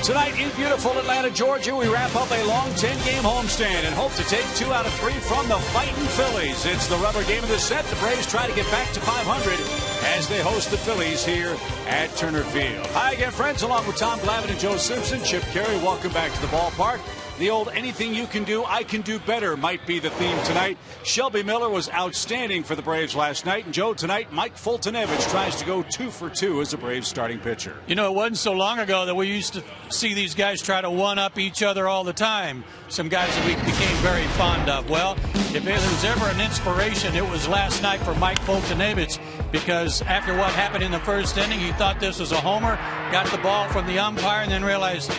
Tonight in beautiful Atlanta, Georgia, we wrap up a long 10-game homestand and hope to take 2 out of 3 from the fighting Phillies. It's the rubber game of the set. The Braves try to get back to 500 as they host the Phillies here at Turner Field. Hi again, friends, along with Tom Glavine and Joe Simpson. Chip Carey, welcome back to the ballpark. The old anything you can do, I can do better might be the theme tonight. Shelby Miller was outstanding for the Braves last night. And Joe, tonight, Mike Fultonevich tries to go 2 for 2 as the Braves starting pitcher. You know, it wasn't so long ago that we used to see these guys try to one-up each other all the time. Some guys that we became very fond of. Well, if there was ever an inspiration, it was last night for Mike Fultonevich, because after what happened in the first inning, he thought this was a homer, got the ball from the umpire, and then realized,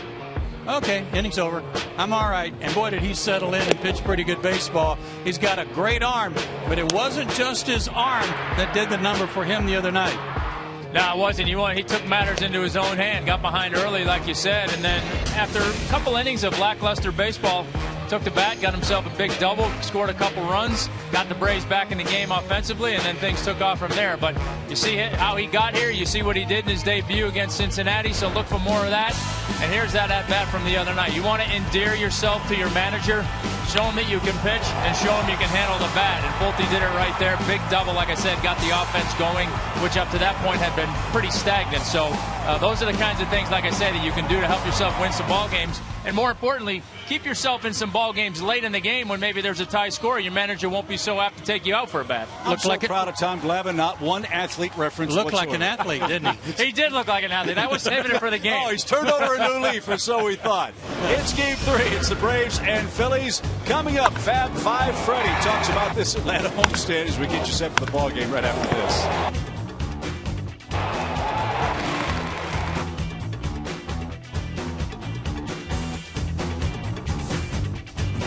okay, inning's over. I'm all right. And boy, did he settle in and pitch pretty good baseball. He's got a great arm, but it wasn't just his arm that did the number for him the other night. No, it wasn't. He took matters into his own hand, got behind early, like you said, and then after a couple innings of lackluster baseball, took the bat, got himself a big double, scored a couple runs, got the Braves back in the game offensively, and then things took off from there. But you see how he got here. You see what he did in his debut against Cincinnati, so look for more of that. And here's that at-bat from the other night. You want to endear yourself to your manager, show him that you can pitch, and show him you can handle the bat. And Pulte did it right there. Big double, like I said, got the offense going, which up to that point had been pretty stagnant. So those are the kinds of things, like I said, that you can do to help yourself win some ball games. And more importantly, keep yourself in some ball games late in the game when maybe there's a tie score. Your manager won't be so apt to take you out for a bat. I'm so proud of Tom Glavine. Not one athlete reference Looked whatsoever. like an athlete, didn't he? He did look like an athlete. I was saving it for the game. Oh, he's turned over a new leaf, or so we thought. It's Game 3. It's the Braves and Phillies. Coming up, Fab 5 Freddy talks about this Atlanta homestand as we get you set for the ball game right after this.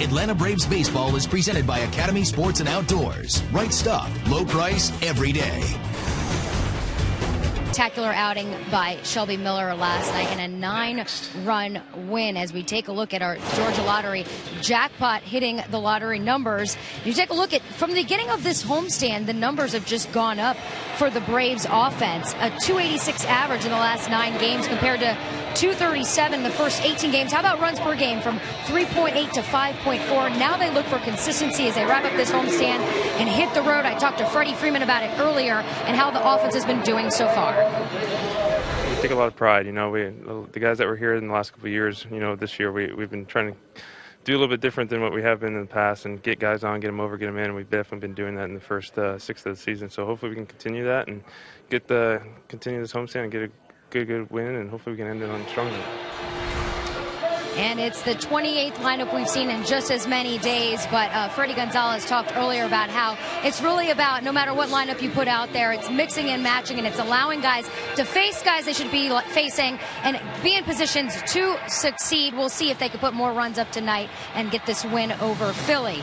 Atlanta Braves baseball is presented by Academy Sports and Outdoors. Right stuff, low price, every day. Spectacular outing by Shelby Miller last night and a 9-run win. As we take a look at our Georgia Lottery jackpot hitting the lottery numbers, you take a look at from the beginning of this homestand, the numbers have just gone up for the Braves offense. A 286 average in the last 9 games compared to 237 in the first 18 games. How about runs per game from 3.8 to 5.4? Now they look for consistency as they wrap up this homestand and hit the road. I talked to Freddie Freeman about it earlier and how the offense has been doing so far. We take a lot of pride, the guys that were here in the last couple of years, this year we've been trying to do a little bit different than what we have been in the past and get guys on, get them over, get them in. And we've definitely been doing that in the first 6 of the season. So hopefully we can continue that and continue this homestand and get a good win, and hopefully we can end it on a strong note. And it's the 28th lineup we've seen in just as many days, but Freddie Gonzalez talked earlier about how it's really about no matter what lineup you put out there, it's mixing and matching, and it's allowing guys to face guys they should be facing and be in positions to succeed. We'll see if they can put more runs up tonight and get this win over Philly.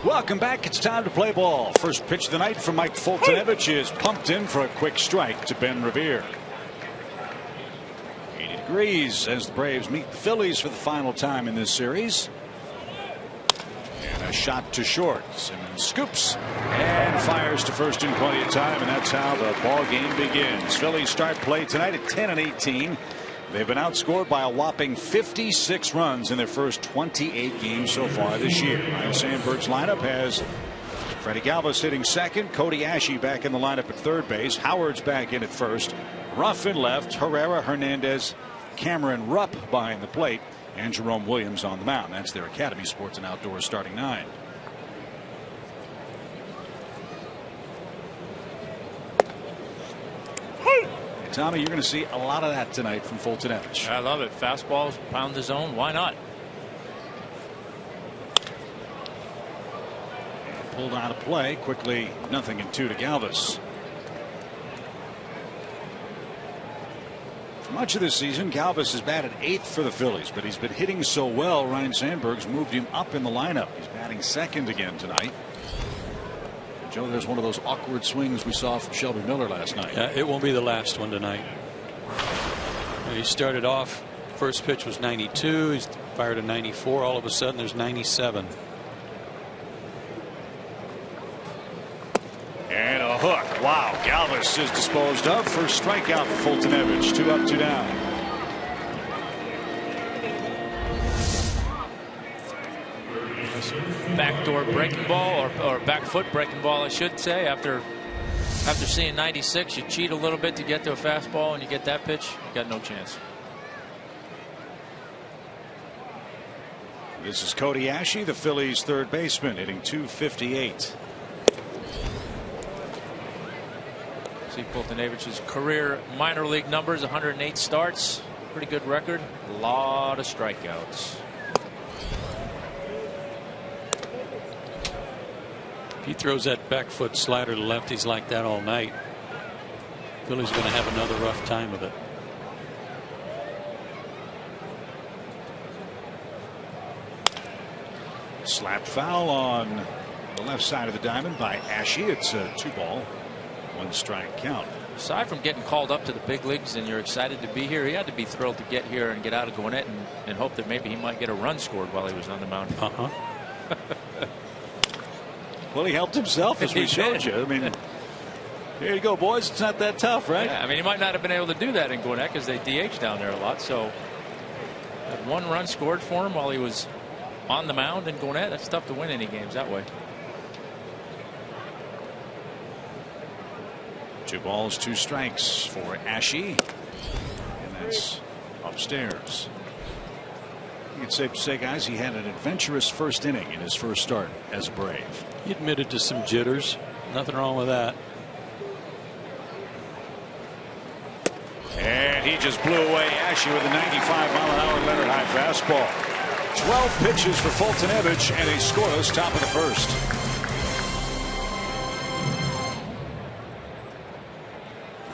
Welcome back. It's time to play ball. First pitch of the night from Mike Fultonevich is pumped in for a quick strike to Ben Revere. 80 degrees as the Braves meet the Phillies for the final time in this series. And a shot to short. Simmons scoops and fires to first in plenty of time, and that's how the ball game begins. Phillies start play tonight at 10-18. They've been outscored by a whopping 56 runs in their first 28 games so far this year. Ryan Sandberg's lineup has Freddie Galvis hitting second, Cody Ashe back in the lineup at third base, Howard's back in at first, Ruff in left, Herrera, Hernandez, Cameron Rupp behind the plate, and Jerome Williams on the mound. That's their Academy Sports and Outdoors starting 9. Tommy, you're going to see a lot of that tonight from Fultonevich. I love it. Fastballs, pound the zone. Why not? Pulled out of play quickly. 0-2 to Galvis. Much of this season, Galvis has batted 8th for the Phillies, but he's been hitting so well, Ryan Sandberg's moved him up in the lineup. He's batting 2nd again tonight. Joe, there's one of those awkward swings we saw from Shelby Miller last night. It won't be the last one tonight. He started off, first pitch was 92. He's fired a 94. All of a sudden, there's 97. And a hook. Wow. Galvis is disposed of. First strikeout for Fultonevich. 2 up, 2 down. Backdoor breaking ball, or back foot breaking ball, I should say. After seeing 96, you cheat a little bit to get to a fastball, and you get that pitch, you got no chance. This is Cody Ashe, the Phillies' third baseman, hitting .258. See Fultonevich's career minor league numbers: 108 starts, pretty good record, a lot of strikeouts. If he throws that back foot slider to lefties like that all night, Philly's going to have another rough time of it. Slapped foul on the left side of the diamond by Ashe. It's a 2-ball, 1 strike count. Aside from getting called up to the big leagues and you're excited to be here, he had to be thrilled to get here and get out of Gwinnett and hope that maybe he might get a run scored while he was on the mound. Well, he helped himself, as we showed you. I mean, here you go, boys. It's not that tough, right? Yeah, I mean, he might not have been able to do that in Gwinnett because they DH down there a lot. So, had 1 run scored for him while he was on the mound in Gwinnett. That's tough to win any games that way. 2 balls, 2 strikes for Ashe, and that's upstairs. I think it's safe to say, guys, he had an adventurous first inning in his first start as a Brave. He admitted to some jitters. Nothing wrong with that. And he just blew away Ashe with a 95-mile-an-hour Leonard high fastball. 12 pitches for Fultonevich and a scoreless top of the first.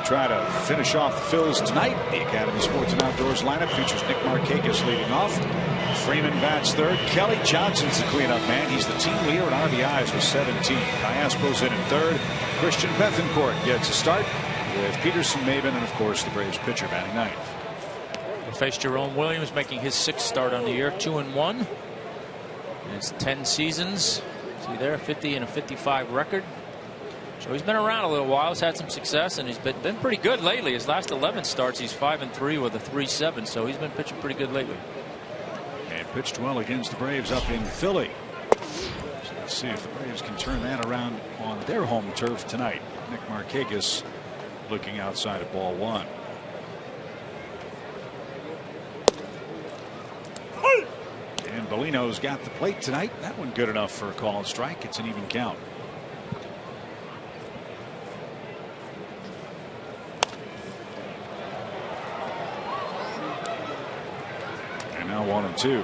Try to finish off the Phils tonight. The Academy Sports and Outdoors lineup features Nick Markakis leading off. Freeman bats third. Kelly Johnson's the cleanup man. He's the team leader in RBIs with 17. Diaspo's in third. Christian Bethencourt gets a start with Peterson, Maven, and of course the Braves pitcher batting ninth. We'll face Jerome Williams, making his 6th start on the year, 2-1. And it's 10 seasons. See there, 50 and a 55 record. So he's been around a little while. He's had some success, and he's been pretty good lately. His last 11 starts, he's 5-3 with a 3.7. So he's been pitching pretty good lately. And pitched well against the Braves up in Philly. So let's see if the Braves can turn that around on their home turf tonight. Nick Markakis looking outside of ball 1. And Bellino's got the plate tonight. That one good enough for a call and strike. It's an even count. And now 1-2.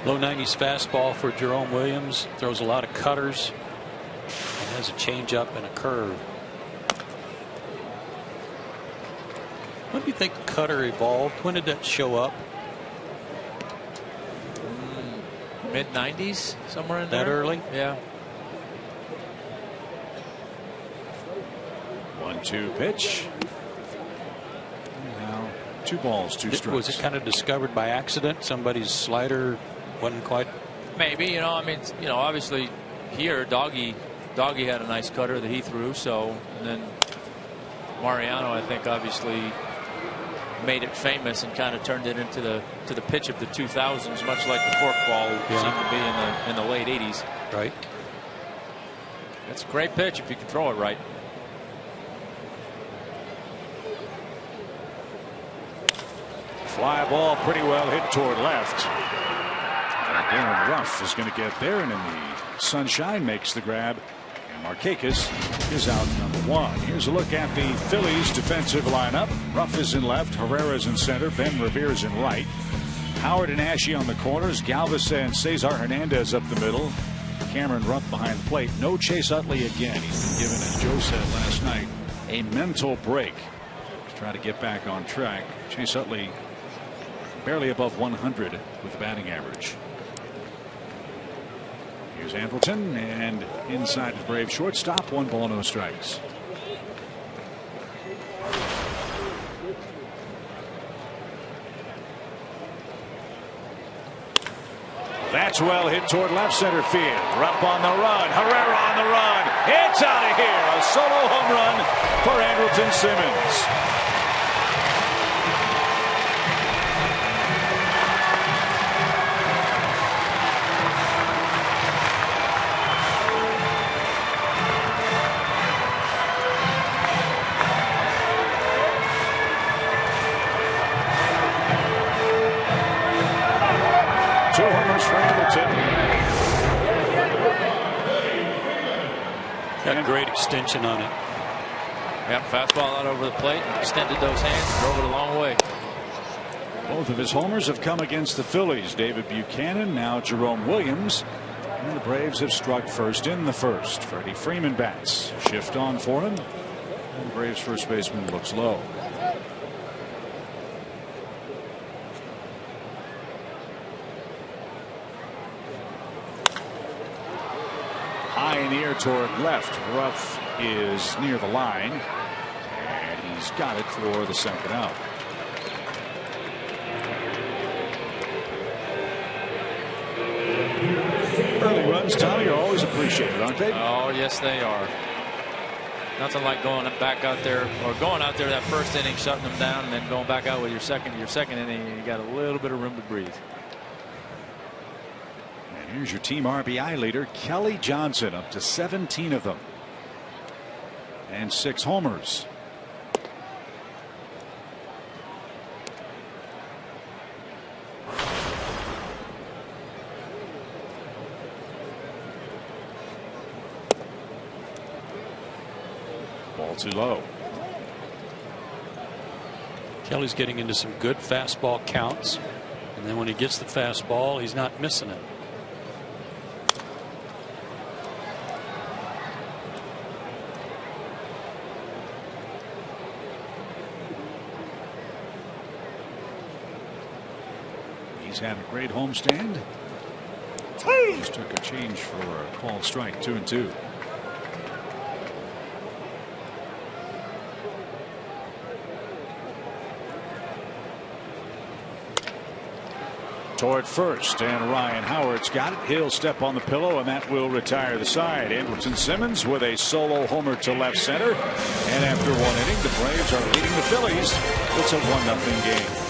Low 90s fastball for Jerome Williams. Throws a lot of cutters. And has a changeup and a curve. When do you think cutter evolved? When did that show up? Mid-90s, somewhere in there. That early? Yeah. 1-2 pitch. Now 2 balls, 2 strikes. Was it kind of discovered by accident? Somebody's slider wasn't quite. Maybe, I mean, obviously here Doggy had a nice cutter that he threw. So, and then Mariano, I think, obviously made it famous and kind of turned it into the pitch of the 2000s, much like the forkball seemed to be in the late 80s. Right. That's a great pitch if you can throw it right. Fly ball pretty well hit toward left. Darren Ruff is going to get there, and in the sunshine makes the grab. And Markakis is out number 1. Here's a look at the Phillies defensive lineup. Ruff is in left, Herrera's in center, Ben Revere's in right. Howard and Ashe on the corners, Galvis and Cesar Hernandez up the middle. Cameron Rupp behind the plate. No Chase Utley again. He's been given, as Joe said last night, a mental break to try to get back on track. Chase Utley barely above 100 with the batting average. Here's Andrelton, and inside the Brave shortstop, 1 ball, no strikes. That's well hit toward left center field. Rupp on the run. Herrera on the run. It's out of here. A solo home run for Andrelton Simmons. Got a great extension on it. Yep, fastball out over the plate, extended those hands, drove it a long way. Both of his homers have come against the Phillies. David Buchanan, now Jerome Williams. And the Braves have struck first in the first. Freddie Freeman bats. Shift on for him. And the Braves first baseman looks low. High in the air toward left. Ruff is near the line, and he's got it for the second out. Early runs, Tommy, are always appreciated, aren't they? Oh, yes, they are. Nothing like going back out there, or going out there that first inning, shutting them down, and then going back out with your second inning, and you got a little bit of room to breathe. Here's your team RBI leader, Kelly Johnson, up to 17 of them. And 6 homers. Ball too low. Kelly's getting into some good fastball counts. And then when he gets the fastball, he's not missing it. He's had a great homestand. Just took a change for a called strike, 2-2. Toward first, and Ryan Howard's got it. He'll step on the pillow, and that will retire the side. Andrelton Simmons with a solo homer to left center. And after 1 inning, the Braves are leading the Phillies. It's a 1-0 game.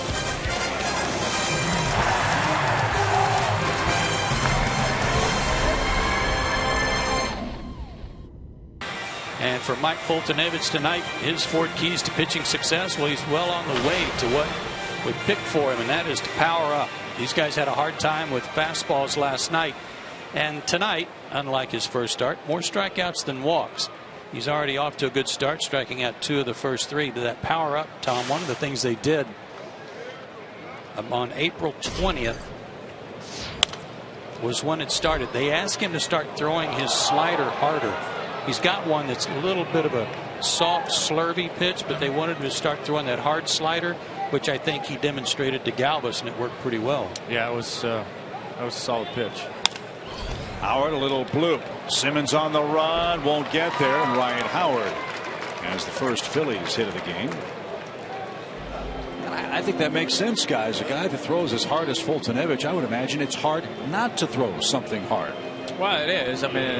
And for Mike Foltynewicz tonight, his 4 keys to pitching success, well, he's well on the way to what we picked for him, and that is to power up. These guys had a hard time with fastballs last night, and tonight, unlike his first start, more strikeouts than walks. He's already off to a good start, striking out 2 of the first 3. But that power up, Tom, one of the things they did on April 20th was when it started. They asked him to start throwing his slider harder. He's got one that's a little bit of a soft, slurvy pitch, but they wanted him to start throwing that hard slider, which I think he demonstrated to Galvis, and it worked pretty well. Yeah, it was a solid pitch. Howard, a little bloop. Simmons on the run, won't get there, and Ryan Howard has the first Phillies hit of the game. And I think that makes sense, guys. A guy that throws as hard as Foltynewicz, I would imagine it's hard not to throw something hard. Well, it is. I mean,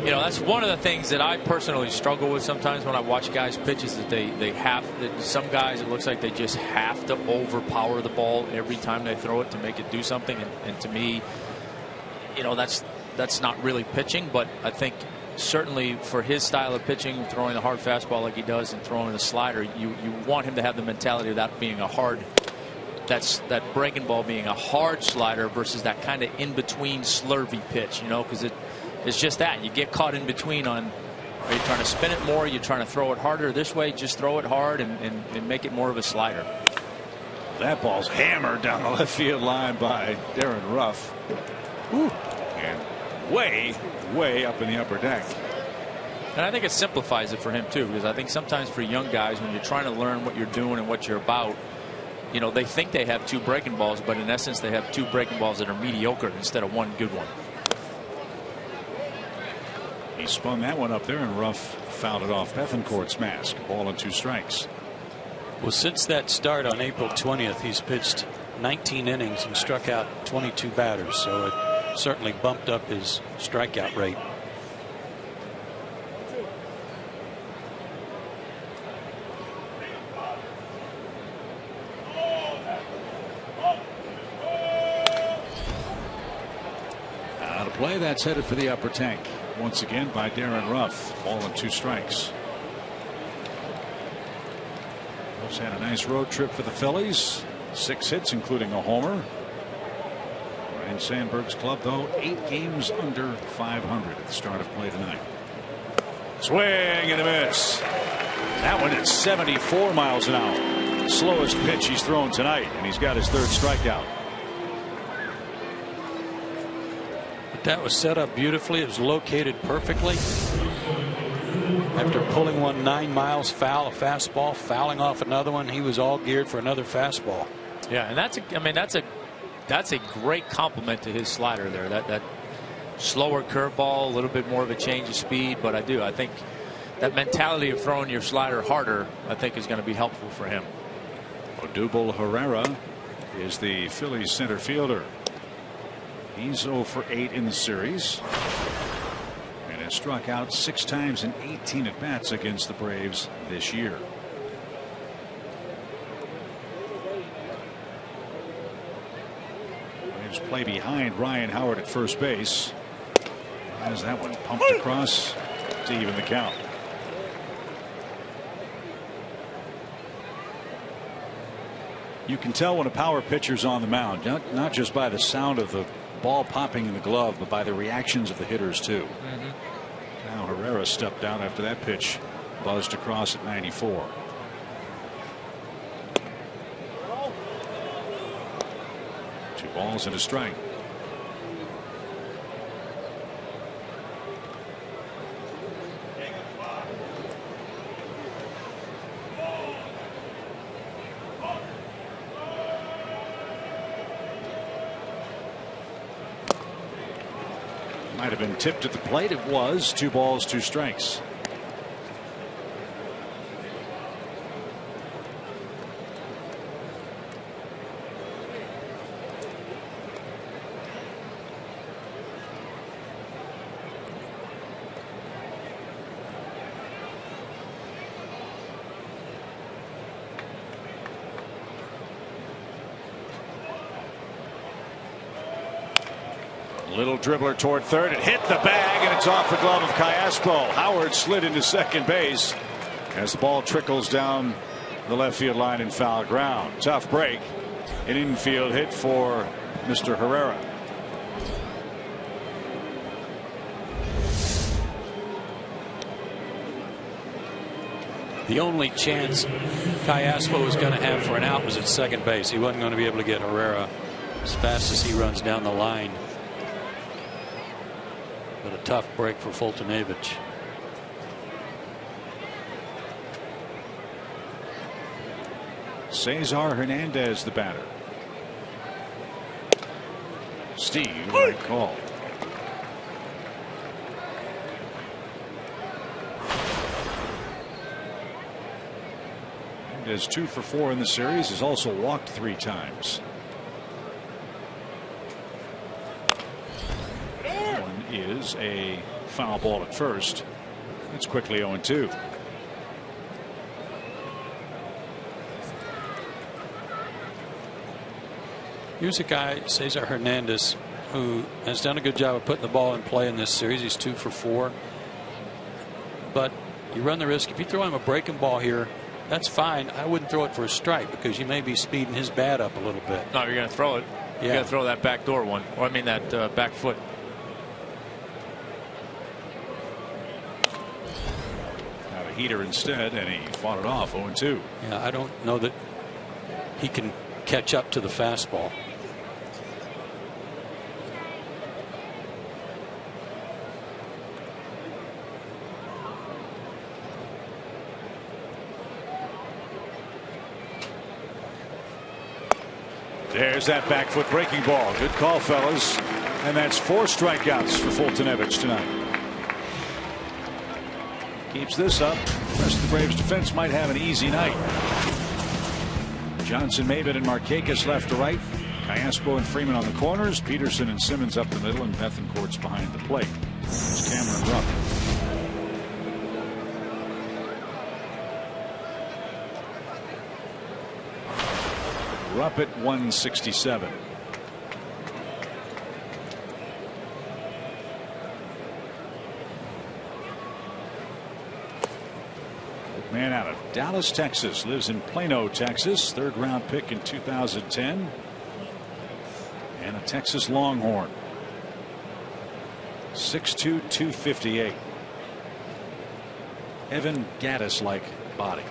you know, that's one of the things that I personally struggle with sometimes when I watch guys pitch, is that they have that some guys, it looks like they just have to overpower the ball every time they throw it to make it do something. And to me, you know, that's not really pitching. But I think certainly for his style of pitching, throwing the hard fastball like he does and throwing the slider, you want him to have the mentality of that being a hard. That breaking ball being a hard slider versus that kind of in between slurvy pitch, you know, because it's just that you get caught in between on, are you trying to spin it more, you're trying to throw it harder this way, just throw it hard and make it more of a slider. That ball's hammered down the left field line by Darren Ruff. Whew. And way up in the upper deck. And I think it simplifies it for him too, because I think sometimes for young guys, when you're trying to learn what you're doing and what you're about, you know, they think they have 2 breaking balls, but in essence they have 2 breaking balls that are mediocre instead of 1 good one. He spun that one up there, and Ruff fouled it off Bethencourt's mask. Ball and 2 strikes. Well, since that start on April 20th, he's pitched 19 innings and struck out 22 batters, so it certainly bumped up his strikeout rate. Out of play. That's headed for the upper tank once again by Darren Ruff. Ball and 2 strikes. Ruff's had a nice road trip for the Phillies. 6 hits, including a homer. Ryan Sandberg's club, though, 8 games under 500 at the start of play tonight. Swing and a miss. That one at 74 miles an hour. Slowest pitch he's thrown tonight, and he's got his 3rd strikeout. But that was set up beautifully. It was located perfectly. After pulling one 9 miles foul, a fastball, fouling off another one, he was all geared for another fastball. Yeah, and that's a great compliment to his slider there. That slower curveball, a little bit more of a change of speed, but I think that mentality of throwing your slider harder, I think, is going to be helpful for him. Odubel Herrera is the Phillies center fielder. He's 0 for 8 in the series, and has struck out 6 times in 18 at bats against the Braves this year. Braves play behind Ryan Howard at first base. As that one pumped across to even the count. You can tell when a power pitcher's on the mound, not just by the sound of the ball popping in the glove, but by the reactions of the hitters too. Now Herrera stepped down after that pitch buzzed across at 94. Two balls and a strike. Might have been tipped at the plate. It was 2 balls, 2 strikes. Little dribbler toward third. It hit the bag, and it's off the glove of Callaspo. Howard slid into second base as the ball trickles down the left field line in foul ground. Tough break. An infield hit for Mr. Herrera. The only chance Callaspo was going to have for an out was at second base. He wasn't going to be able to get Herrera as fast as he runs down the line. But a tough break for Fultonevich. Cesar Hernandez, the batter. Steve, right call. Hernandez 2 for 4 in the series. Has also walked 3 times. Is a foul ball at first. It's quickly 0-2. Here's a guy, Cesar Hernandez, who has done a good job of putting the ball in play in this series. He's 2 for 4. But you run the risk, if you throw him a breaking ball here, that's fine. I wouldn't throw it for a strike because you may be speeding his bat up a little bit. No, you're going to throw it. You got to throw that back door one, or I mean that back foot. Heater instead, and he fought it off 0-2. Yeah, I don't know that he can catch up to the fastball. There's that back foot breaking ball. Good call, fellas. And that's 4 strikeouts for Fultonevich tonight. Keeps this up. The rest of the Braves defense might have an easy night. Johnson, Maven, and Markakis left to right. Cayaspo and Freeman on the corners. Peterson and Simmons up the middle, and Bethancourt's behind the plate. It's Cameron Rupp. Rupp at 167. Man out of Dallas, Texas, lives in Plano, Texas. 3rd round pick in 2010. And a Texas Longhorn. 6'2", 258. Evan Gaddis-like body.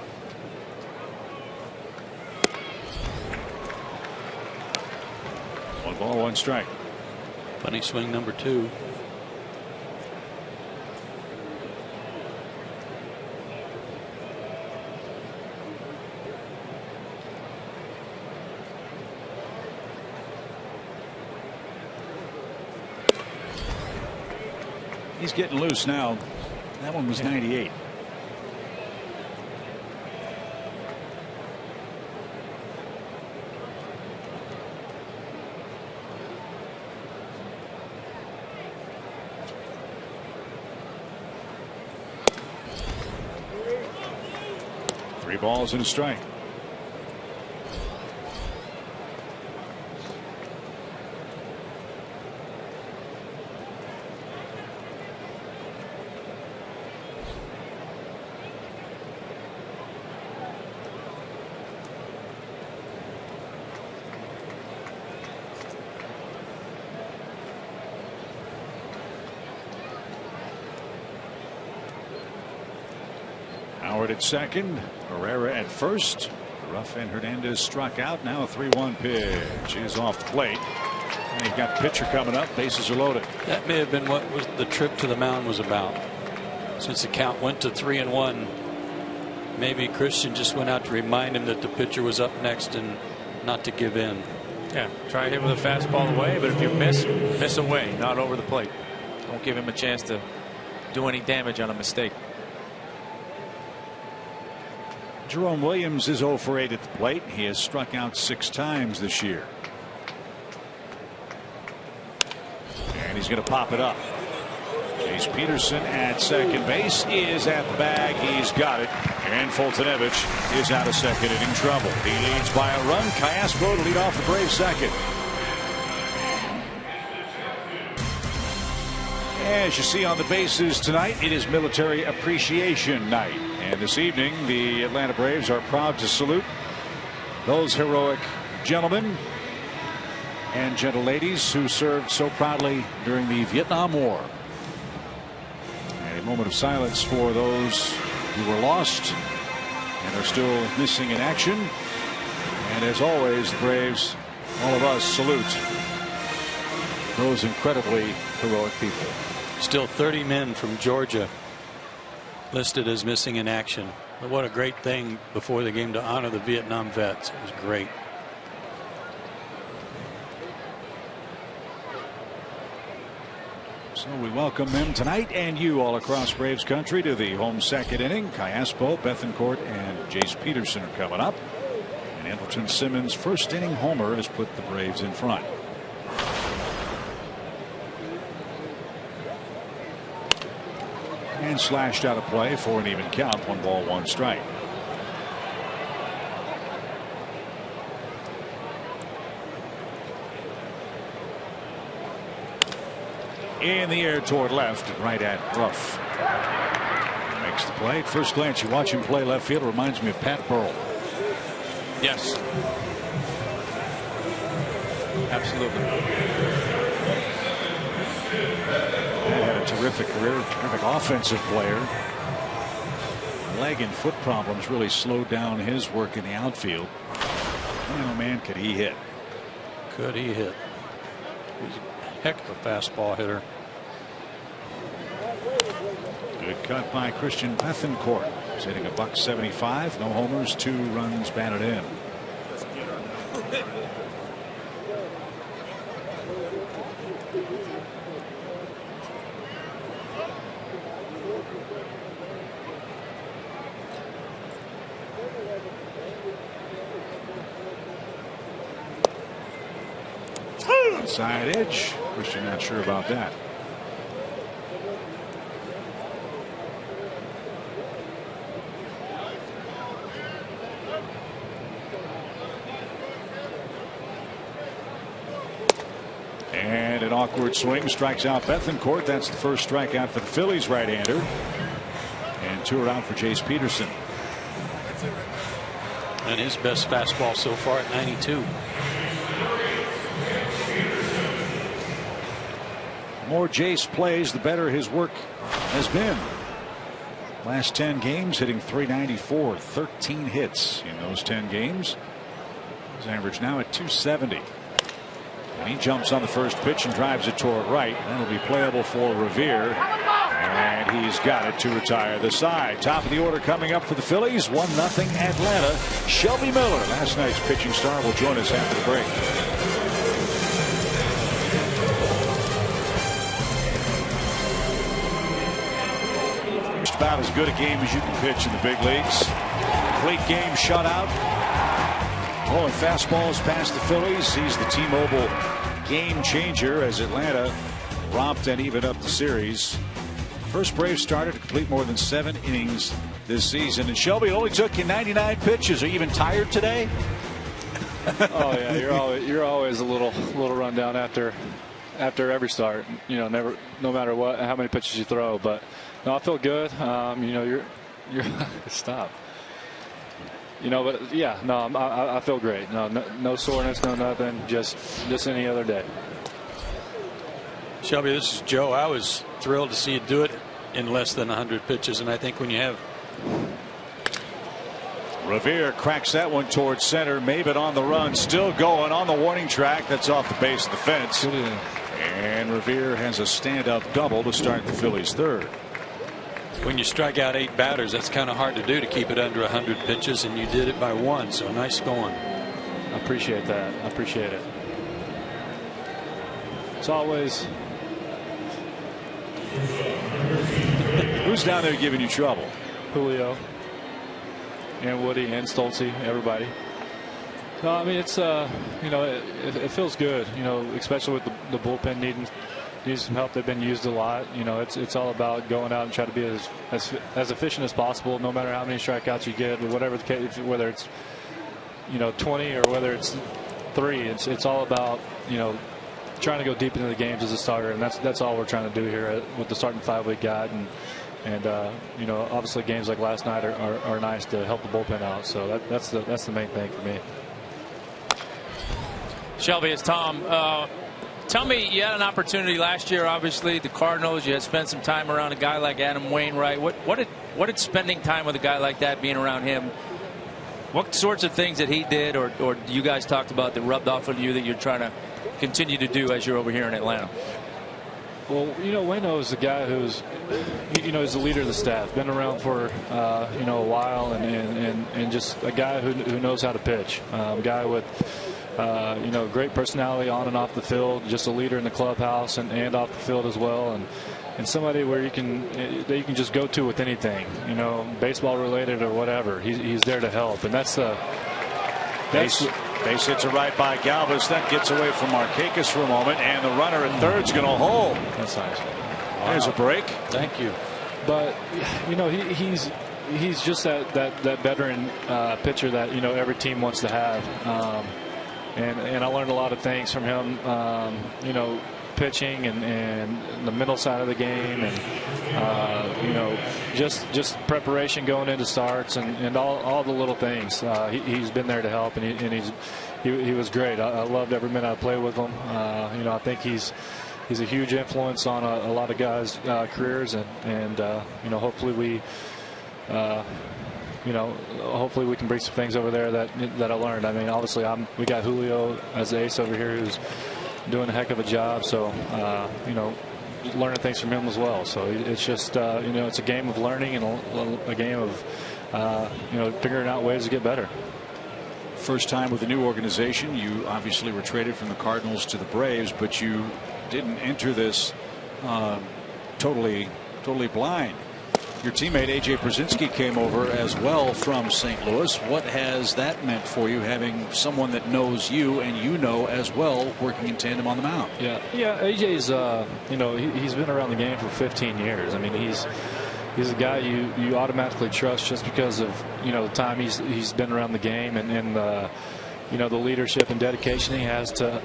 One ball, 1 strike. Funny swing number 2. He's getting loose now. That one was 98. Three balls and a strike. Howard at second, Herrera at first. Ruff and Hernandez struck out. Now a 3-1 pitch is off the plate. And you've got the pitcher coming up. Bases are loaded. That may have been what was the trip to the mound was about. Since the count went to 3-1, maybe Christian just went out to remind him that the pitcher was up next and not to give in. Yeah, try to hit with a fastball away, but if you miss away, not over the plate. Don't give him a chance to do any damage on a mistake. Jerome Williams is 0 for 8 at the plate. He has struck out 6 times this year. And he's going to pop it up. Chase Peterson at second base is at the bag. He's got it. And Fultonevich is out of second inning trouble. He leads by a run. Cayaspo to lead off the Braves second. As you see on the bases tonight, it is Military Appreciation Night. And this evening, the Atlanta Braves are proud to salute those heroic gentlemen and gentle ladies who served so proudly during the Vietnam War. And a moment of silence for those who were lost and are still missing in action. And as always, the Braves, all of us, salute those incredibly heroic people. Still 30 men from Georgia listed as missing in action. But what a great thing before the game to honor the Vietnam vets. It was great. So we welcome them tonight and you all across Braves country to the home second inning. Cayaspo, Bethancourt, and Jace Peterson are coming up. And Andrelton Simmons' first inning homer has put the Braves in front. And slashed out of play for an even count. 1 ball, 1 strike. In the air toward left, right at Ruff. Makes the play. At first glance, you watch him play left field. It reminds me of Pat Burrell. Yes. Absolutely. Had a terrific career, terrific offensive player. Leg and foot problems really slowed down his work in the outfield. Man, oh man, could he hit. Could he hit. He's a heck of a fastball hitter. Good cut by Christian Bethancourt. He's hitting $175. No homers, 2 runs batted in. Inside edge. Christian not sure about that. And an awkward swing strikes out Bethancourt. That's the first strikeout for the Phillies right-hander. And 2 are out for Jace Peterson. And his best fastball so far at 92. The more Jace plays, the better his work has been. Last 10 games hitting .394, 13 hits in those 10 games. His average now at .270. And he jumps on the first pitch and drives it toward right. That'll be playable for Revere. And he's got it to retire the side. Top of the order coming up for the Phillies. 1-0 Atlanta. Shelby Miller, last night's pitching star, will join us after the break. Just about as good a game as you can pitch in the big leagues. Complete game shutout. Oh, and fastballs past the Phillies. He's the T-Mobile game changer as Atlanta romped and evened up the series. First Braves starter to complete more than 7 innings this season. And Shelby, it only took you 99 pitches. Are you even tired today? Oh yeah, you're always a little run down after every start. You know, no matter what, how many pitches you throw. But no, I feel good. You know, you're stop. You know, but yeah, no, I feel great. No soreness, no nothing. Just any other day. Shelby, this is Joe. I was thrilled to see you do it in less than 100 pitches, and I think when you have. Revere cracks that one towards center. Maybin on the run, still going on the warning track. That's off the base of the fence. And Revere has a stand-up double to start the Phillies' third. When you strike out 8 batters, that's kind of hard to do, to keep it under 100 pitches, and you did it by 1. So nice going. I appreciate that. I appreciate it. It's always. Who's down there giving you trouble? Julio and Woody and Stolze, everybody. No, I mean, it's you know, it feels good, you know, especially with the bullpen needs some help. They've been used a lot. You know, it's all about going out and try to be as efficient as possible, no matter how many strikeouts you get, or whatever the case, whether it's, you know, 20 or whether it's 3. It's all about, you know, trying to go deep into the games as a starter, and that's all we're trying to do here with the starting 5 we got. And you know, obviously games like last night are nice to help the bullpen out. So that's the main thing for me. Shelby, it's Tom. Tell me, you had an opportunity last year, obviously, the Cardinals. You had spent some time around a guy like Adam Wainwright. What did spending time with a guy like that, being around him, what sorts of things that he did or you guys talked about that rubbed off on you that you're trying to continue to do as you're over here in Atlanta? Well, you know, Waino is a guy who's, you know, he's the leader of the staff, been around for, you know, a while, and just a guy who knows how to pitch. A guy with, you know, great personality on and off the field, just a leader in the clubhouse and off the field as well, and somebody where you can just go to with anything, you know, baseball related or whatever. He's there to help, and that's Base hits a right by Galvis. That gets away from Markakis for a moment, and the runner at third's going to hold. That's nice. There's a break. Thank you. But you know, he's just that veteran pitcher that, you know, every team wants to have. And I learned a lot of things from him. You know, pitching and the mental side of the game, and you know, just preparation going into starts and all the little things. He's been there to help, and he was great. I loved every minute I played with him. You know, I think he's a huge influence on a lot of guys' careers, and you know, hopefully we. You know, hopefully we can bring some things over there that I learned. I mean, obviously we got Julio as the ace over here who's doing a heck of a job. So, you know, learning things from him as well. So it's just, you know, it's a game of learning and a game of, you know, figuring out ways to get better. First time with a new organization. You obviously were traded from the Cardinals to the Braves, but you didn't enter this totally blind. Your teammate A.J. Brzezinski came over as well from St. Louis. What has that meant for you, having someone that knows you and you know as well, working in tandem on the mound? Yeah. AJ's he's been around the game for 15 years. I mean, he's a guy you automatically trust just because of the time he's been around the game and the leadership and dedication he has to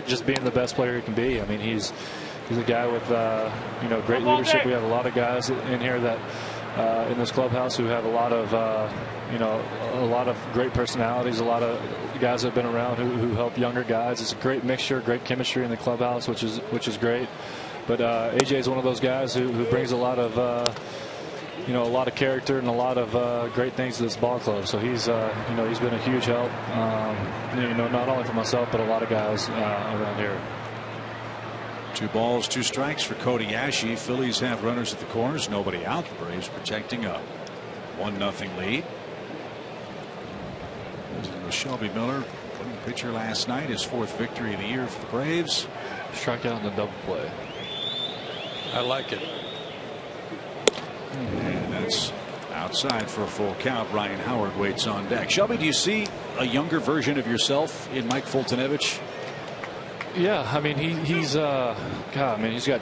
just being the best player he can be. I mean, he's a guy with great leadership. We have a lot of guys in here that in this clubhouse who have a lot of great personalities. A lot of guys that have been around who help younger guys. It's a great mixture, great chemistry in the clubhouse, which is great. But AJ is one of those guys who brings a lot of character and a lot of great things to this ball club. So he's been a huge help. Not only for myself but a lot of guys around here. 2 balls, 2 strikes for Cody Ashe. Phillies have runners at the corners, nobody out. The Braves protecting up. 1-0 lead. Shelby Miller, pitcher last night, his 4th victory of the year for the Braves. Strikeout in the double play. I like it. And that's outside for a full count. Ryan Howard waits on deck. Shelby, do you see a younger version of yourself in Mike Fultonevich? Yeah, I mean he's got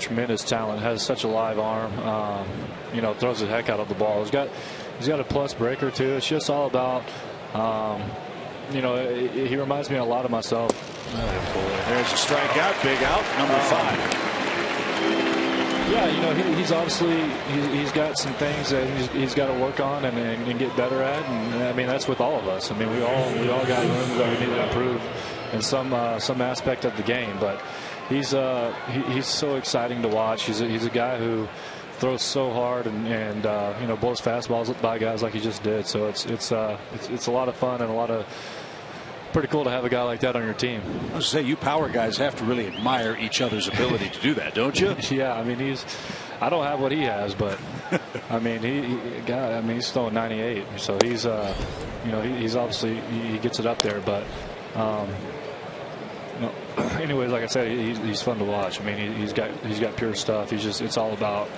tremendous talent. Has such a live arm. Throws the heck out of the ball. He's got a plus breaker too. It's just all about. He reminds me a lot of myself. Oh boy, there's a strikeout. Big out. Number 5. Yeah, he's obviously he's got some things that he's got to work on and get better at. And I mean that's with all of us. I mean we all got rooms that we need to improve in some aspect of the game, but he's so exciting to watch. He's a guy who throws so hard and blows fastballs by guys like he just did. So it's a lot of fun and pretty cool to have a guy like that on your team. I was to say, you power guys have to really admire each other's ability to do that, don't you? Yeah, I mean I don't have what he has, but I mean he's throwing 98, so he's he's obviously he gets it up there, but. Anyways, like I said, he's fun to watch. I mean, he's got pure stuff. It's all about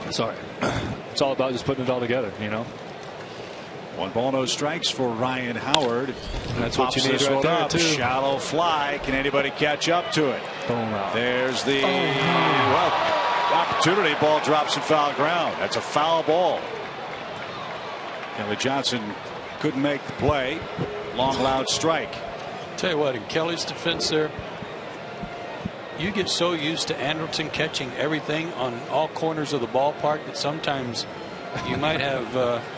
it's all about just putting it all together. 1 ball, no strikes for Ryan Howard. That's what you need right there too. Shallow fly. Can anybody catch up to it? There's the opportunity. Ball drops in foul ground. That's a foul ball. Kelly Johnson couldn't make the play. Long, loud strike. Tell you what, in Kelly's defense there, you get so used to Andrelton catching everything on all corners of the ballpark that sometimes you might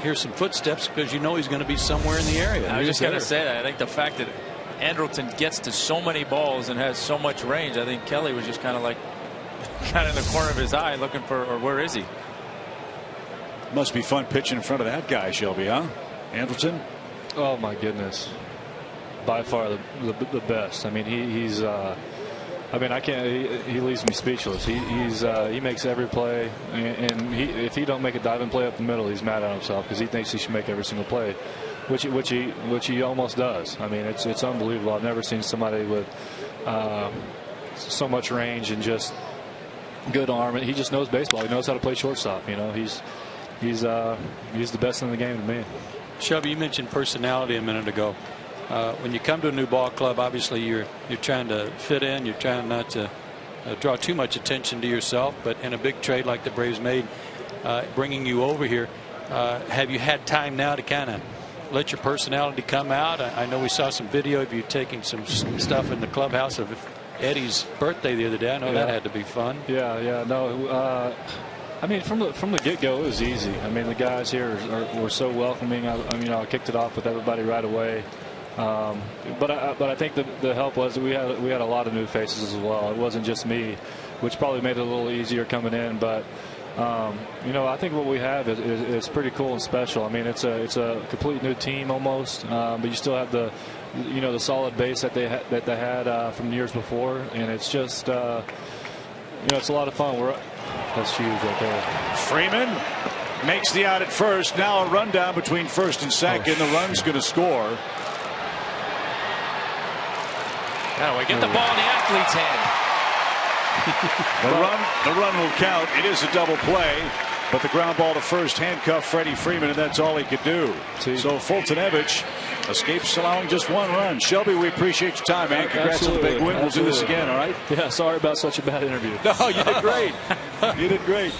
hear some footsteps because he's going to be somewhere in the area. I was just going to say that. I think the fact that Andrelton gets to so many balls and has so much range, I think Kelly was just kind of in the corner of his eye looking for, or where is he? Must be fun pitching in front of that guy, Shelby, huh? Andrelton? Oh my goodness, by far the best. I mean he's I can't. He leaves me speechless. He makes every play, and if he don't make a diving play up the middle, he's mad at himself because he thinks he should make every single play, which he almost does. I mean it's unbelievable. I've never seen somebody with so much range and just good arm. He just knows baseball. He knows how to play shortstop. He's the best in the game to me. Shelby, you mentioned personality a minute ago. When you come to a new ball club, obviously you're trying to fit in. You're trying not to draw too much attention to yourself. But in a big trade like the Braves made, bringing you over here, have you had time now to kind of let your personality come out? I know we saw some video of you taking some stuff in the clubhouse of Eddie's birthday the other day. I know that had to be fun. Yeah. No. I mean, from the get-go, it was easy. I mean, the guys here were so welcoming. I kicked it off with everybody right away. But I think the help was we had a lot of new faces as well. It wasn't just me, which probably made it a little easier coming in. But I think what we have is pretty cool and special. I mean, it's a complete new team almost, but you still have the solid base that they had from years before, and it's just it's a lot of fun. That's huge right there. Freeman makes the out at first. Now a rundown between first and second. The run's going to score. Now we get the ball in the athlete's hand. The run will count. It is a double play. But the ground ball to first handcuffed Freddie Freeman, and that's all he could do. So Fultonevich escapes allowing just one run. Shelby, we appreciate your time, man. Congrats on the big win. We'll do this again, all right? Yeah, sorry about such a bad interview. No, you did great. You did great.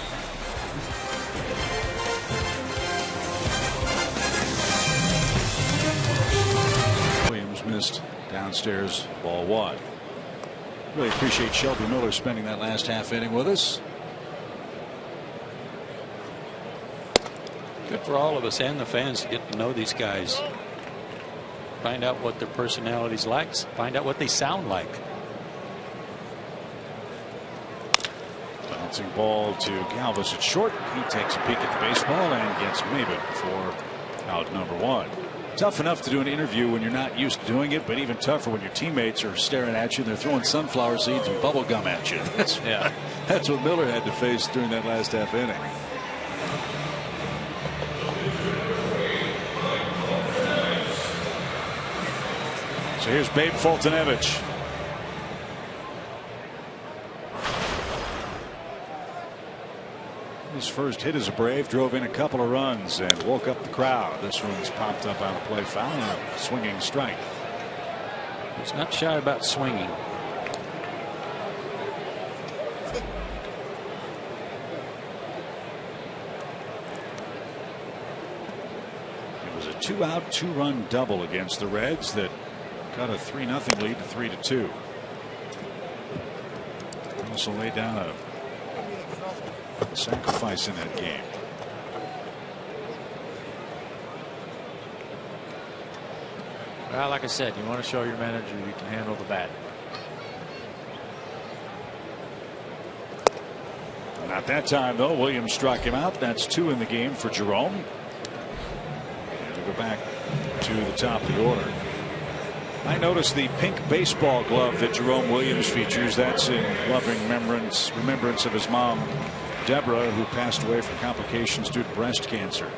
Williams missed downstairs, ball one. Really appreciate Shelby Miller spending that last half inning with us. Good for all of us and the fans to get to know these guys. Find out what their personalities like. Find out what they sound like. Bouncing ball to Galvis at short. He takes a peek at the baseball and gets Maben for out number one. Tough enough to do an interview when you're not used to doing it, but even tougher when your teammates are staring at you and they're throwing sunflower seeds and bubble gum at you. That's what Miller had to face during that last half inning. So here's Babe Fultonevich. His first hit as a Brave, drove in a couple of runs and woke up the crowd. This one's popped up on a play foul and a swinging strike. He's not shy about swinging. It was a 2-out, 2-run double against the Reds that cut a 3-0 lead to 3-2. Also laid down a sacrifice in that game. Well, like I said, you want to show your manager you can handle the bat. Not that time, though. Williams struck him out. That's 2 in the game for Jerome. And we go back to the top of the order. I noticed the pink baseball glove that Jerome Williams features. That's in loving remembrance of his mom, Deborah, who passed away from complications due to breast cancer.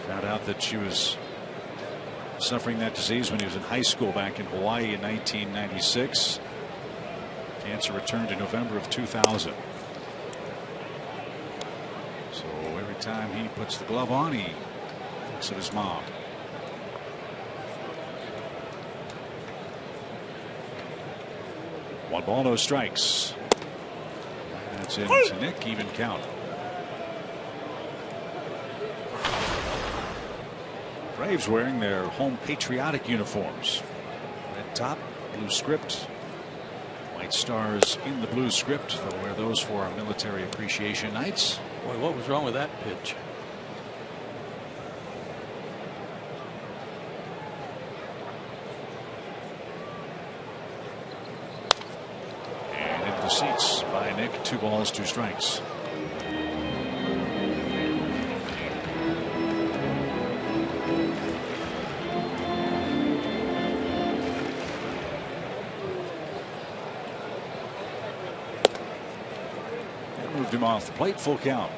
Found out that she was suffering that disease when he was in high school back in Hawaii in 1996. Cancer returned in November of 2000. So every time he puts the glove on, he thinks of his mom. One ball, no strikes. That's in to Nick, even count. Braves wearing their home patriotic uniforms. Red top, blue script. White stars in the blue script. They'll wear those for our military appreciation nights. Boy, what was wrong with that pitch? And into the seats by Nick. 2 balls, 2 strikes. Moved him off the plate. Full count.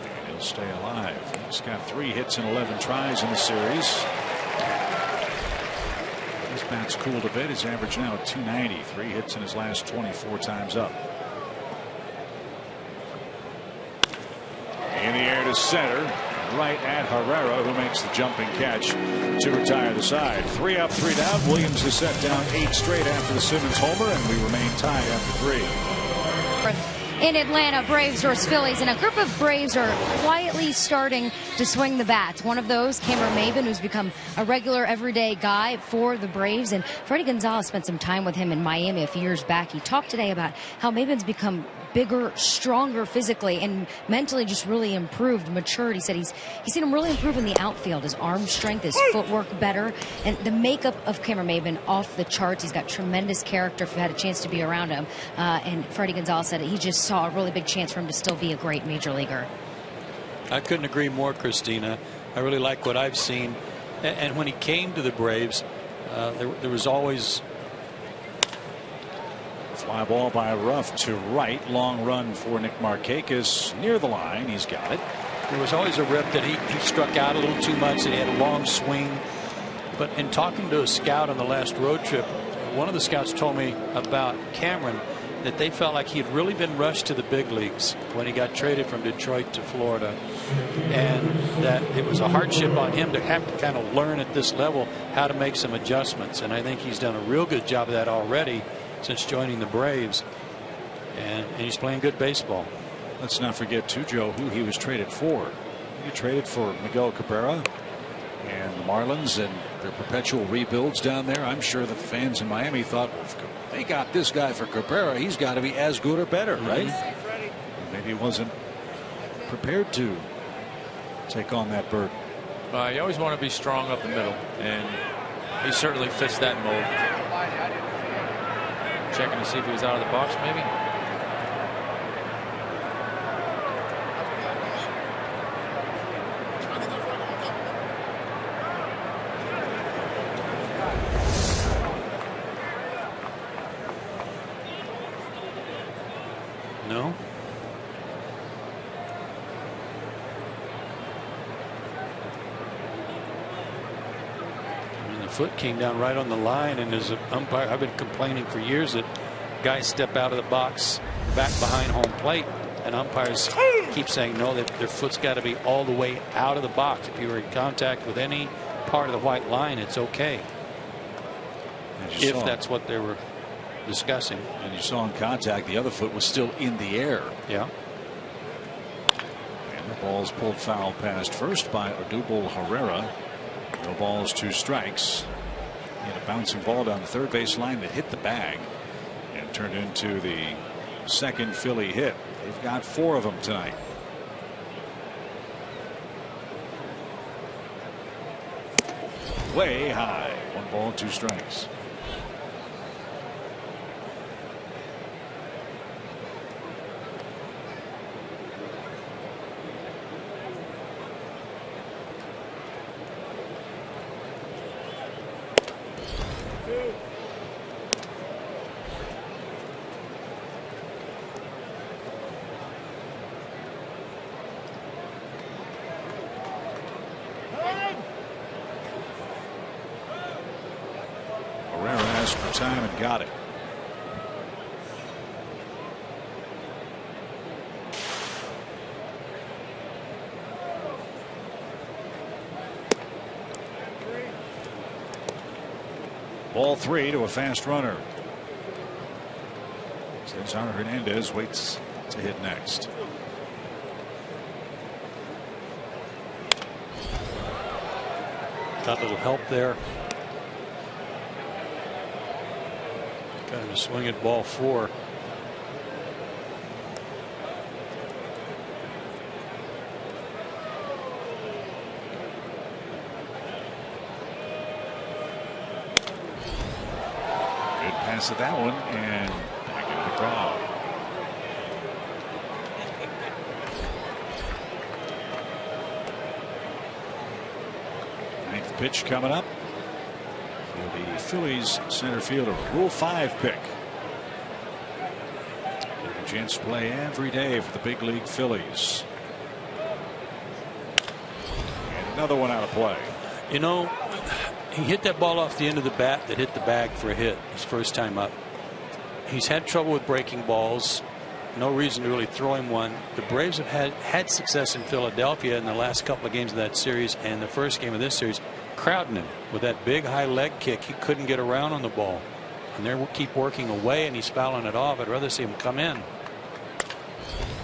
And he'll stay alive. He's got 3 hits and 11 tries in the series. His bat's cooled a bit. His average now at 290. 3 hits in his last 24 times up. In the air to center, right at Herrera, who makes the jumping catch to retire the side. 3 up, 3 down. Williams has set down 8 straight after the Simmons homer, and we remain tied after 3. In Atlanta, Braves versus Phillies, and a group of Braves are quietly starting to swing the bats. One of those, Cameron Maben, who's become a regular everyday guy for the Braves, and Freddie Gonzalez spent some time with him in Miami a few years back. He talked today about how Maben's become bigger, stronger physically, and mentally just really improved, matured. He said he's seen him really improve in the outfield. His arm strength, his footwork better, and the makeup of Cameron Maben off the charts. He's got tremendous character if you had a chance to be around him. And Freddie Gonzalez said he just saw a really big chance for him to still be a great major leaguer. I couldn't agree more, Christina. I really like what I've seen. And when he came to the Braves, there was always... Fly ball by Ruff to right. Long run for Nick Markakis near the line. He's got it. There was always a rip that he struck out a little too much, and he had a long swing. But in talking to a scout on the last road trip, one of the scouts told me about Cameron that they felt like he had really been rushed to the big leagues when he got traded from Detroit to Florida, and that it was a hardship on him to have to kind of learn at this level how to make some adjustments. And I think he's done a real good job of that already since joining the Braves, and he's playing good baseball. Let's not forget too, Joe, who he was traded for. He traded for Miguel Cabrera and the Marlins and their perpetual rebuilds down there. I'm sure the fans in Miami thought, well, if they got this guy for Cabrera, he's got to be as good or better, right? Maybe he wasn't prepared to take on that burden. You always want to be strong up the middle, and he certainly fits that mold. Checking to see if he was out of the box, maybe. No. I mean, the foot came down right on the line, and as an umpire, I've been complaining for years that guys step out of the box back behind home plate, and umpires keep saying no, that their foot's got to be all the way out of the box. If you were in contact with any part of the white line, it's okay. If that's what they were discussing. And you saw in contact, the other foot was still in the air. Yeah. And the ball's pulled foul past first by Odubel Herrera. No balls, 2 strikes. He had a bouncing ball down the third base line that hit the bag and turned into the second Philly hit. They've got 4 of them tonight. Way high. 1 ball, 2 strikes. For time and got it. Ball 3 to a fast runner. Cesar Hernandez waits to hit next. Got a little help there. Kind of swing at ball 4. Good pass at that one, and back into the crowd. Ninth pitch coming up. The Phillies center fielder, Rule 5 pick. Getting a chance to play every day for the big league Phillies. And another one out of play. You know, he hit that ball off the end of the bat that hit the bag for a hit his first time up. He's had trouble with breaking balls. No reason to really throw him one. The Braves have had success in Philadelphia in the last couple of games of that series, and the first game of this series, crowding him with that big high leg kick. He couldn't get around on the ball, and they keep working away, and he's fouling it off. I'd rather see him come in.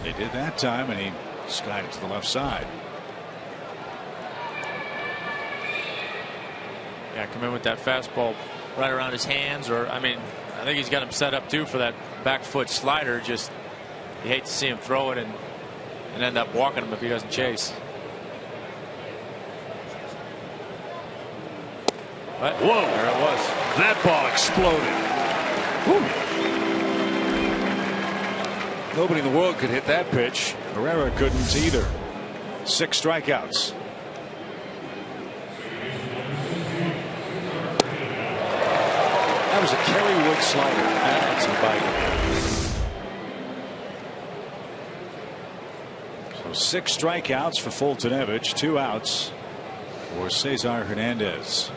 They did that time, and he skied it to the left side. Yeah, come in with that fastball right around his hands, or I mean, I think he's got him set up too for that back foot slider. Just you hate to see him throw it and end up walking him if he doesn't chase. But, whoa, there it was. That ball exploded. Whew. Nobody in the world could hit that pitch. Herrera couldn't either. 6 strikeouts. That was a Kerry Wood slider. That's a bite. So 6 strikeouts for Fultonevich, 2 outs for Cesar Hernandez.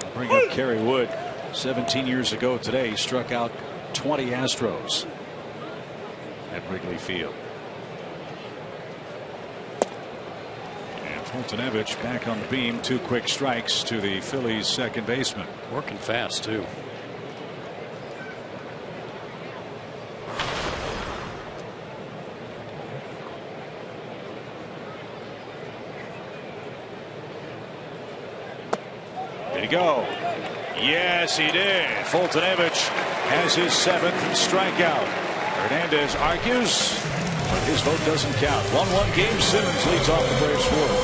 I'll bring up Kerry Wood. 17 years ago today, he struck out 20 Astros at Wrigley Field. And Fultonevich back on the beam. 2 quick strikes to the Phillies second baseman. Working fast too. Did he go? Yes, he did. Fultonevich has his 7th strikeout. Hernandez argues, but his vote doesn't count. 1-1 game. Simmons leads off the Braves score.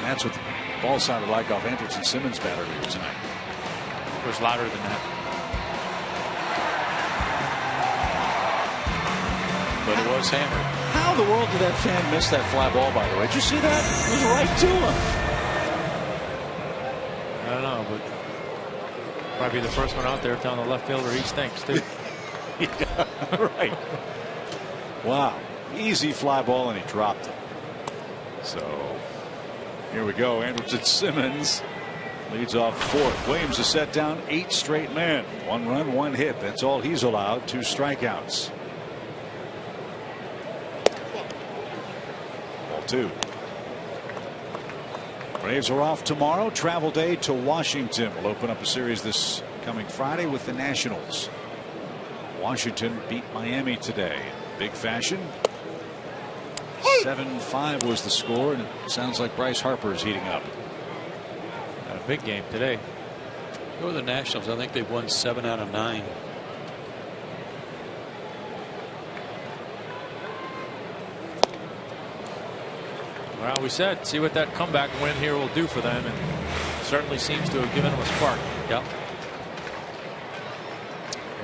That's what the ball sounded like off Andrelton Simmons' battery tonight. It was louder than that. But it was hammered. How in the world did that fan miss that fly ball, by the way? Did you see that? It was right to him. I don't know, but probably the first one out there telling the left fielder he stinks too. Yeah, right. Wow. Easy fly ball, and he dropped it. So here we go. Andrelton Simmons leads off 4th. Williams has set down 8 straight men. 1 run, 1 hit. That's all he's allowed. 2 strikeouts. 2. Braves are off tomorrow. Travel day to Washington. Will open up a series this coming Friday with the Nationals. Washington beat Miami today in big fashion. 7-5 was the score, and it sounds like Bryce Harper is heating up. Got a big game today. Go to the Nationals. I think they've won 7 out of 9. Well, we said, see what that comeback win here will do for them, and certainly seems to have given them a spark. Yep.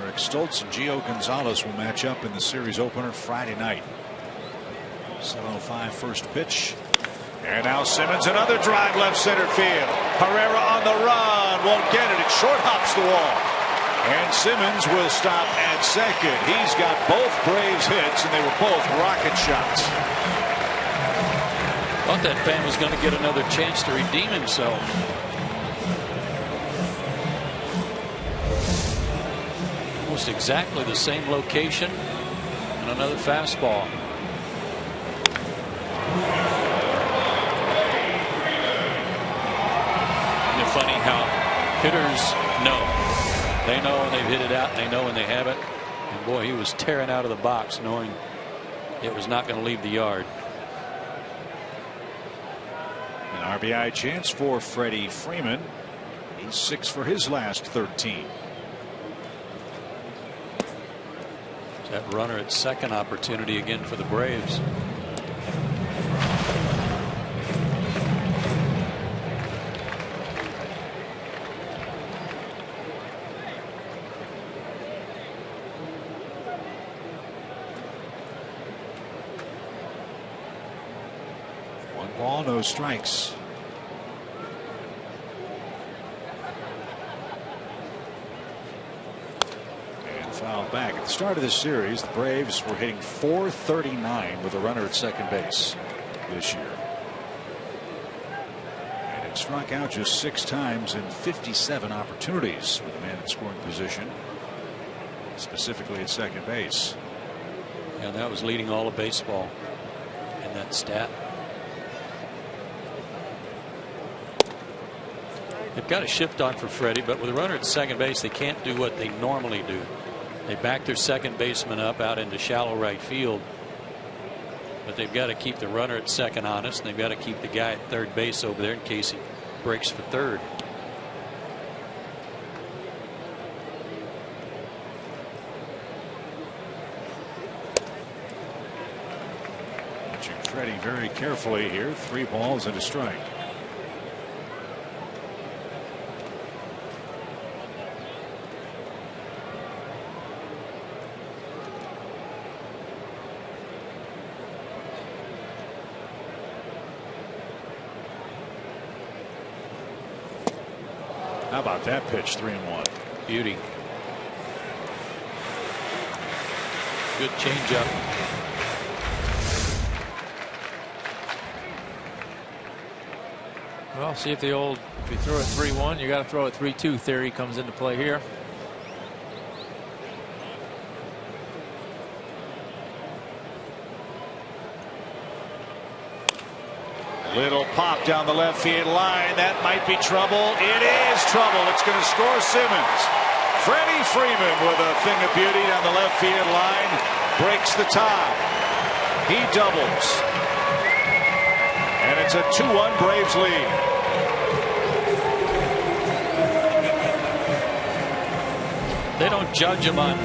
Eric Stoltz and Gio Gonzalez will match up in the series opener Friday night. 7:05 first pitch. And now Simmons, another drive left center field. Herrera on the run, won't get it. It short hops the wall. And Simmons will stop at second. He's got both Braves hits, and they were both rocket shots. Thought that fan was going to get another chance to redeem himself. Almost exactly the same location, and another fastball. Isn't it funny how hitters know? They know when they've hit it out, and they know when they haven't. And boy, he was tearing out of the box knowing it was not going to leave the yard. An RBI chance for Freddie Freeman. He's 6 for his last 13. That runner at second opportunity again for the Braves. Ball, no strikes. And fouled back. At the start of this series, the Braves were hitting .439 with a runner at second base this year. And it struck out just 6 times in 57 opportunities with a man in scoring position, specifically at second base. And that was leading all of baseball in that stat. They've got a shift on for Freddie, but with a runner at second base, they can't do what they normally do. They back their second baseman up out into shallow right field, but they've got to keep the runner at second honest, and they've got to keep the guy at third base over there in case he breaks for third. Watching Freddie very carefully here. 3 balls and a strike. How about that pitch? 3-1. Beauty. Good changeup. Well, see if if you throw it 3-1, you got to throw it 3-2 theory comes into play here. Little pop down the left field line. That might be trouble. It is trouble. It's going to score Simmons. Freddie Freeman with a thing of beauty down the left field line. Breaks the tie. He doubles. And it's a 2-1 Braves lead. They don't judge them on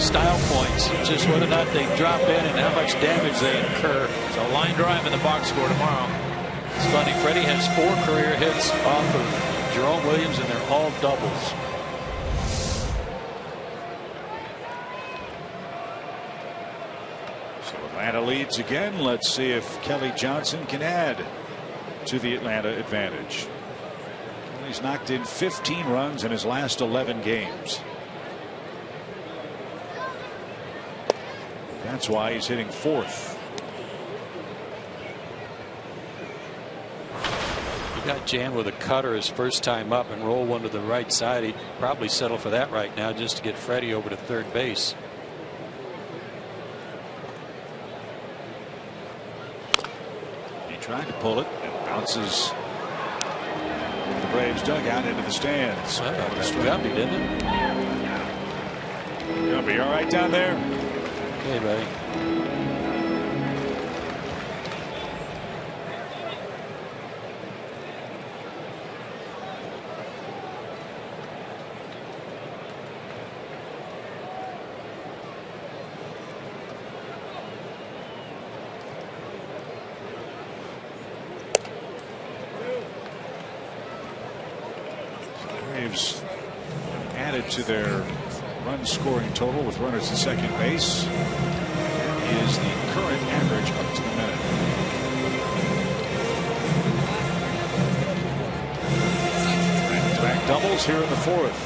style points. It's just whether or not they drop in and how much damage they incur. So line drive in the box score tomorrow. It's funny. Freddie has 4 career hits off of Jerome Williams, and they're all doubles. So Atlanta leads again. Let's see if Kelly Johnson can add to the Atlanta advantage. He's knocked in 15 runs in his last 11 games. That's why he's hitting 4th. He got jammed with a cutter his first time up and roll one to the right side. He'd probably settle for that right now just to get Freddie over to third base. He tried to pull it. It bounces the Braves dugout into the stands. Well, that was Gumby, didn't it? Gumby, all right down there? Okay, buddy. Braves added to their run scoring total with runners at second base. That is the current average up to the minute. Back-to-back doubles here in the 4th.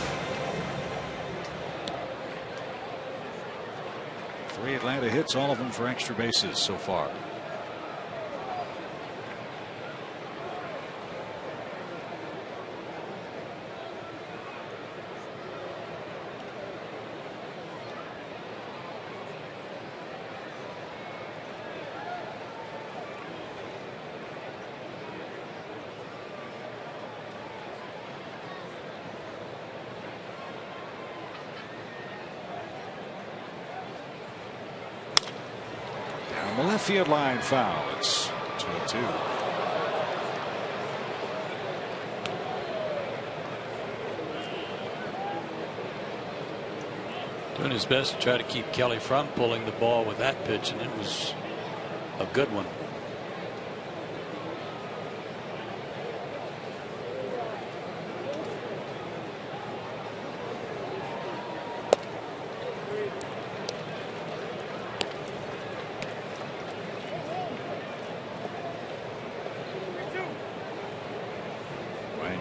3 Atlanta hits, all of them for extra bases so far. The left field line foul. It's 2-2. Doing his best to try to keep Kelly from pulling the ball with that pitch, and it was a good one.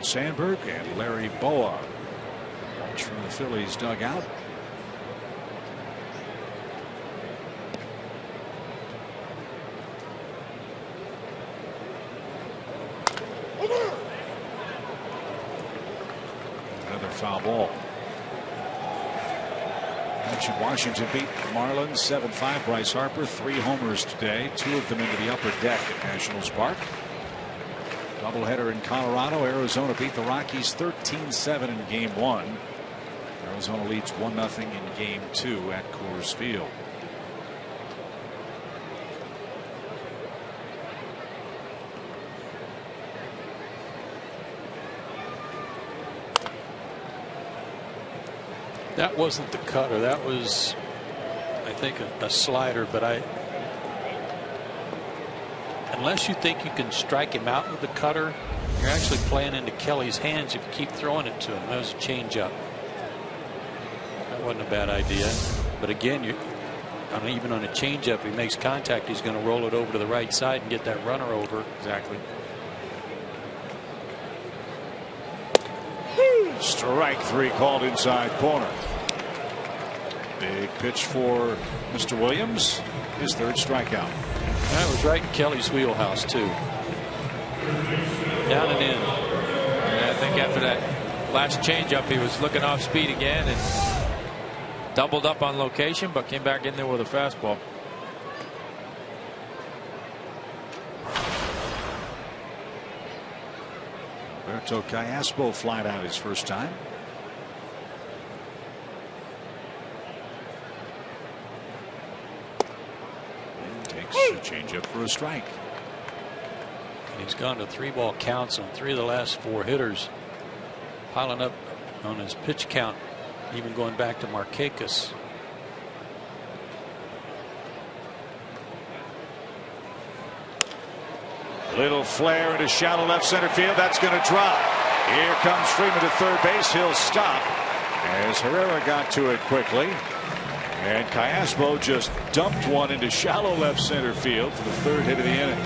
Sandberg and Larry Boa from the Phillies dugout. Another foul ball. Mentioned Washington beat the Marlins 7-5. Bryce Harper 3 homers today, 2 of them into the upper deck at Nationals Park. Doubleheader in Colorado. Arizona beat the Rockies 13-7 in game 1. Arizona leads 1-0 in game 2 at Coors Field. That wasn't the cutter. That was, I think, a slider, but unless you think you can strike him out with the cutter, you're actually playing into Kelly's hands if you keep throwing it to him. That was a changeup. That wasn't a bad idea. But again, even on a changeup, if he makes contact, he's going to roll it over to the right side and get that runner over. Exactly. Strike 3 called inside corner. Big pitch for Mr. Williams. His third strikeout. That was right in Kelly's wheelhouse too. Down and in. And I think after that last changeup, he was looking off speed again and doubled up on location, but came back in there with a fastball. Roberto Callaspo flied out his first time. And takes a changeup for a strike. He's gone to 3-ball counts on 3 of the last 4 hitters, piling up on his pitch count, even going back to Markakis. Little flare into shallow left center field. That's going to drop. Here comes Freeman to third base. He'll stop as Herrera got to it quickly. And Callaspo just dumped one into shallow left center field for the third hit of the inning.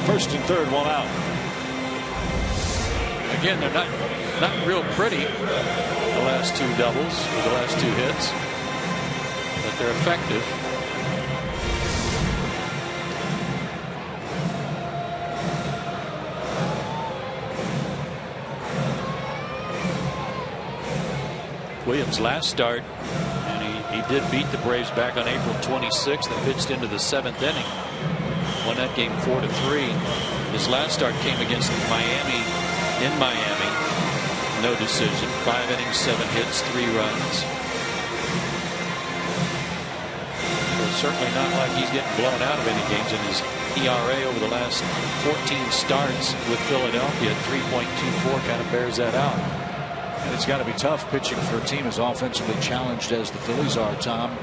First and third, 1 out. Again, they're not real pretty, the last 2 doubles or the last 2 hits, but they're effective. Williams' last start, and he did beat the Braves back on April 26th. They pitched into the 7th inning, won that game 4-3. His last start came against Miami in Miami, no decision, 5 innings, 7 hits, 3 runs. So certainly not like he's getting blown out of any games, in his ERA over the last 14 starts with Philadelphia at 3.24 kind of bears that out. And it's got to be tough pitching for a team as offensively challenged as the Phillies are, Tom.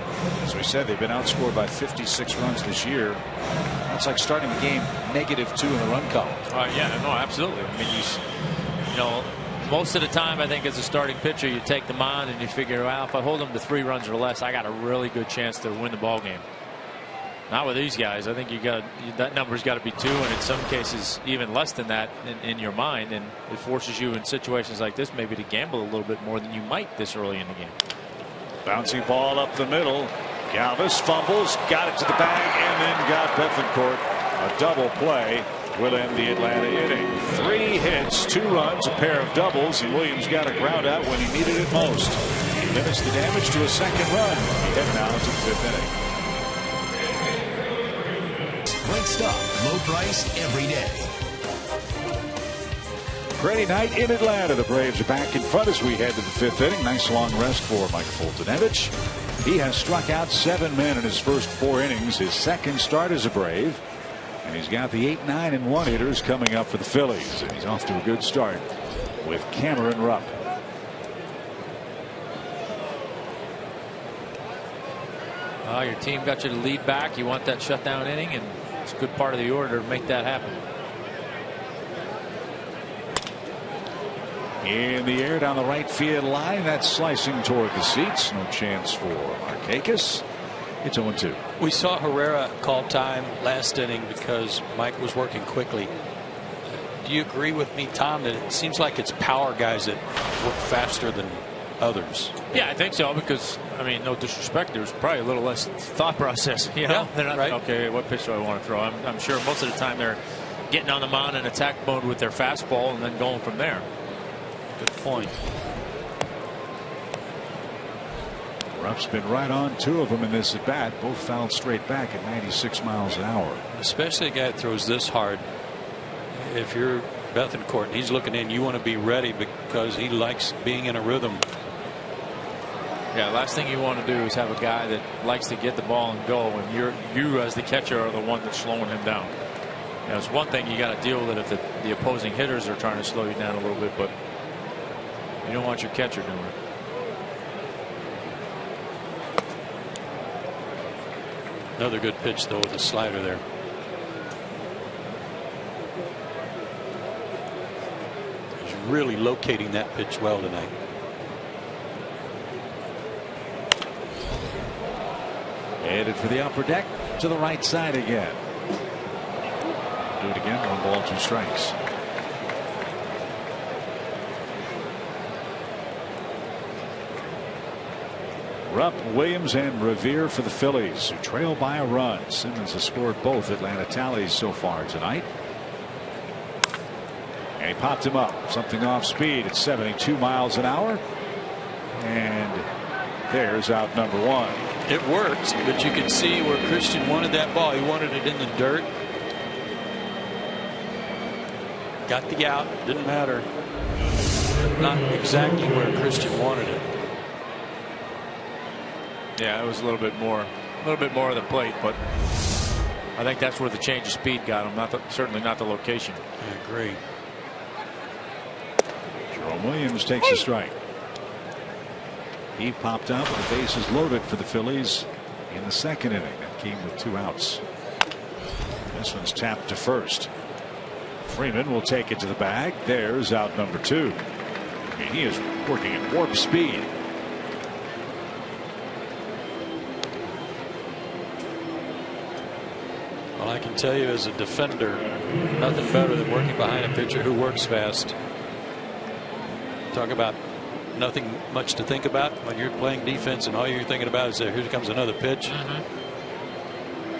As we said, they've been outscored by 56 runs this year. It's like starting the game -2 in the run column. Yeah, no, absolutely. I mean, you know, most of the time, I think as a starting pitcher, you take them on and you figure, well, if I hold them to 3 runs or less, I got a really good chance to win the ball game. Not with these guys. I think that number's got to be 2, and in some cases even less than that in your mind, and it forces you in situations like this maybe to gamble a little bit more than you might this early in the game. Bouncing ball up the middle. Galvis fumbles, got it to the bag, and then got Bethancourt. A double play will end the Atlanta inning. 3 hits, 2 runs, a pair of doubles, and Williams got a ground out when he needed it most. He limits the damage to a 2nd run. Head now to the 5th inning. Great stuff, low price every day. Friday night in Atlanta. The Braves are back in front as we head to the 5th inning. Nice long rest for Mike Foltynewicz. He has struck out 7 men in his first 4 innings, his 2nd start as a Brave. And he's got the 8, 9, and 1 hitters coming up for the Phillies. And he's off to a good start with Cameron Rupp. Your team got you to lead back. You want that shutdown inning, and it's a good part of the order to make that happen. In the air down the right field line. That's slicing toward the seats. No chance for Markakis. It's 0-2. We saw Herrera call time last inning because Mike was working quickly. Do you agree with me, Tom, that it seems like it's power guys that work faster than others? Yeah, I think so, because, I mean, no disrespect, there's probably a little less thought process. You know? Yeah, they're not right. okay, what pitch do I want to throw? I'm sure most of the time they're getting on the mound in attack mode with their fastball and then going from there. Good point. Rupp's been right on 2 of them in this at bat. Both fouled straight back at 96 miles an hour. Especially a guy that throws this hard. If you're Bethancourt and he's looking in, you want to be ready because he likes being in a rhythm. Yeah, last thing you want to do is have a guy that likes to get the ball and go, and you as the catcher are the one that's slowing him down. You know, it's one thing you got to deal with it if the opposing hitters are trying to slow you down a little bit, but you don't want your catcher doing it. Another good pitch, though, with a slider there. He's really locating that pitch well tonight. Headed for the upper deck to the right side again. Do it again. 1 ball, 2 strikes. Rupp, Williams, and Revere for the Phillies, who trail by a run. Simmons has scored both Atlanta tallies so far tonight. And he popped him up. Something off speed at 72 miles an hour. And there's out number one. It works, but you can see where Christian wanted that ball. He wanted it in the dirt. Got the out. Didn't matter. Not exactly where Christian wanted it. Yeah, it was a little bit more of the plate, but I think that's where the change of speed got him. Certainly not the location. I agree. Jerome Williams takes a strike. He popped up with the bases loaded for the Phillies in the second inning. That came with 2 outs. This one's tapped to first. Freeman will take it to the bag. There's out number 2. I mean, he is working at warp speed. Well, I can tell you as a defender, nothing better than working behind a pitcher who works fast. Talk about nothing much to think about when you're playing defense and all you're thinking about is that here comes another pitch.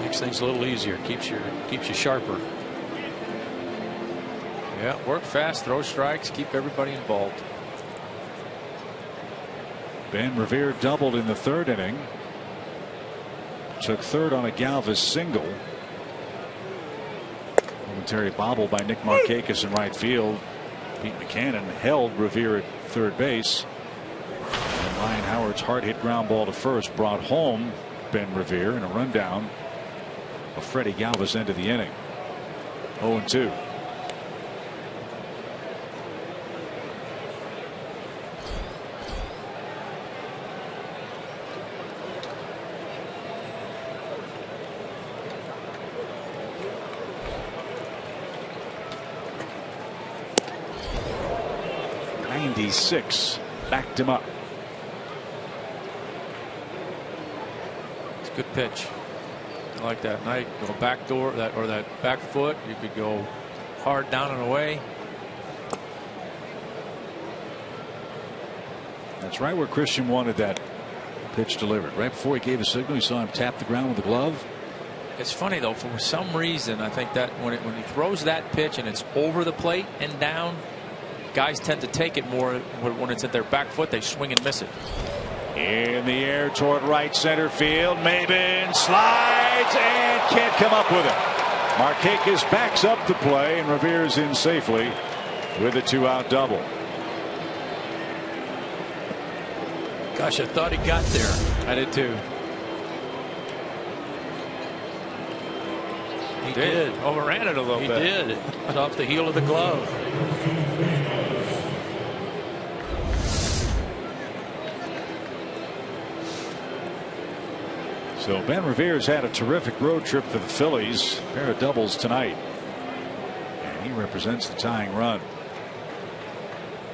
Makes things a little easier. Keeps you sharper. Yeah, work fast, throw strikes, keep everybody involved. Ben Revere doubled in the third inning. Took third on a Galvis single. Momentary bobble by Nick Markakis in right field. Pete McCannon held Revere at third base. And Ryan Howard's hard hit ground ball to first brought home Ben Revere in a rundown of Freddie Galvis into the inning. 0-2. Backed him up. It's a good pitch. I like that. Night go back door or that back foot. You could go hard down and away. That's right where Christian wanted that pitch delivered. Right before he gave a signal, you saw him tap the ground with the glove. It's funny though, for some reason I think that when he throws that pitch and it's over the plate and down, guys tend to take it more when it's at their back foot. They swing and miss it. In the air toward right center field. Maben slides and can't come up with it. Markakis backs up the play and Revere's in safely with a 2-out double. Gosh, I thought he got there. I did too. He did. Overran it a little bit. He did. It was off the heel of the glove. So Ben Revere's had a terrific road trip for the Phillies. A pair of doubles tonight. And he represents the tying run.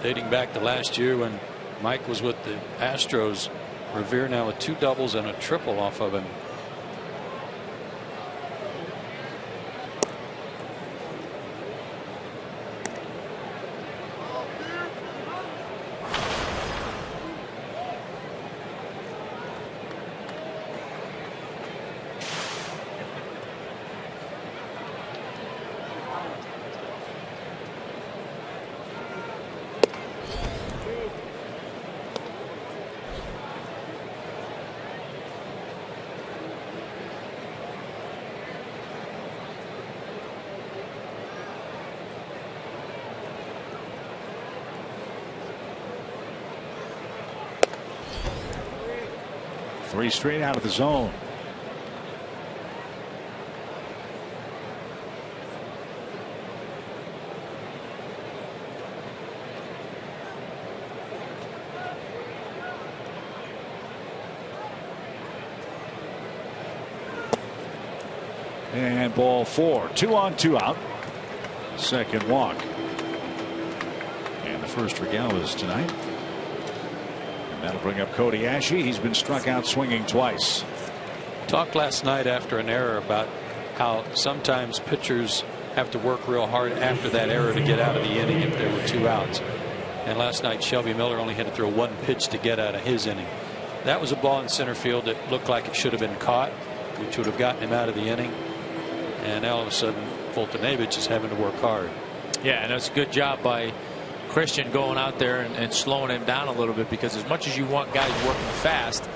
Dating back to last year when Mike was with the Astros, Revere now with 2 doubles and a triple off of him. Three straight out of the zone. And ball 4. 2 on 2 out. Second walk. And the first for Galvis tonight. And that'll bring up Cody Ashe. He's been struck out swinging twice. Talked last night after an error about how sometimes pitchers have to work real hard after that error to get out of the inning if there were 2 outs. And last night Shelby Miller only had to throw 1 pitch to get out of his inning. That was a ball in center field that looked like it should have been caught, which would have gotten him out of the inning. And all of a sudden, Fultonevich is having to work hard. Yeah, and it's a good job by Christian going out there and slowing him down a little bit, because as much as you want guys working fast,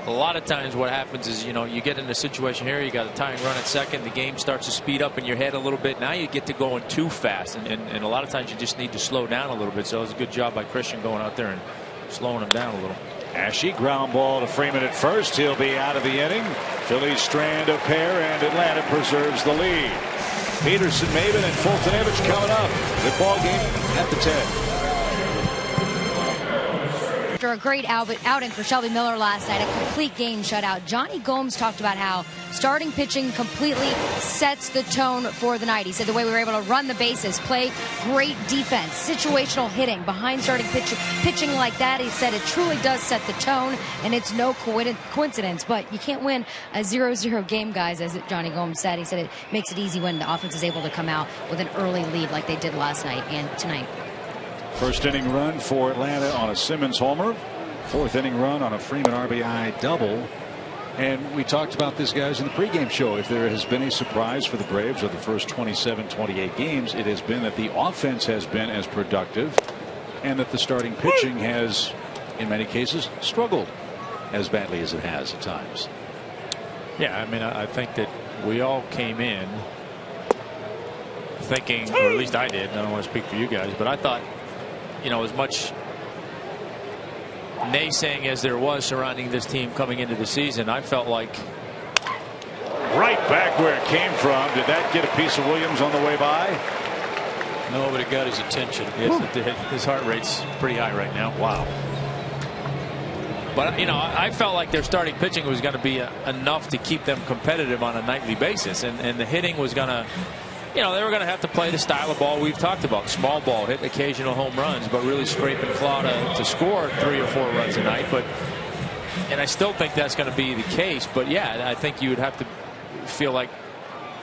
a lot of times what happens is, you know, you get in a situation here, you got a tying run at second, the game starts to speed up in your head a little bit. Now you get to going too fast, and a lot of times you just need to slow down a little bit. So it was a good job by Christian going out there and slowing him down a little. Ashe, ground ball to Freeman at first. He'll be out of the inning. Phillies strand a pair, and Atlanta preserves the lead. Peterson, Maben, and Fultonevich coming up. Good ball game at the 10. After a great outing for Shelby Miller last night, a complete game shutout, Johnny Gomes talked about how starting pitching completely sets the tone for the night. He said the way we were able to run the bases, play great defense, situational hitting, behind starting pitching like that, he said it truly does set the tone, and it's no coincidence. But you can't win a 0-0 game, guys, as Johnny Gomes said. He said it makes it easy when the offense is able to come out with an early lead like they did last night and tonight. First inning run for Atlanta on a Simmons homer. Fourth inning run on a Freeman RBI double. And we talked about this, guys, in the pregame show. If there has been a surprise for the Braves of the first 27-28 games, it has been that the offense has been as productive, and that the starting pitching has, in many cases, struggled as badly as it has at times. Yeah, I mean, I think that we all came in thinking, or at least I did, and I don't want to speak for you guys, but I thought, you know, as much naysaying as there was surrounding this team coming into the season, I felt like right back where it came from. Did that get a piece of Williams on the way by? No, but it got his attention. Yes, it did. His heart rate's pretty high right now. Wow. But, you know, I felt like their starting pitching was going to be enough to keep them competitive on a nightly basis, and the hitting was going to, you know, they were going to have to play the style of ball we've talked about. Small ball, hit occasional home runs, but really scrape and claw to score 3 or 4 runs a night. And I still think that's going to be the case. But, yeah, I think you would have to feel like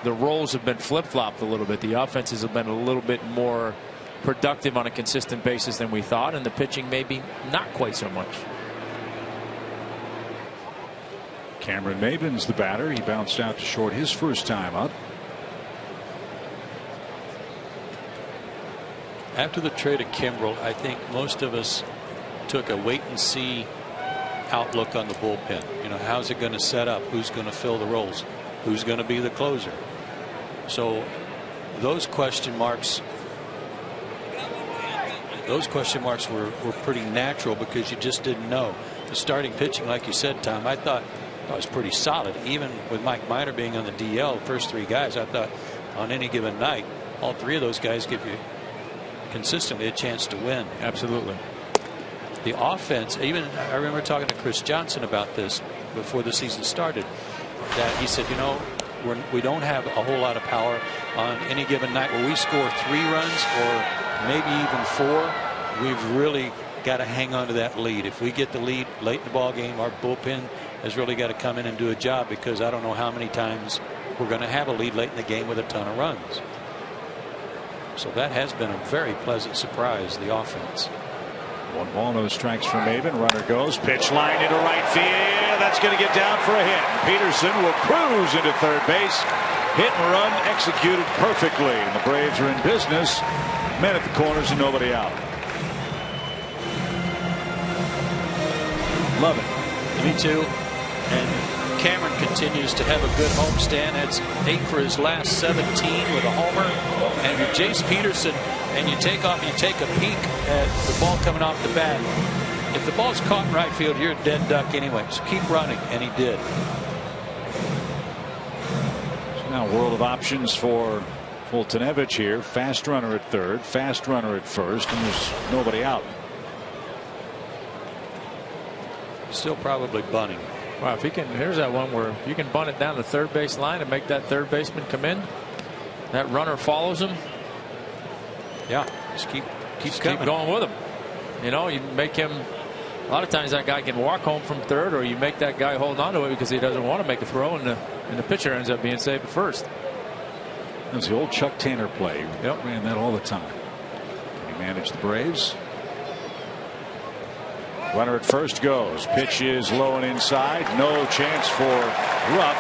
the roles have been flip-flopped a little bit. The offenses have been a little bit more productive on a consistent basis than we thought, and the pitching maybe not quite so much. Cameron Maben's the batter. He bounced out to short his first time up. After the trade of Kimbrel, I think most of us took a wait-and-see outlook on the bullpen. You know, how's it going to set up? Who's going to fill the roles? Who's going to be the closer? So those question marks were pretty natural, because you just didn't know. The starting pitching, like you said, Tom, I thought was pretty solid. Even with Mike Minor being on the DL, the first 3 guys, I thought on any given night, all 3 of those guys give you consistently a chance to win. Absolutely. The offense, even I remember talking to Chris Johnson about this before the season started, that he said, you know, we don't have a whole lot of power on any given night where we score 3 runs or maybe even 4. We've really got to hang on to that lead. If we get the lead late in the ball game, our bullpen has really got to come in and do a job, because I don't know how many times we're going to have a lead late in the game with a ton of runs. So that has been a very pleasant surprise, the offense. 1 ball, no strikes for Maben. Runner goes, pitch line into right field. That's going to get down for a hit. Peterson will cruise into third base. Hit and run executed perfectly. And the Braves are in business. Men at the corners and nobody out. Love it. Me too. And Cameron continues to have a good homestand. That's 8 for his last 17 with a homer. And if you're Jace Peterson and you take a peek at the ball coming off the bat, if the ball's caught in right field, you're a dead duck anyway. So keep running, and he did. So now a world of options for Fultonevich here. Fast runner at third, fast runner at first, and there's nobody out. Still probably bunting. Wow, if he can, here's that one where you can bunt it down the third base line and make that third baseman come in. That runner follows him. Yeah, just keep going with him. You know, you make him. A lot of times that guy can walk home from third, or you make that guy hold on to it because he doesn't want to make a throw, and the pitcher ends up being saved at first. That's the old Chuck Tanner play. Yep. Ran that all the time. He managed the Braves. Runner at first goes. Pitch is low and inside. No chance for Rupp.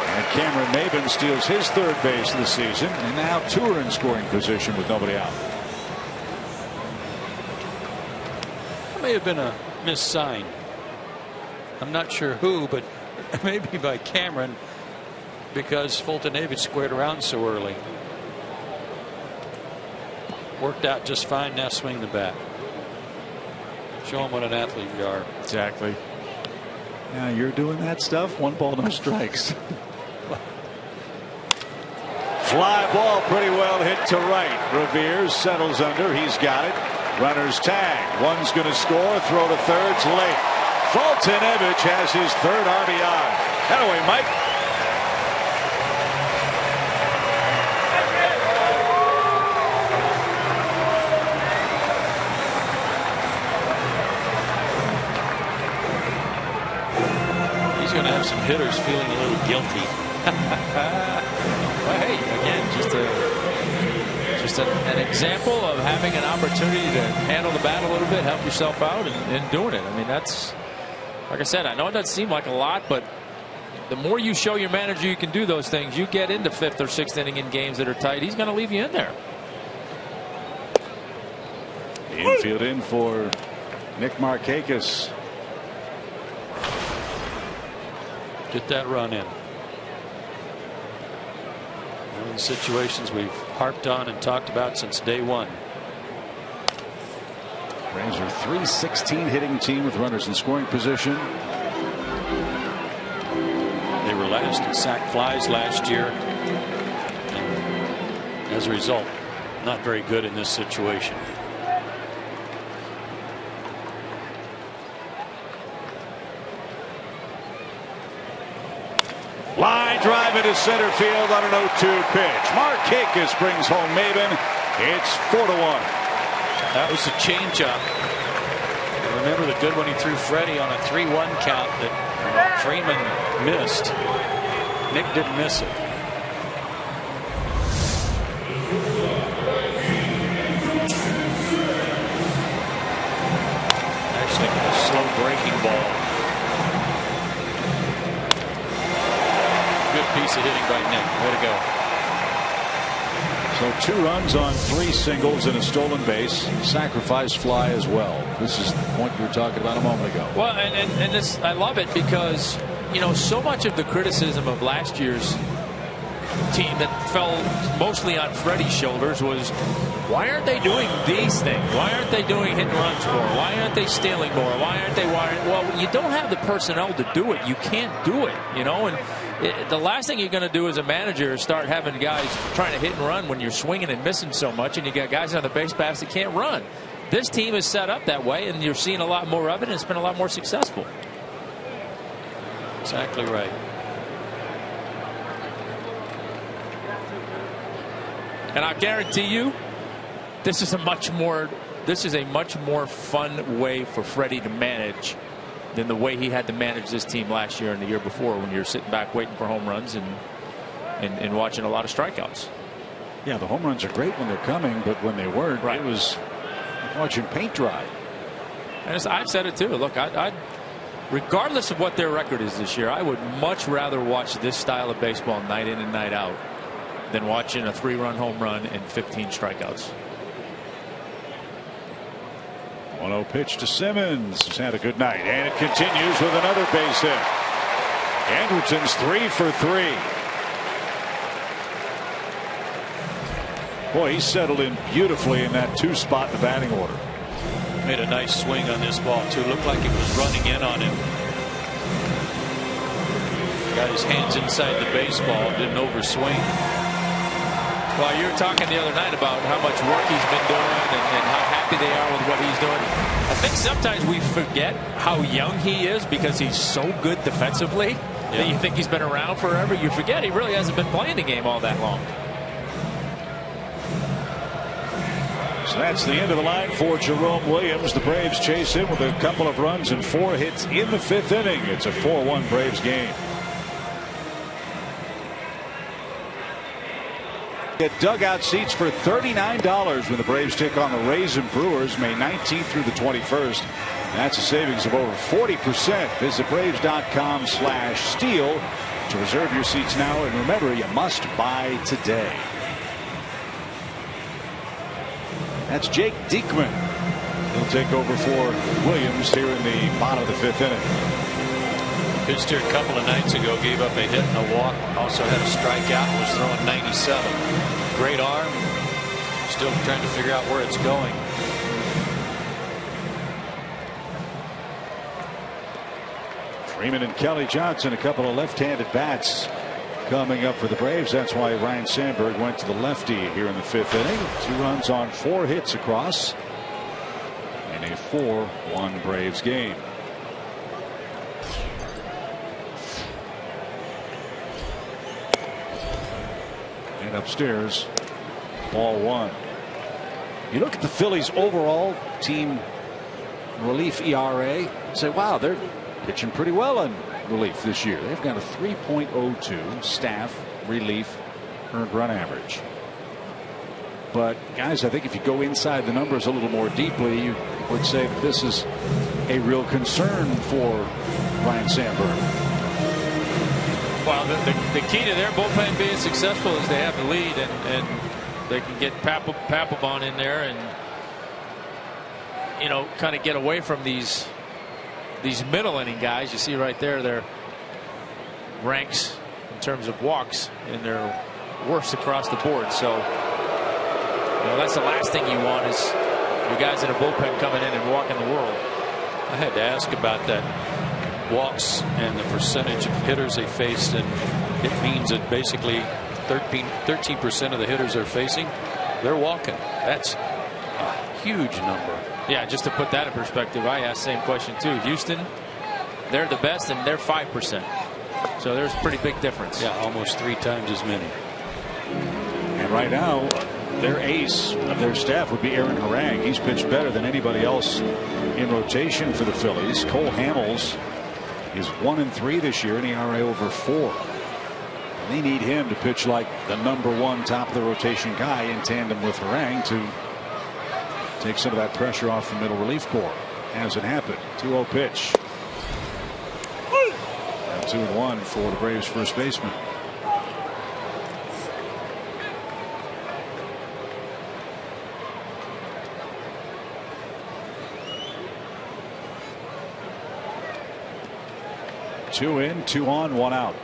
And Cameron Maben steals his third base of the season. And now two are in scoring position with nobody out. That may have been a missed sign. I'm not sure who, but maybe by Cameron, because Fulton-David squared around so early. Worked out just fine. Now swing the bat. Show him what an athlete you are. Exactly. Now you're doing that stuff. 1 ball, no strikes. Fly ball pretty well hit to right. Revere settles under. He's got it. Runners tag. One's going to score. Throw to third's late. Fulton-David has his third RBI. That away, Mike. He's going to have some hitters feeling a little guilty. Well, hey, again, just an example of having an opportunity to handle the bat a little bit, help yourself out, and doing it. I mean, that's, like I said, I know it doesn't seem like a lot, but the more you show your manager you can do those things, you get into 5th or 6th inning in games that are tight, he's going to leave you in there. The infield in for Nick Markakis. Get that run in. One of the situations we've harped on and talked about since day one. Braves are .316 hitting team with runners in scoring position. They were last in sac flies last year. And as a result, not very good in this situation. Line drive into center field on an 0-2 pitch. Markakis brings home Maben. It's 4-1. That was a changeup. Remember the good one he threw Freddie on a 3-1 count that Freeman missed. Nick didn't miss it. Actually, a slow breaking ball. Good piece of hitting by Nick. Way to go. So 2 runs on 3 singles and a stolen base. Sacrifice fly as well. This is the point you were talking about a moment ago. Well, and this, I love it because, you know, so much of the criticism of last year's team that fell mostly on Freddie's shoulders was, why aren't they doing these things? Why aren't they doing hit and runs more? Why aren't they stealing more? Why aren't they wiring? Well, you don't have the personnel to do it. You can't do it, you know, and the last thing you're going to do as a manager is start having guys trying to hit and run when you're swinging and missing so much, and you got guys on the base paths that can't run. This team is set up that way, and you're seeing a lot more of it, and it's been a lot more successful. Exactly right. And I guarantee you, this is a much more fun way for Freddie to manage than the way he had to manage this team last year and the year before, when you're sitting back waiting for home runs and watching a lot of strikeouts. Yeah, the home runs are great when they're coming, but when they weren't, right, it was watching paint dry. And I've said it too. Look, I regardless of what their record is this year, I would much rather watch this style of baseball night in and night out than watching a 3-run home run and 15 strikeouts. 1-0 pitch to Simmons. He's had a good night, and it continues with another base hit. Anderson's 3 for 3. Boy, he settled in beautifully in that 2 spot in the batting order. Made a nice swing on this ball too. Looked like it was running in on him. Got his hands inside the baseball. Didn't overswing. Well, you were talking the other night about how much work he's been doing and how happy they are with what he's doing. I think sometimes we forget how young he is because he's so good defensively that you think he's been around forever. You forget he really hasn't been playing the game all that long. So that's the end of the line for Jerome Williams. The Braves chase him with a couple of runs and 4 hits in the 5th inning. It's a 4-1 Braves game. Get dugout seats for $39 when the Braves take on the Rays and Brewers May 19th through the 21st. That's a savings of over 40%. Visit Braves.com/steal to reserve your seats now. And remember, you must buy today. That's Jake Diekman. He'll take over for Williams here in the bottom of the 5th inning. Pitched here a couple of nights ago, gave up a hit and a walk, also had a strikeout, was throwing 97. Great arm, still trying to figure out where it's going. Freeman and Kelly Johnson, a couple of left-handed bats coming up for the Braves. That's why Ryan Sandberg went to the lefty here in the 5th inning. 2 runs on 4 hits across in a 4-1 Braves game. And upstairs, ball 1. You look at the Phillies' overall team relief ERA and say, wow, they're pitching pretty well in relief this year. They've got a 3.02 staff relief earned run average. But guys, I think if you go inside the numbers a little more deeply, you would say that this is a real concern for Ryan Sandberg. Well, the key to their bullpen being successful is they have the lead, and they can get Papelbon in there and, you know, kind of get away from these middle inning guys. You see right there their ranks in terms of walks, and they're worst across the board. So, you know, that's the last thing you want is your guys in a bullpen coming in and walking the world. I had to ask about that walks and the percentage of hitters they faced, and it means that basically 13% of the hitters they're facing, they're walking. That's a huge number. Yeah, just to put that in perspective, I asked the same question too. Houston, they're the best, and they're 5%. So there's a pretty big difference. Yeah, almost 3 times as many. And right now, their ace of their staff would be Aaron Harang. He's pitched better than anybody else in rotation for the Phillies. Cole Hamels is 1-3 this year, and ERA over 4. And they need him to pitch like the #1 top of the rotation guy in tandem with Harang to take some of that pressure off the middle relief corps. Hasn't happened. 2-0 pitch. And 2-1 for the Braves first baseman. Two in, 2 on, 1 out.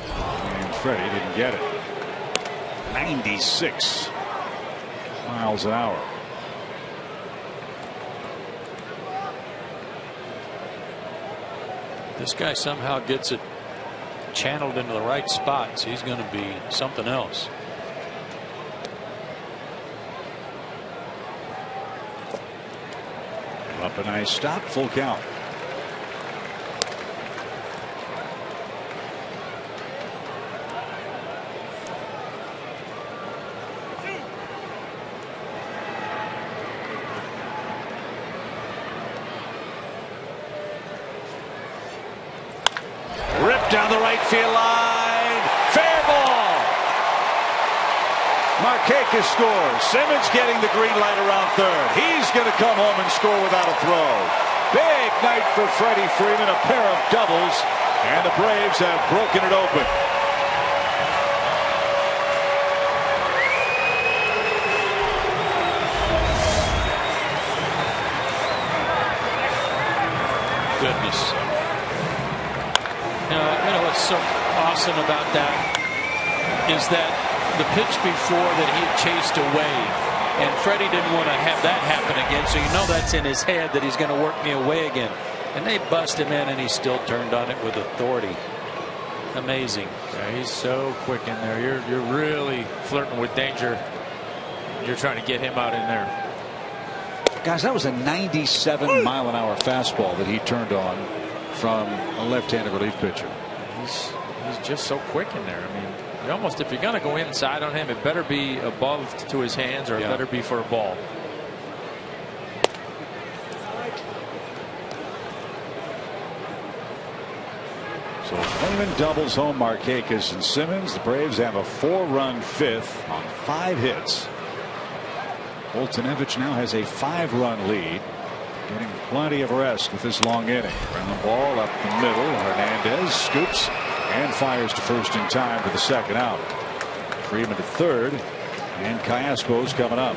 And Freddie didn't get it. 96 miles an hour. This guy somehow gets it channeled into the right spots. He's going to be something else. Up a nice stop, full count. Down the right field line. Fair ball. Markakis scores. Simmons getting the green light around third. He's going to come home and score without a throw. Big night for Freddie Freeman. A pair of doubles. And the Braves have broken it open. Goodness. You know what's so awesome about that is that the pitch before that he had chased away, and Freddie didn't want to have that happen again, so you know that's in his head that he's going to work me away again. And they bust him in, and he still turned on it with authority. Amazing. Yeah, he's so quick in there. You're really flirting with danger. You're trying to get him out in there. Guys, that was a 97-mile-an-hour fastball that he turned on from a left-handed relief pitcher. He's just so quick in there. I mean, you almost, if you're going to go inside on him, it better be above to his hands, or it better be for a ball. So Freeman doubles home Markakis and Simmons. The Braves have a 4-run fifth on 5 hits. Foltynewicz now has a 5-run lead, getting plenty of rest with this long inning. Ground ball up the middle. Hernandez scoops and fires to first in time for the second out. Freeman to third, and Callaspo's coming up.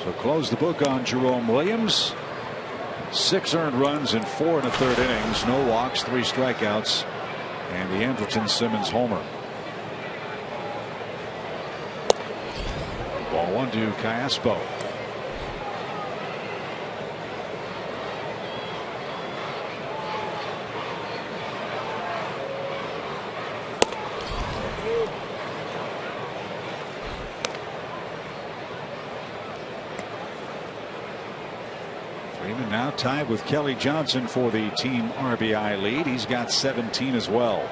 So close the book on Jerome Williams. 6 earned runs in 4 1/3 innings. No walks, 3 strikeouts, and the Andrelton Simmons homer. Ball 1 to Callaspo. Freeman now tied with Kelly Johnson for the team RBI lead. He's got 17 as well.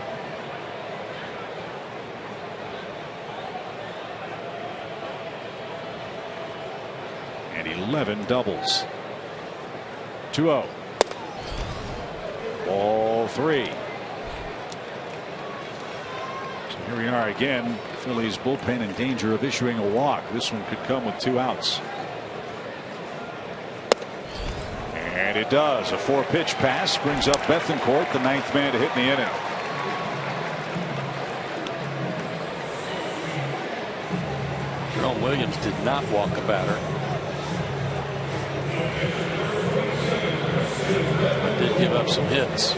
And 11 doubles. 2-0. Ball 3. So here we are again. Phillies bullpen in danger of issuing a walk. This one could come with 2 outs. And it does. A 4-pitch pass brings up Bethancourt, the 9th man to hit in the inning. Jerome Williams did not walk a batter, but did give up some hits.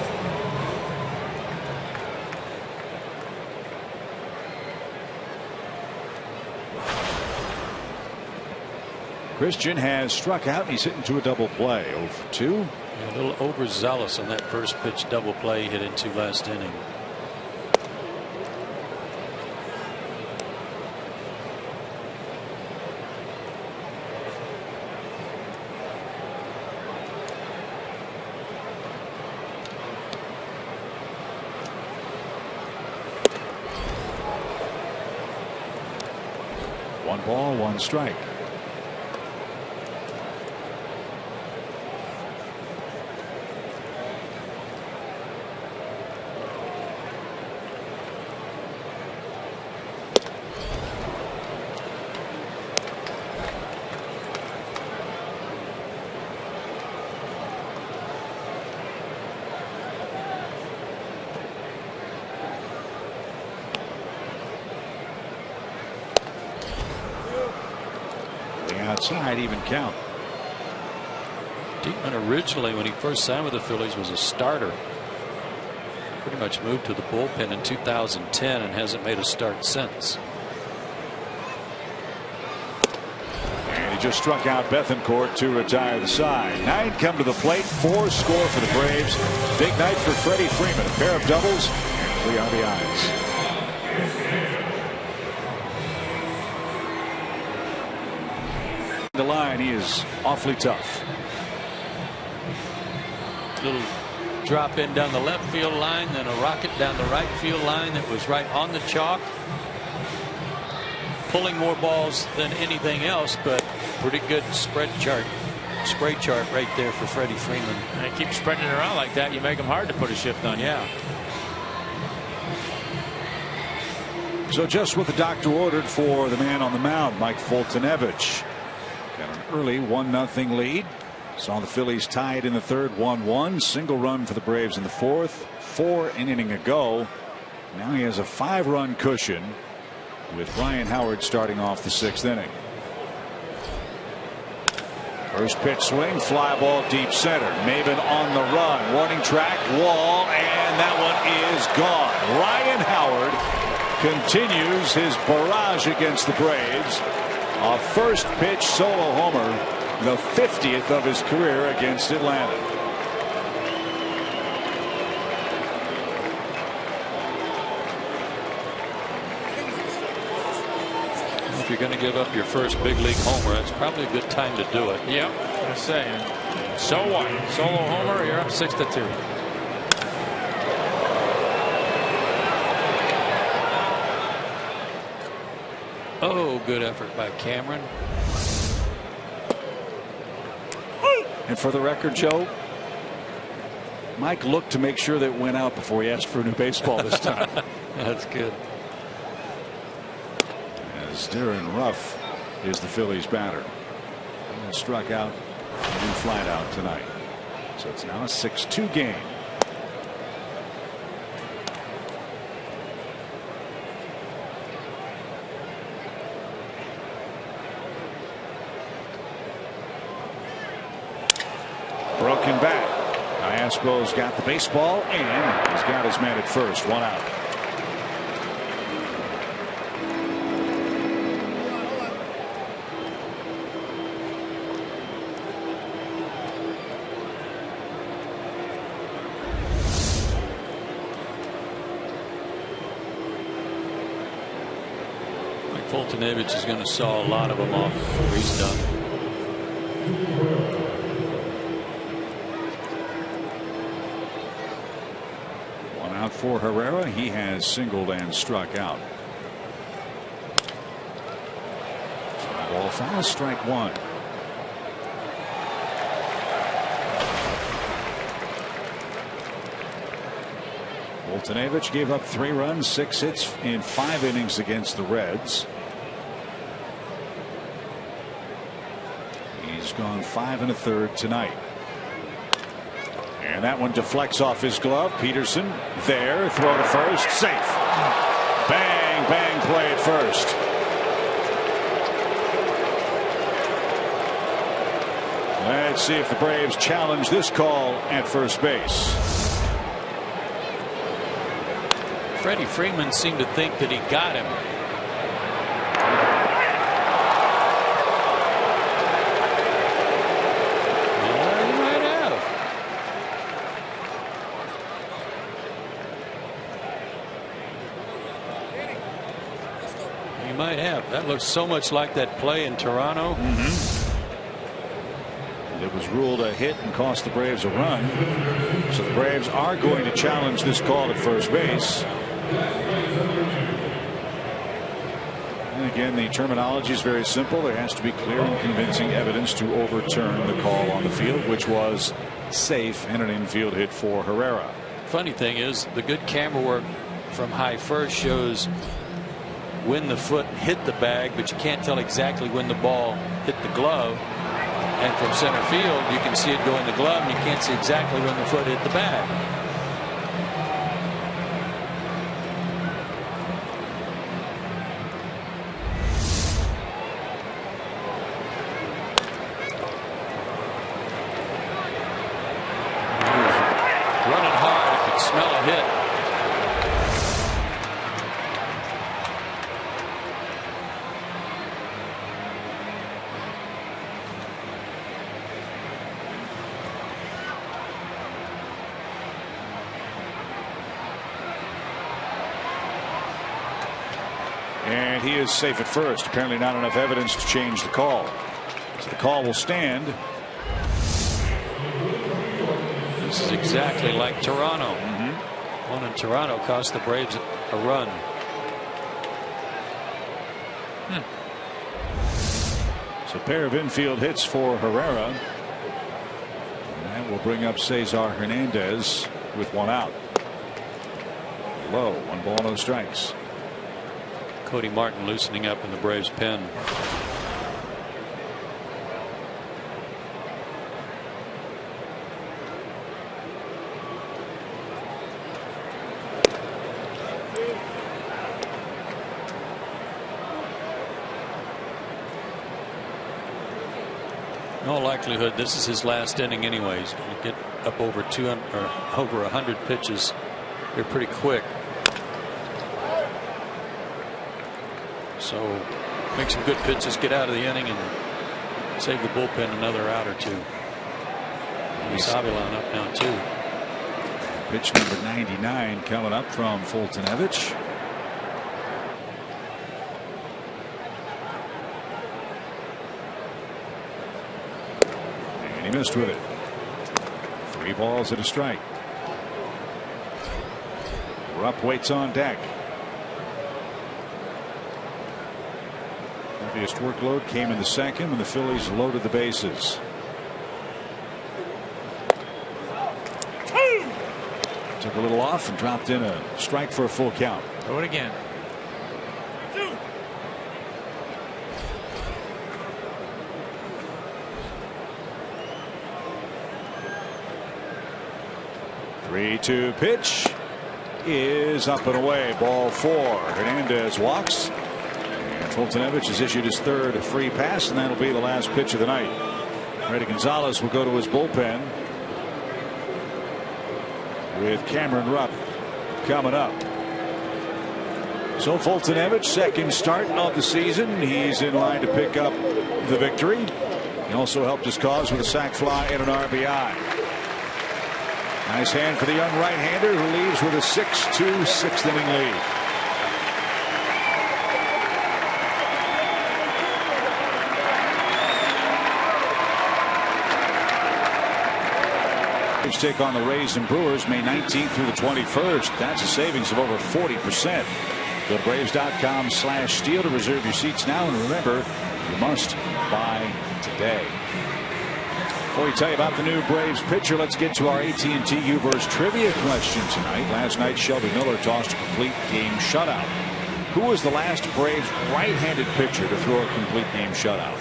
Christian has struck out, and he's hitting to a double play. 0 for 2. A little overzealous on that first pitch double play he hit into last inning. One ball, 1 strike. Outside, even count. Diekman originally, when he first signed with the Phillies, was a starter. Pretty much moved to the bullpen in 2010 and hasn't made a start since. And he just struck out Bethancourt to retire the side. 9 come to the plate, 4 score for the Braves. Big night for Freddie Freeman. A pair of doubles and 3 RBIs. The line, he is awfully tough. Little drop in down the left field line, then a rocket down the right field line that was right on the chalk. Pulling more balls than anything else, but pretty good spray chart right there for Freddie Freeman. And keep spreading it around like that, you make them hard to put a shift on. Yeah. So just what the doctor ordered for the man on the mound, Mike Foltynewicz. Got an early 1-0 lead. Saw the Phillies tied in the third, 1-1. Single run for the Braves in the fourth. 4 an inning ago. Now he has a 5-run cushion with Ryan Howard starting off the 6th inning. First pitch swing, fly ball deep center. Maben on the run. Warning track, wall, and that one is gone. Ryan Howard continues his barrage against the Braves. A first pitch solo homer, the 50th of his career against Atlanta. If you're going to give up your first big league homer, it's probably a good time to do it. Yep, I'm saying. So what? Solo homer, you're up 6-2. Oh, good effort by Cameron. And for the record, Joe, Mike looked to make sure that it went out before he asked for a new baseball this time. That's good. As Darren Ruff is the Phillies batter. And struck out and flat out tonight. So it's now a 6-2 game. Broken bat. Iaspo's got the baseball and he's got his man at first. One out. Fultonevich is going to saw a lot of them off before he's done. One out for Herrera. He has singled and struck out. Ball foul, strike one. Fultonevich gave up 3 runs, 6 hits in 5 innings against the Reds. He's gone 5 1/3 tonight. And that one deflects off his glove. Peterson there, throw to first, safe. Bang, bang play at first. Let's see if the Braves challenge this call at first base. Freddie Freeman seemed to think that he got him. Well, he might have. He might have. That looks so much like that play in Toronto. It was ruled a hit and cost the Braves a run. So the Braves are going to challenge this call at first base. And again, the terminology is very simple. There has to be clear and convincing evidence to overturn the call on the field, which was safe and an infield hit for Herrera. Funny thing is, the good camera work from high first shows when the foot hit the bag, but you can't tell exactly when the ball hit the glove. And from center field, you can see it go in the glove, and you can't see exactly when the foot hit the bag. Running hard, you could smell a hit. And he is safe at first. Apparently not enough evidence to change the call. So the call will stand. This is exactly like Toronto. One in Toronto cost the Braves a run. So a pair of infield hits for Herrera. And that will bring up Cesar Hernandez with one out. Low, 1 ball, no strikes. Cody Martin loosening up in the Braves pen. In all likelihood, this is his last inning anyways. Going to get up over 200 or over 100 pitches. They're pretty quick. So make some good pitches, get out of the inning, and save the bullpen another out or two. He's Avilan up now too. Pitch number 99 coming up from Fultonevich. And he missed with it. 3 balls and a strike. Rupp waits on deck. Heaviest workload came in the second when the Phillies loaded the bases. Took a little off and dropped in a strike for a full count. Throw it again. Three-two pitch is up and away. Ball four. Hernandez walks. And Fultonevich has issued his third free pass, and that'll be the last pitch of the night. Freddy Gonzalez will go to his bullpen with Cameron Rupp coming up. So Fultonevich, second start of the season. He's in line to pick up the victory. He also helped his cause with a sac fly and an RBI. Nice hand for the young right-hander who leaves with a 6-2 sixth inning lead. Braves take on the Rays and Brewers May 19th through the 21st. That's a savings of over 40%. Go to Braves.com/steal to reserve your seats now, and remember, you must buy today. Before we tell you about the new Braves pitcher, let's get to our AT&T U-verse trivia question tonight. Last night, Shelby Miller tossed a complete game shutout. Who was the last Braves right-handed pitcher to throw a complete game shutout?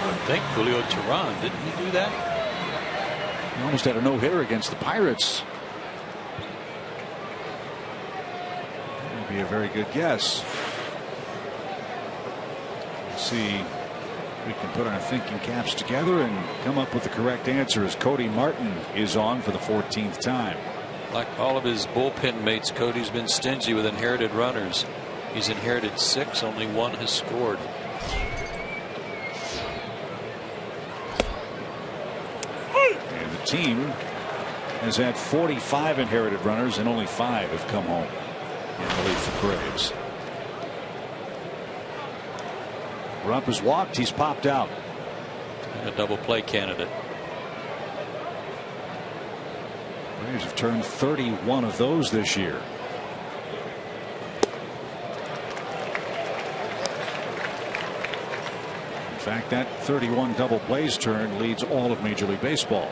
I think Julio Teheran, didn't he do that? He almost had a no-hitter against the Pirates. That would be a very good guess. See if we can put our thinking caps together and come up with the correct answer as Cody Martin is on for the 14th time. Like all of his bullpen mates, Cody's been stingy with inherited runners. He's inherited 6, only 1 has scored. And the team has had 45 inherited runners and only 5 have come home in relief for Braves. Rupp has walked. He's popped out. And a double play candidate. Braves have turned 31 of those this year. In fact, that 31 double plays turn leads all of Major League Baseball.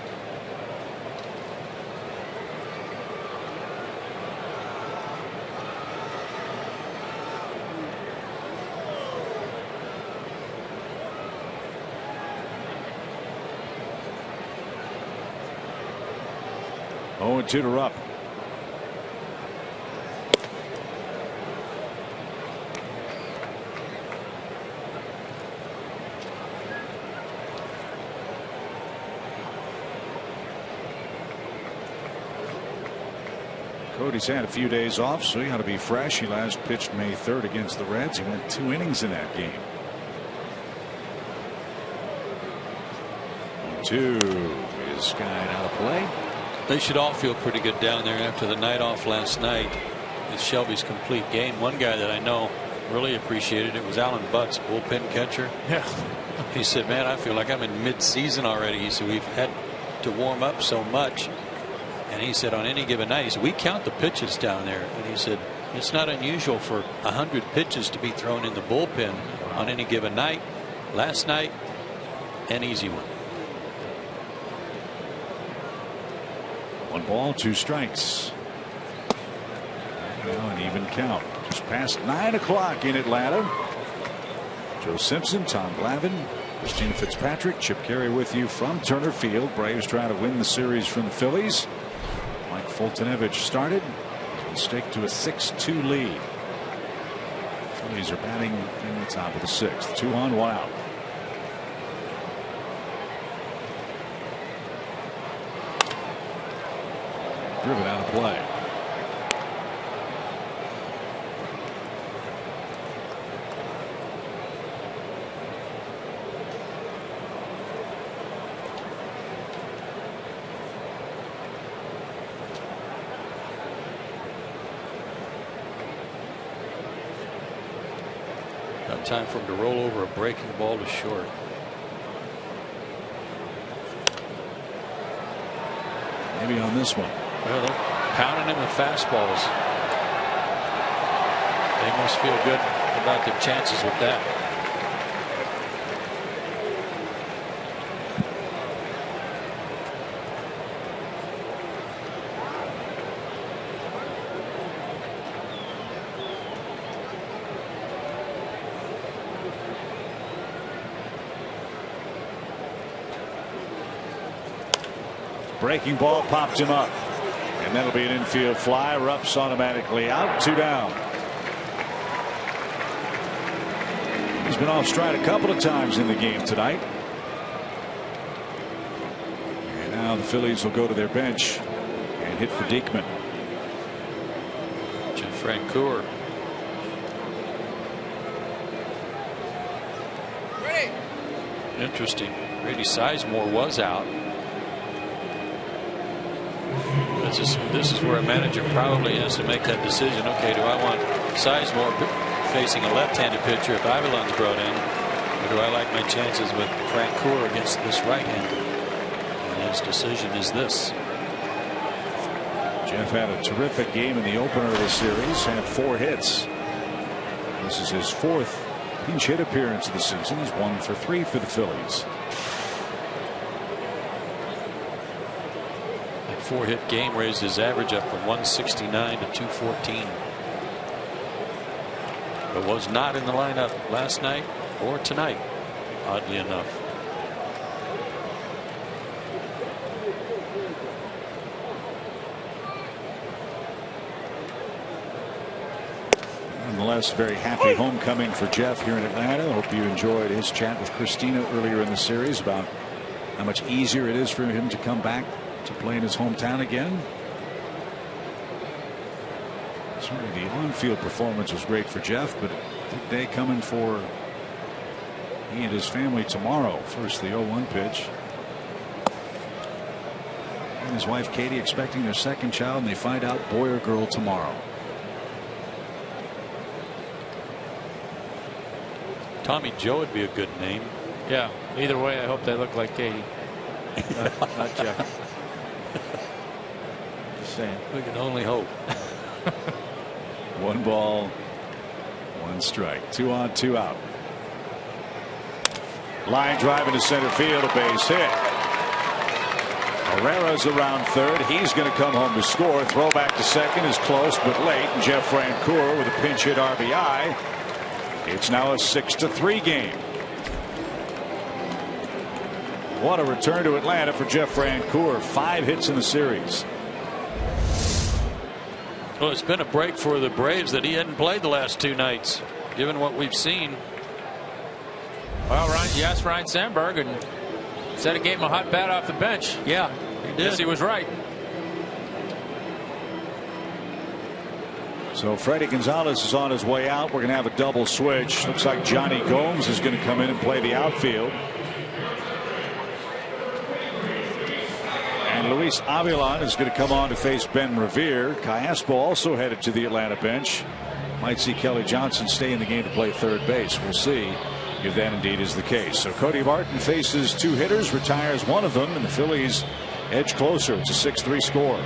Oh, and 2 to Rupp. Cody's had a few days off, so he ought to be fresh. He last pitched May 3rd against the Reds. He went 2 innings in that game. 2 is skied out of play. They should all feel pretty good down there after the night off last night. It's Shelby's complete game. One guy that I know really appreciated it was Alan Butts, bullpen catcher. Yeah. He said, man, I feel like I'm in mid-season already. He said, we've had to warm up so much. And he said, on any given night, he said, we count the pitches down there. And he said, it's not unusual for 100 pitches to be thrown in the bullpen on any given night. Last night, an easy one. 1 ball, 2 strikes. Now an even count. Just past 9 o'clock in Atlanta. Joe Simpson, Tom Glavine, Christina Fitzpatrick, Chip Carey with you from Turner Field. Braves trying to win the series from the Phillies. Mike Fultonevich started. He'll stake to a 6-2 lead. Phillies are batting in the top of the 6th. 2 on, 1 out. Driven out of play. Now time for him to roll over a breaking ball to short. Maybe on this one. Well, they're pounding him with fastballs. They must feel good about their chances with that. Breaking ball popped him up. And that'll be an infield fly. Rupp's automatically out. 2 down. He's been off stride a couple of times in the game tonight. And now the Phillies will go to their bench and hit for Diekman. Jeff Francoeur. Interesting. Grady Sizemore was out. This is where a manager probably has to make that decision. Okay, do I want Sizemore facing a left-handed pitcher if Avilan's brought in, or do I like my chances with Francoeur against this right-hander? And his decision is this. Jeff had a terrific game in the opener of the series, had 4 hits. This is his 4th pinch hit appearance of the season. He's 1 for 3 for the Phillies. 4-hit game raised his average up from 169 to 214. But was not in the lineup last night or tonight, oddly enough. Nonetheless, very happy homecoming for Jeff here in Atlanta. Hope you enjoyed his chat with Christina earlier in the series about how much easier it is for him to come back to play in his hometown again. Certainly the on-field performance was great for Jeff, but a big day coming for he and his family tomorrow. First the 0-1 pitch. And his wife Katie expecting their 2nd child, and they find out boy or girl tomorrow. Tommy Joe would be a good name. Yeah, either way I hope they look like Katie. Not Jeff. We can only hope. 1 ball, 1 strike. 2 on, 2 out. Line drive into center field, a base hit. Herrera's around third. He's going to come home to score. Throw back to second is close but late. And Jeff Francoeur with a pinch hit RBI. It's now a 6-3 game. What a return to Atlanta for Jeff Francoeur. 5 hits in the series. Well, it's been a break for the Braves that he hadn't played the last 2 nights, given what we've seen. Well, Ryan, you asked Ryan Sandberg and said he gave him a hot bat off the bench. Yeah, he did. Yes, he was right. So Freddie Gonzalez is on his way out. We're going to have a double switch. Looks like Johnny Gomes is going to come in and play the outfield. And Luis Avilan is going to come on to face Ben Revere. Callaspo also headed to the Atlanta bench. Might see Kelly Johnson stay in the game to play third base. We'll see if that indeed is the case. So Cody Martin faces 2 hitters, retires 1 of them, and the Phillies edge closer. It's a 6-3 score.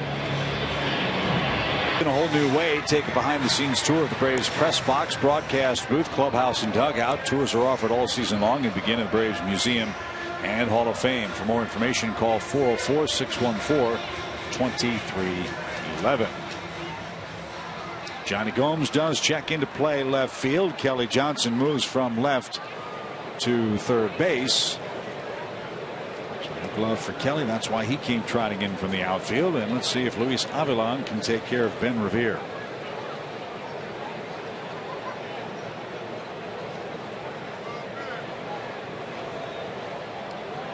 In a whole new way, take a behind-the-scenes tour of the Braves press box, broadcast booth, clubhouse, and dugout. Tours are offered all season long and begin at Braves Museum and Hall of Fame. For more information, call 404-614-2311. Johnny Gomes does check into play left field. Kelly Johnson moves from left to third base. Glove for Kelly. That's why he came trotting in from the outfield. And let's see if Luis Avilan can take care of Ben Revere.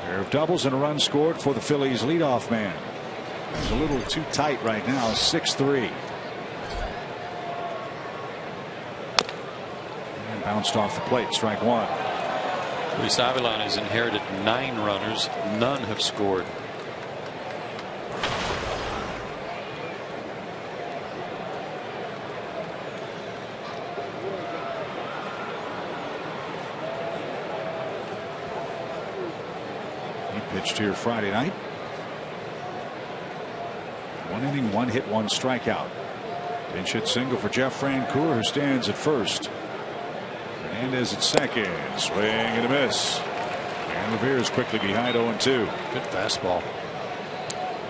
Pair of doubles and a run scored for the Phillies leadoff man. He's a little too tight right now. 6-3. And bounced off the plate. Strike 1. Luis Avilan has inherited 9 runners. None have scored. He pitched here Friday night. 1 inning, 1 hit, 1 strikeout. Pinch hit single for Jeff Francoeur, who stands at first. Hernandez at second. Swing and a miss. And Revere is quickly behind 0-2. Good fastball.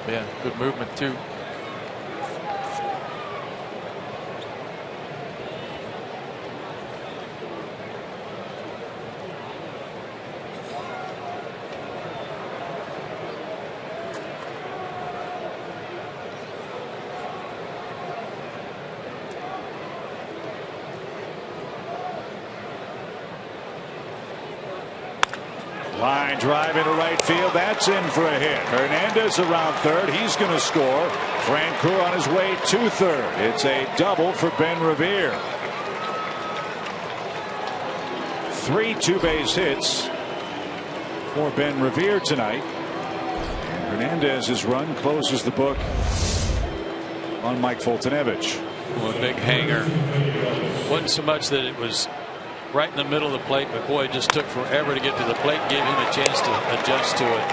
Yeah, good movement too. Line drive into right field. That's in for a hit. Hernandez around third. He's going to score. Francoeur on his way to third. It's a double for Ben Revere. 3 two-base hits for Ben Revere tonight. And Hernandez's run closes the book on Mike Foltynewicz. Well, a big hanger. Wasn't so much that it was right in the middle of the plate, but boy, it just took forever to get to the plate and gave him a chance to adjust to it.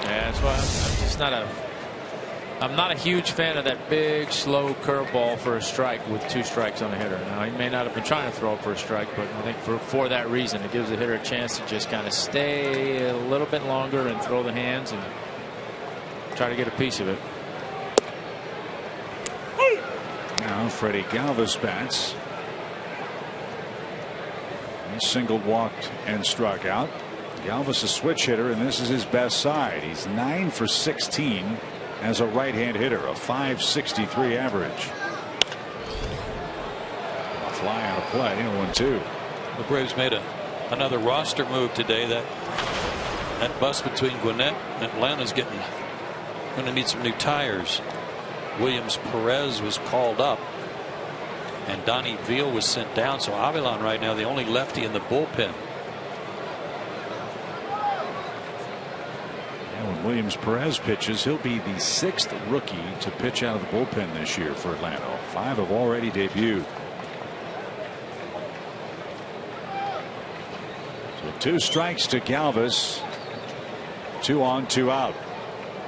Yeah, that's why I'm just not a huge fan of that big, slow curveball for a strike with 2 strikes on a hitter. Now, he may not have been trying to throw it for a strike, but I think for that reason, it gives the hitter a chance to just kind of stay a little bit longer and throw the hands and try to get a piece of it. Now Freddie Galvis bats. He singled, walked, and struck out. Galvis a switch hitter, and this is his best side. He's 9 for 16 as a right-hand hitter, a .563 average. A fly out of play, 0-2. The Braves made another roster move today. That bus between Gwinnett and Atlanta's going to need some new tires. Williams Perez was called up and Donnie Veal was sent down, so Avilan right now the only lefty in the bullpen. And when Williams Perez pitches, he'll be the 6th rookie to pitch out of the bullpen this year for Atlanta. 5 have already debuted. So 2 strikes to Galvis. 2 on, 2 out.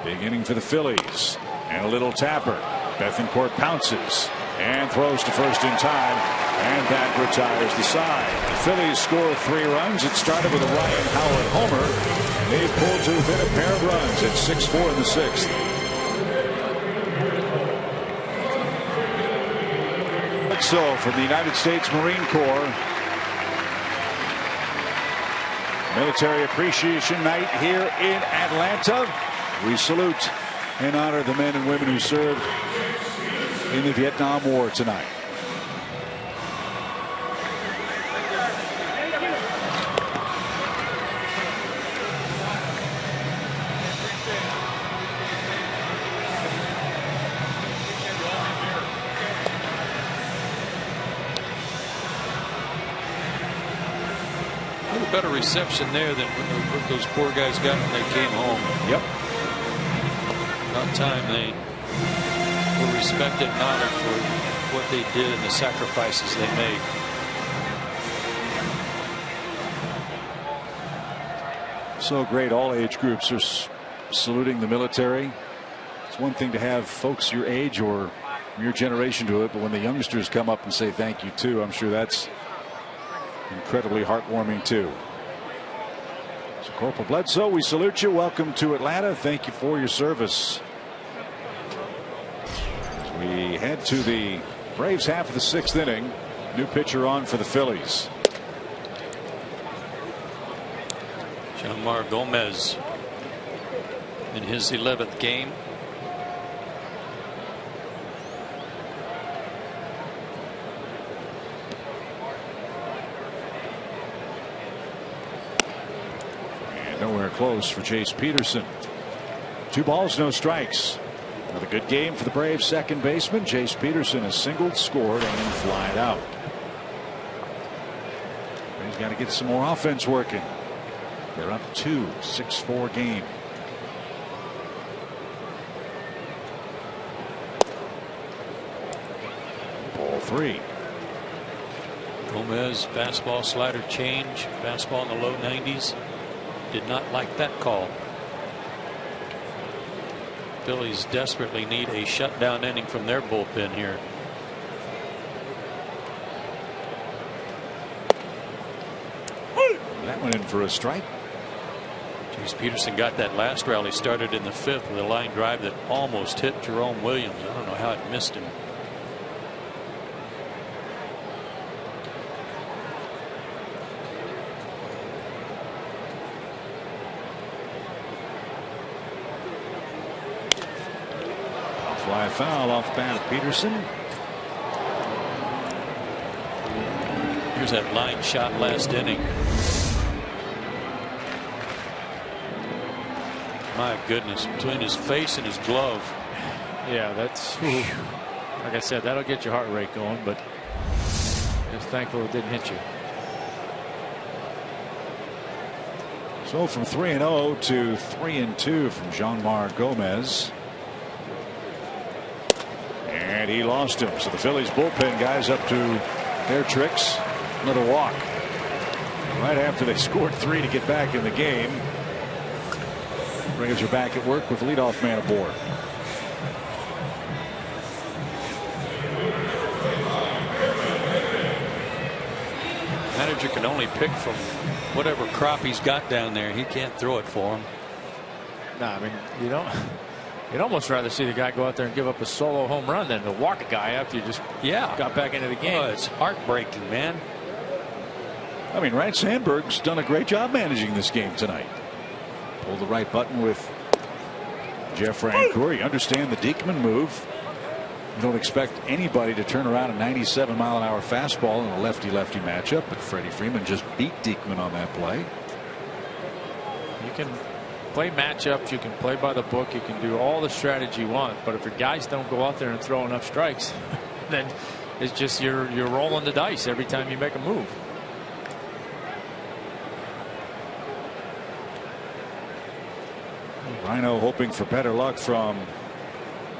Big inning for the Phillies. And a little tapper. Bethancourt pounces and throws to first in time, and that retires the side. The Phillies score 3 runs. It started with a Ryan Howard homer, and they pulled to within a pair of runs at 6-4 in the 6th. So from the United States Marine Corps, Military Appreciation Night here in Atlanta. We salute and honor the men and women who served in the Vietnam War tonight. A little better reception there than what those poor guys got when they came home. Yep. About time they were respected and honored for what they did and the sacrifices they made. So great. All age groups are saluting the military. It's one thing to have folks your age or your generation do it, but when the youngsters come up and say thank you too, I'm sure that's incredibly heartwarming too. So Corporal Bledsoe, we salute you. Welcome to Atlanta. Thank you for your service. As we head to the Braves half of the 6th inning. New pitcher on for the Phillies. Jeanmar Gomez in his 11th game. Nowhere close for Chase Peterson. 2 balls, no strikes. Another good game for the Braves second baseman. Chase Peterson has singled, scored, and flied out. He's got to get some more offense working. They're up 2, 6-4 game. Ball 3. Gomez fastball, slider change, fastball in the low 90s. Did not like that call. Phillies desperately need a shutdown inning from their bullpen here. That went in for a strike. Jace Peterson got that last rally started in the 5th with a line drive that almost hit Jerome Williams. I don't know how it missed him. Fly foul off bat of Peterson. Here's that line shot last inning. My goodness, between his face and his glove. Yeah, that's, like I said, that'll get your heart rate going, but just thankful it didn't hit you. So from 3-0 to 3-2 from Jeanmar Gomez. And he lost him. So the Phillies bullpen guys up to their tricks. Another walk. Right after they scored 3 to get back in the game. Braves are back at work with leadoff man aboard. Manager can only pick from whatever crop he's got down there. He can't throw it for him. No, I mean, you don't. You'd almost rather see the guy go out there and give up a solo home run than to walk a guy after you just got back into the game. Oh, it's heartbreaking, man. I mean, Ryan Sandberg's done a great job managing this game tonight. Pull the right button with Jeff Francoeur. You understand the Diekman move. You don't expect anybody to turn around a 97-mile-an-hour fastball in a lefty-lefty matchup, but Freddie Freeman just beat Diekman on that play. You can play matchups, you can play by the book, you can do all the strategy you want, but if your guys don't go out there and throw enough strikes, then it's just you're rolling the dice every time you make a move. Rhino hoping for better luck from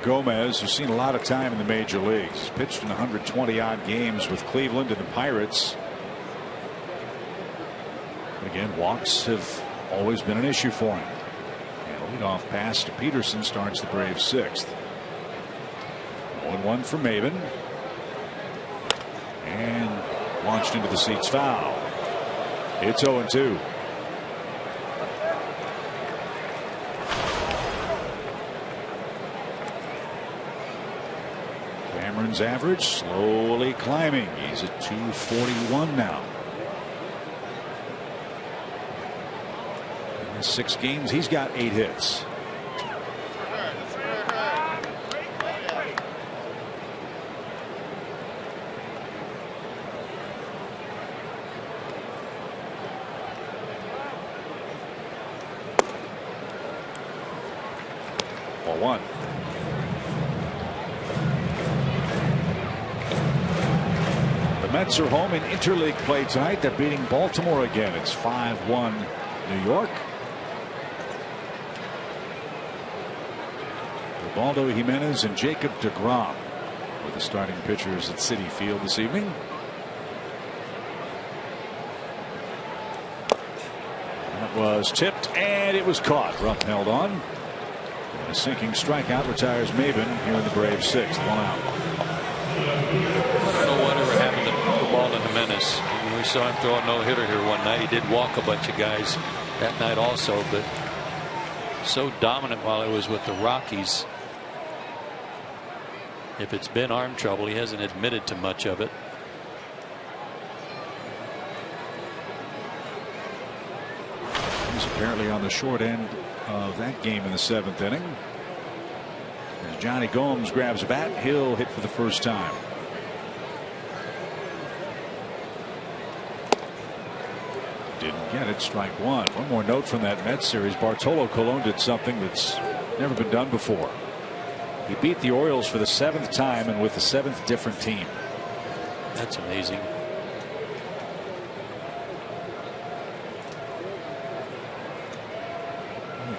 Gomez, who's seen a lot of time in the major leagues. He's pitched in 120-odd games with Cleveland and the Pirates. Again, walks have always been an issue for him. And a leadoff pass to Peterson starts the Braves 6th. 1-1 for Maben. And launched into the seats foul. It's 0-2. Cameron's average slowly climbing. He's at 241 now. In 6 games, he's got 8 hits. Ball 1. The Mets are home in interleague play tonight. They're beating Baltimore again. It's 5-1 New York. Ubaldo Jimenez and Jacob deGrom were the starting pitchers at Citi Field this evening. That was tipped and it was caught. Rupp held on. And a sinking strikeout retires Maben here in the Braves 6th. 1 out. I don't know whatever happened to Ubaldo Jimenez. We saw him throw a no-hitter here one night. He did walk a bunch of guys that night also, but so dominant while he was with the Rockies. If it's been arm trouble, he hasn't admitted to much of it. He's apparently on the short end of that game in the 7th inning. As Johnny Gomes grabs a bat, he'll hit for the first time. Didn't get it. Strike 1. One more note from that Mets series. Bartolo Colon did something that's never been done before. He beat the Orioles for the 7th time and with the 7th different team. That's amazing.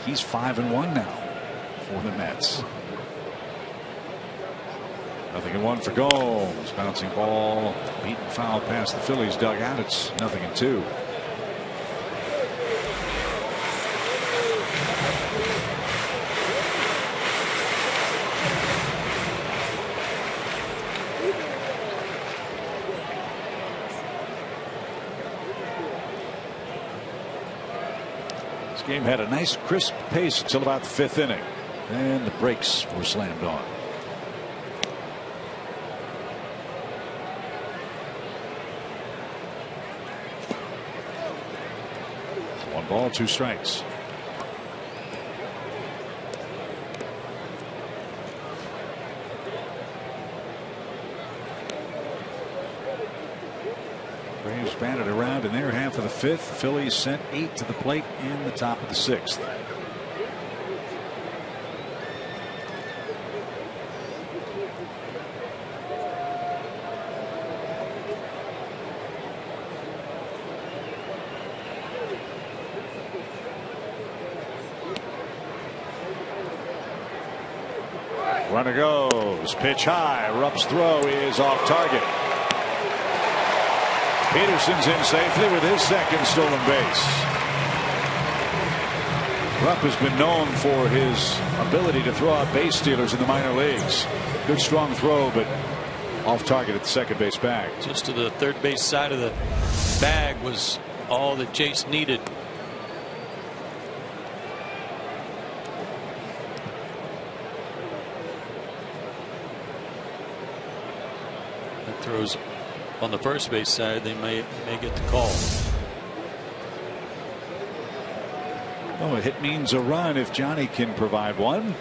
He's 5-1 now for the Mets. 0-1 for Gomes. Bouncing ball, beaten foul past the Phillies dugout. It's 0-2. Game had a nice crisp pace until about the 5th inning. And the brakes were slammed on. One ball, 2 strikes. Braves batted around in their half of the 5th. Phillies sent 8 to the plate in the top of the 6th. Runner goes. Pitch high. Rupp's throw is off target. Peterson's in safely with his 2nd stolen base. Rupp has been known for his ability to throw out base stealers in the minor leagues. Good strong throw, but off target at the 2nd base bag. Just to the 3rd base side of the bag was all that Chase needed. That throws on the 1st base side. They may get the call. Oh, a hit means a run if Johnny can provide one.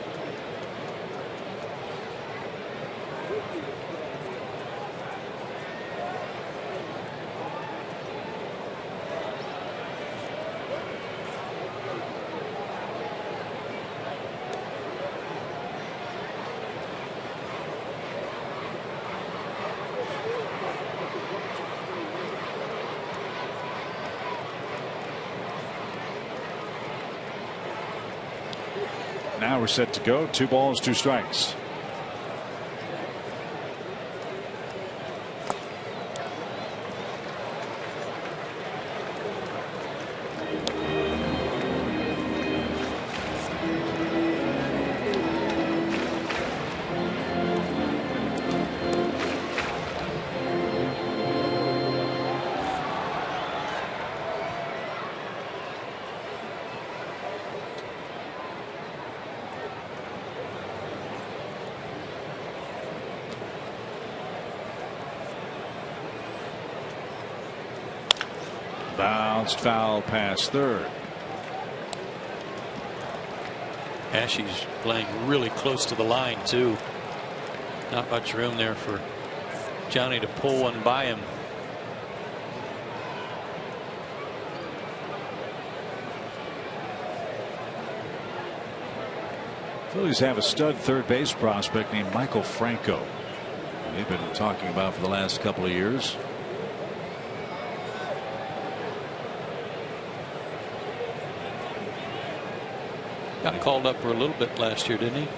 Now we're set to go. 2 balls, 2 strikes. Bounced foul past 3rd. Ashe's playing really close to the line too. Not much room there for Johnny to pull one by him. Phillies have a stud 3rd base prospect named Michael Franco. They've been talking about for the last couple of years. Got called up for a little bit last year, didn't he?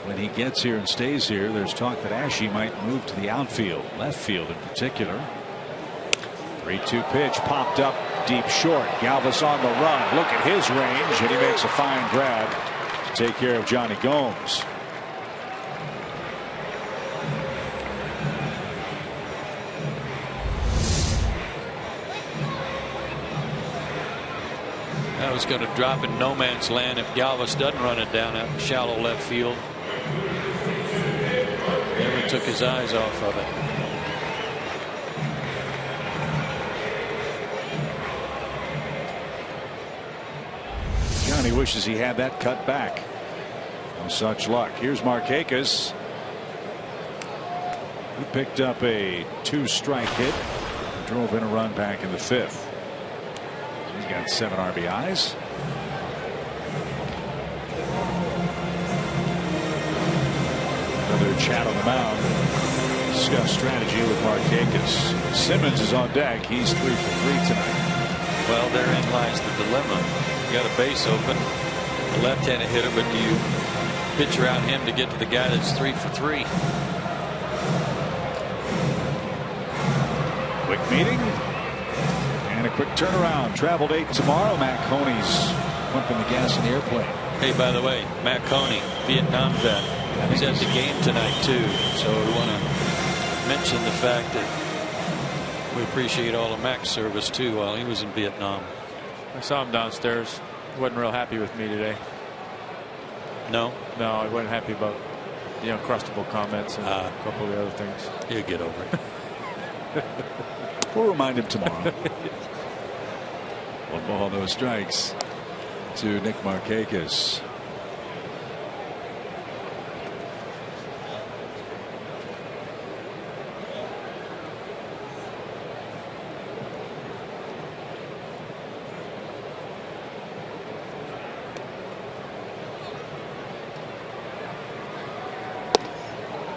When he gets here and stays here, there's talk that Ashe might move to the outfield, left field in particular. 3-2 pitch popped up deep short. Galvis on the run. Look at his range, and he makes a fine grab to take care of Johnny Gomes. That was going to drop in no man's land if Galvis doesn't run it down out in shallow left field. Never took his eyes off of it. Johnny wishes he had that cut back. No such luck. Here's Markakis. He picked up a 2-strike hit. Drove in a run back in the 5th. He's got 7 RBIs. Another chat on the mound. Discuss strategy with Markakis. Simmons is on deck. He's 3 for 3 tonight. Well, therein lies the dilemma. You got a base open, a left-handed hitter, but do you pitch around him to get to the guy that's 3 for 3? Quick meeting. And a quick turnaround. Traveled 8 tomorrow. Matt Coney's pumping the gas in the airplane. Hey, by the way, Matt Coney, Vietnam vet. He's at the game tonight, too. So we want to mention the fact that we appreciate all of Mac's service, too, while he was in Vietnam. I saw him downstairs. wasn't real happy with me today. No, I wasn't happy about the uncrustable comments and a couple of the other things. he'll get over it. We'll remind him tomorrow. 1 ball, no strikes to Nick Markakis.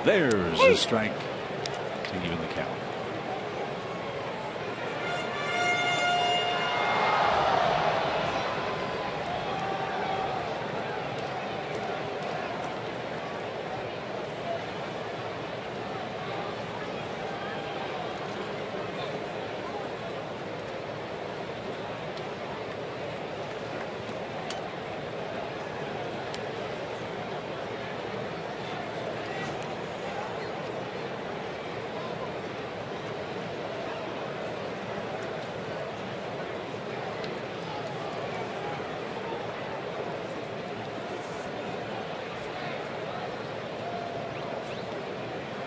There's a strike to even the count.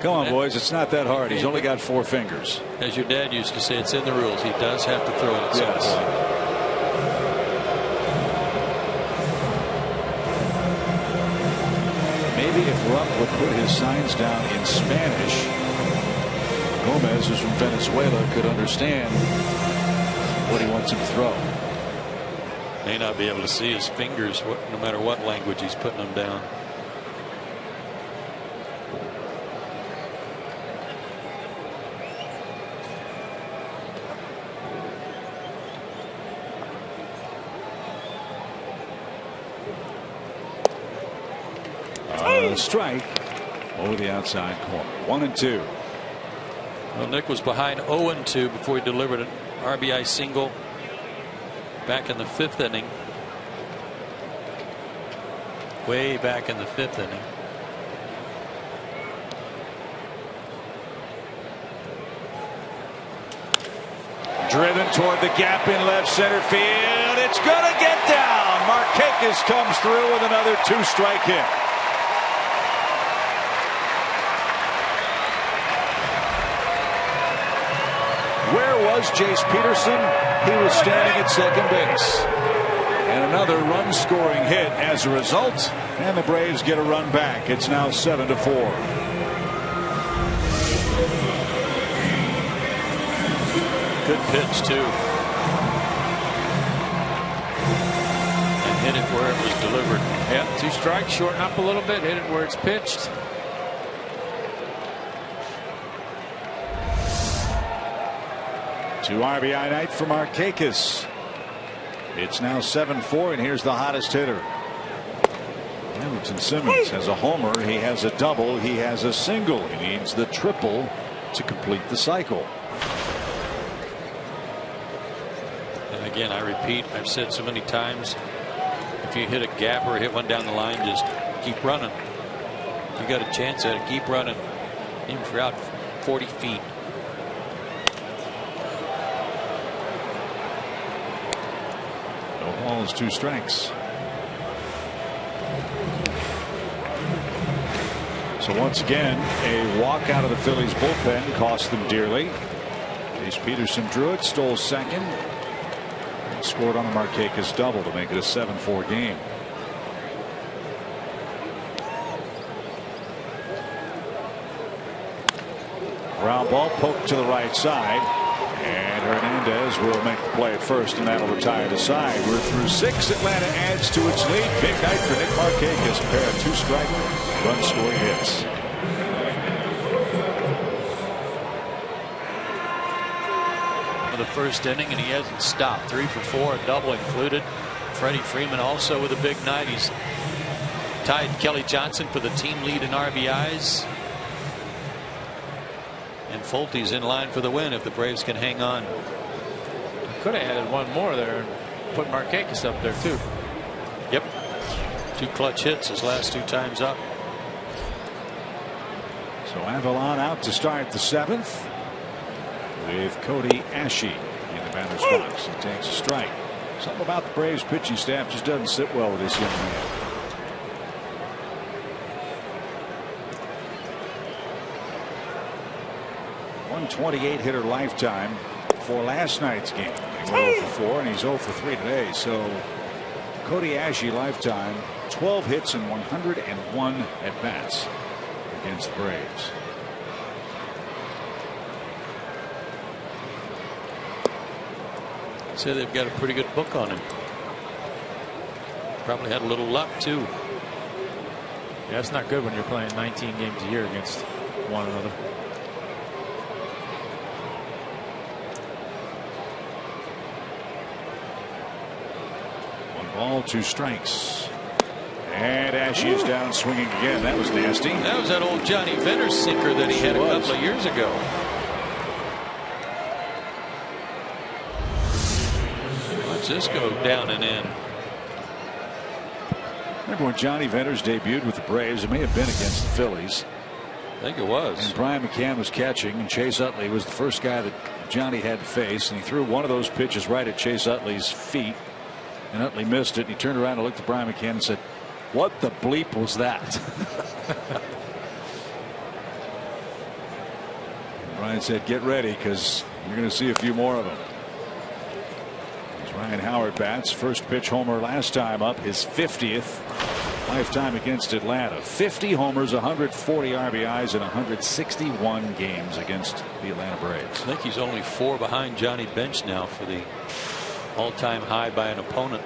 Come on, boys. It's not that hard. He's only got 4 fingers. As your dad used to say, it's in the rules. He does have to throw it at some point. Maybe if Rupp would put his signs down in Spanish, Gomez, who's from Venezuela, could understand what he wants him to throw. May not be able to see his fingers no matter what language he's putting them down. Strike over the outside corner. 1-2. Well, Nick was behind 0-2 before he delivered an RBI single back in the 5th inning. Way back in the 5th inning. Driven toward the gap in left center field. It's going to get down. Markakis comes through with another 2-strike hit. Where was Jace Peterson? He was standing at second base. And another run scoring hit as a result. And the Braves get a run back. It's now 7-4. Good pitch, too. And hit it where it was delivered. Yeah, 2 strikes, shorten up a little bit, hit it where it's pitched. Two RBI night for Markakis. It's now 7-4, and here's the hottest hitter. Hamilton Simmons has a homer. He has a double. He has a single. He needs the triple to complete the cycle. And again, I repeat, I've said so many times, if you hit a gap or hit one down the line, just keep running. You got a chance at it. Keep running. Even if you're out 40 feet. No balls, 2 strikes. So once again, a walk out of the Phillies bullpen cost them dearly. Jace Peterson drew it, stole second, and scored on a Markakis double to make it a 7-4 game. Ground ball poked to the right side, and Hernandez will make the play at first, and that'll retire the side. We're through 6. Atlanta adds to its lead. Big night for Nick Markakis. A pair of 2-strike run scoring hits. The first inning, and he hasn't stopped. 3 for 4, a double included. Freddie Freeman also with a big night. He's tied Kelly Johnson for the team lead in RBIs. And Fulte's in line for the win if the Braves can hang on. Could have added one more there and put Markakis up there too. Yep. 2 clutch hits his last 2 times up. So Avalon out to start the 7th with Cody Ashe in the batter's box. He takes a strike. Something about the Braves pitching staff just doesn't sit well with this young man. 128 hitter lifetime for last night's game. He's 0 for 4 and he's 0 for 3 today. So Cody Ashe lifetime 12 hits and 101 at bats against the Braves. So they've got a pretty good book on him. Probably had a little luck too. Yeah, it's not good when you're playing 19 games a year against one another. One ball, 2 strikes. And Ashe is down swinging again. That was nasty. That was that old Johnny Venner sinker that he had a couple of years ago. Watch this go down and in. Remember when Johnny Venters debuted with the Braves? It may have been against the Phillies. I think it was. And Brian McCann was catching, and Chase Utley was the first guy that Johnny had to face, and he threw one of those pitches right at Chase Utley's feet, and Utley missed it. And he turned around and looked at Brian McCann and said, "What the bleep was that?" Brian said, "Get ready, because you're going to see a few more of them." As Ryan Howard bats, first pitch homer last time up, his 50th lifetime against Atlanta. 50 homers, 140 RBIs in 161 games against the Atlanta Braves. I think he's only 4 behind Johnny Bench now for the all-time high by an opponent.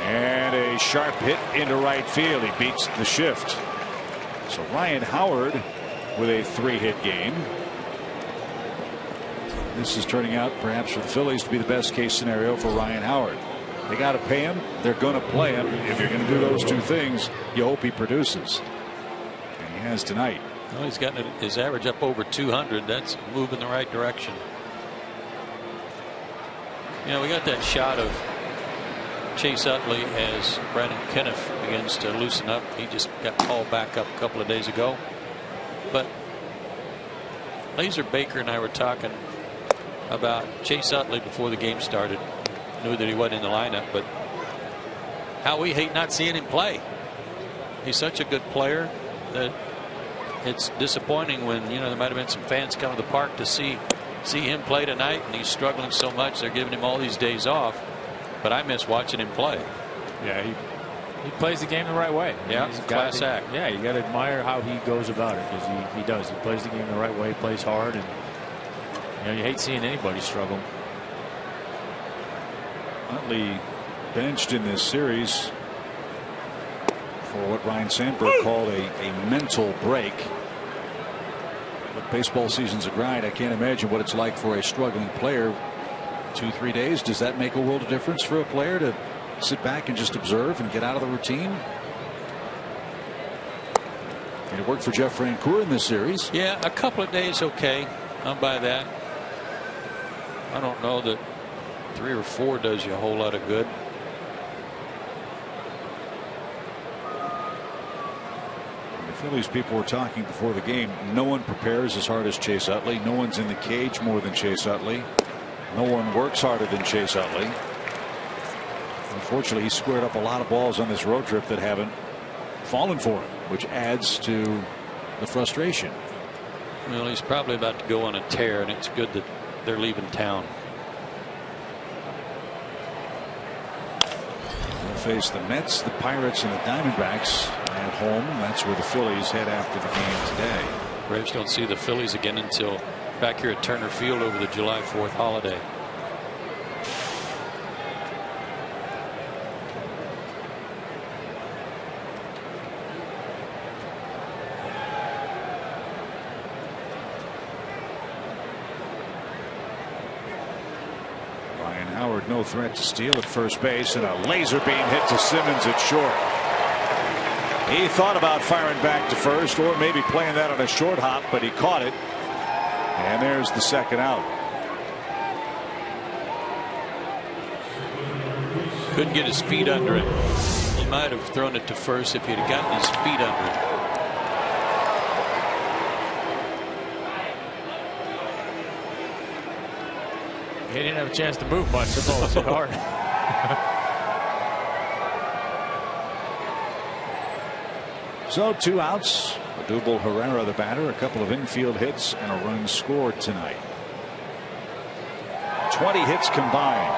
And a sharp hit into right field. He beats the shift. So Ryan Howard with a 3-hit game. This is turning out perhaps for the Phillies to be the best case scenario for Ryan Howard. They got to pay him. They're going to play him. If you're going to do those two things, you hope he produces. And he has tonight. Well, he's gotten his average up over 200. That's a move in the right direction. You know, we got that shot of Chase Utley as Brandon Kenneth begins to loosen up. He just got called back up a couple of days ago. But Laser Baker and I were talking about Chase Utley before the game started. Knew that he wasn't in the lineup, but how we hate not seeing him play. He's such a good player that it's disappointing when, you know, there might have been some fans come to the park to see him play tonight, and he's struggling so much they're giving him all these days off. But I miss watching him play. Yeah, he plays the game the right way. Yeah, he's a class act. Yeah, you got to admire how he goes about it, because he does. He plays the game the right way, plays hard, and you know, you hate seeing anybody struggle. Utley benched in this series for what Ryan Sandberg called a mental break. But baseball season's a grind. I can't imagine what it's like for a struggling player. 2-3 days. Does that make a world of difference for a player to sit back and just observe and get out of the routine? And it worked for Jeff Francoeur in this series. Yeah, a couple of days, okay. I'm by that. I don't know that 3 or 4 does you a whole lot of good. The Phillies people were talking before the game. No one prepares as hard as Chase Utley. No one's in the cage more than Chase Utley. No one works harder than Chase Utley. Unfortunately, he squared up a lot of balls on this road trip that haven't fallen for him, which adds to the frustration. Well, he's probably about to go on a tear, and it's good that they're leaving town. They'll face the Mets, the Pirates, and the Diamondbacks at home. That's where the Phillies head after the game today. Braves don't see the Phillies again until back here at Turner Field over the July 4th holiday. Ryan Howard, no threat to steal at first base, and a laser beam hit to Simmons at short. He thought about firing back to first or maybe playing that on a short hop, but he caught it. And there's the second out. Couldn't get his feet under it. He might have thrown it to first if he'd have gotten his feet under He didn't have a chance to move much. The ball was hit hard. So 2 outs. Odubel Herrera, the batter, a couple of infield hits and a run scored tonight. 20 hits combined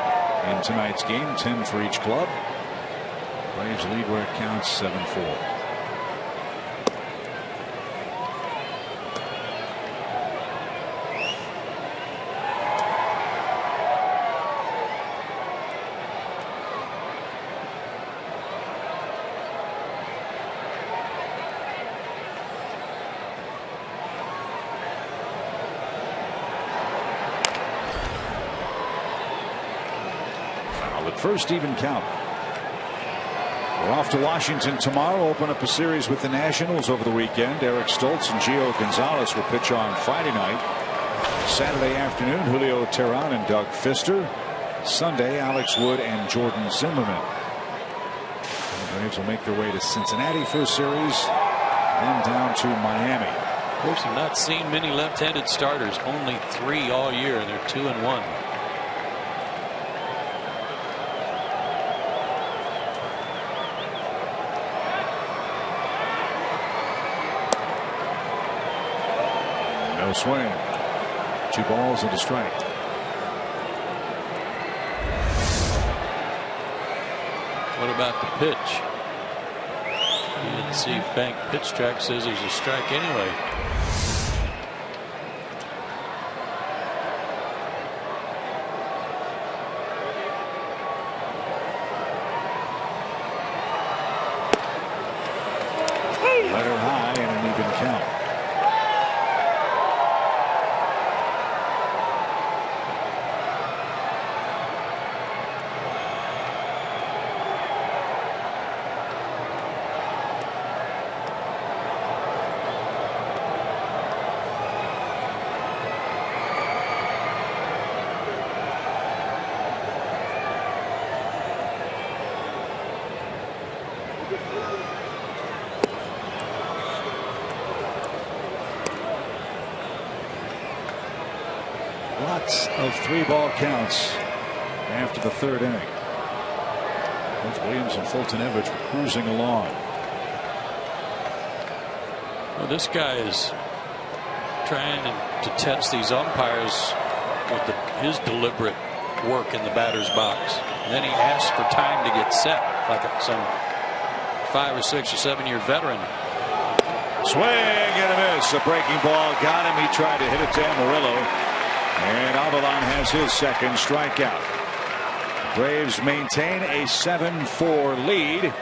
in tonight's game, 10 for each club. Braves lead where it counts, 7-4. First even count. We're off to Washington tomorrow. Open up a series with the Nationals over the weekend. Eric Stoltz and Gio Gonzalez will pitch on Friday night. Saturday afternoon, Julio Teheran and Doug Fister. Sunday, Alex Wood and Jordan Zimmerman. The Braves will make their way to Cincinnati for a series, then down to Miami. Braves have not seen many left-handed starters. Only 3 all year, and they're 2-1. No swing. 2 balls and a strike. What about the pitch? You didn't see Bank pitch track says there's a strike anyway. Letter high and an even count. Lots of 3-ball counts after the 3rd inning. Both Williams and Fulton Everett were cruising along. Well, this guy is trying to test these umpires with his deliberate work in the batter's box. And then he asks for time to get set, like some 5 or 6 or 7-year veteran. Swing and a miss. A breaking ball got him. He tried to hit it to Amarillo. And Avalon has his second strikeout. Braves maintain a 7-4 lead.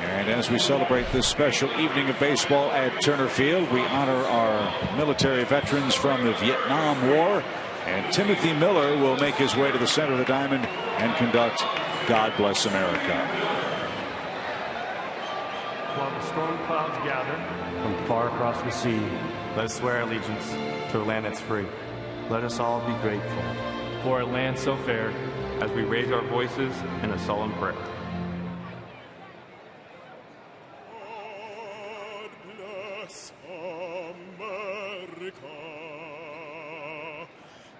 And as we celebrate this special evening of baseball at Turner Field, we honor our military veterans from the Vietnam War. And Timothy Miller will make his way to the center of the diamond and conduct God Bless America. While the storm clouds gather from far across the sea, let us swear allegiance to a land that's free. Let us all be grateful for a land so fair as we raise our voices in a solemn prayer. God bless America,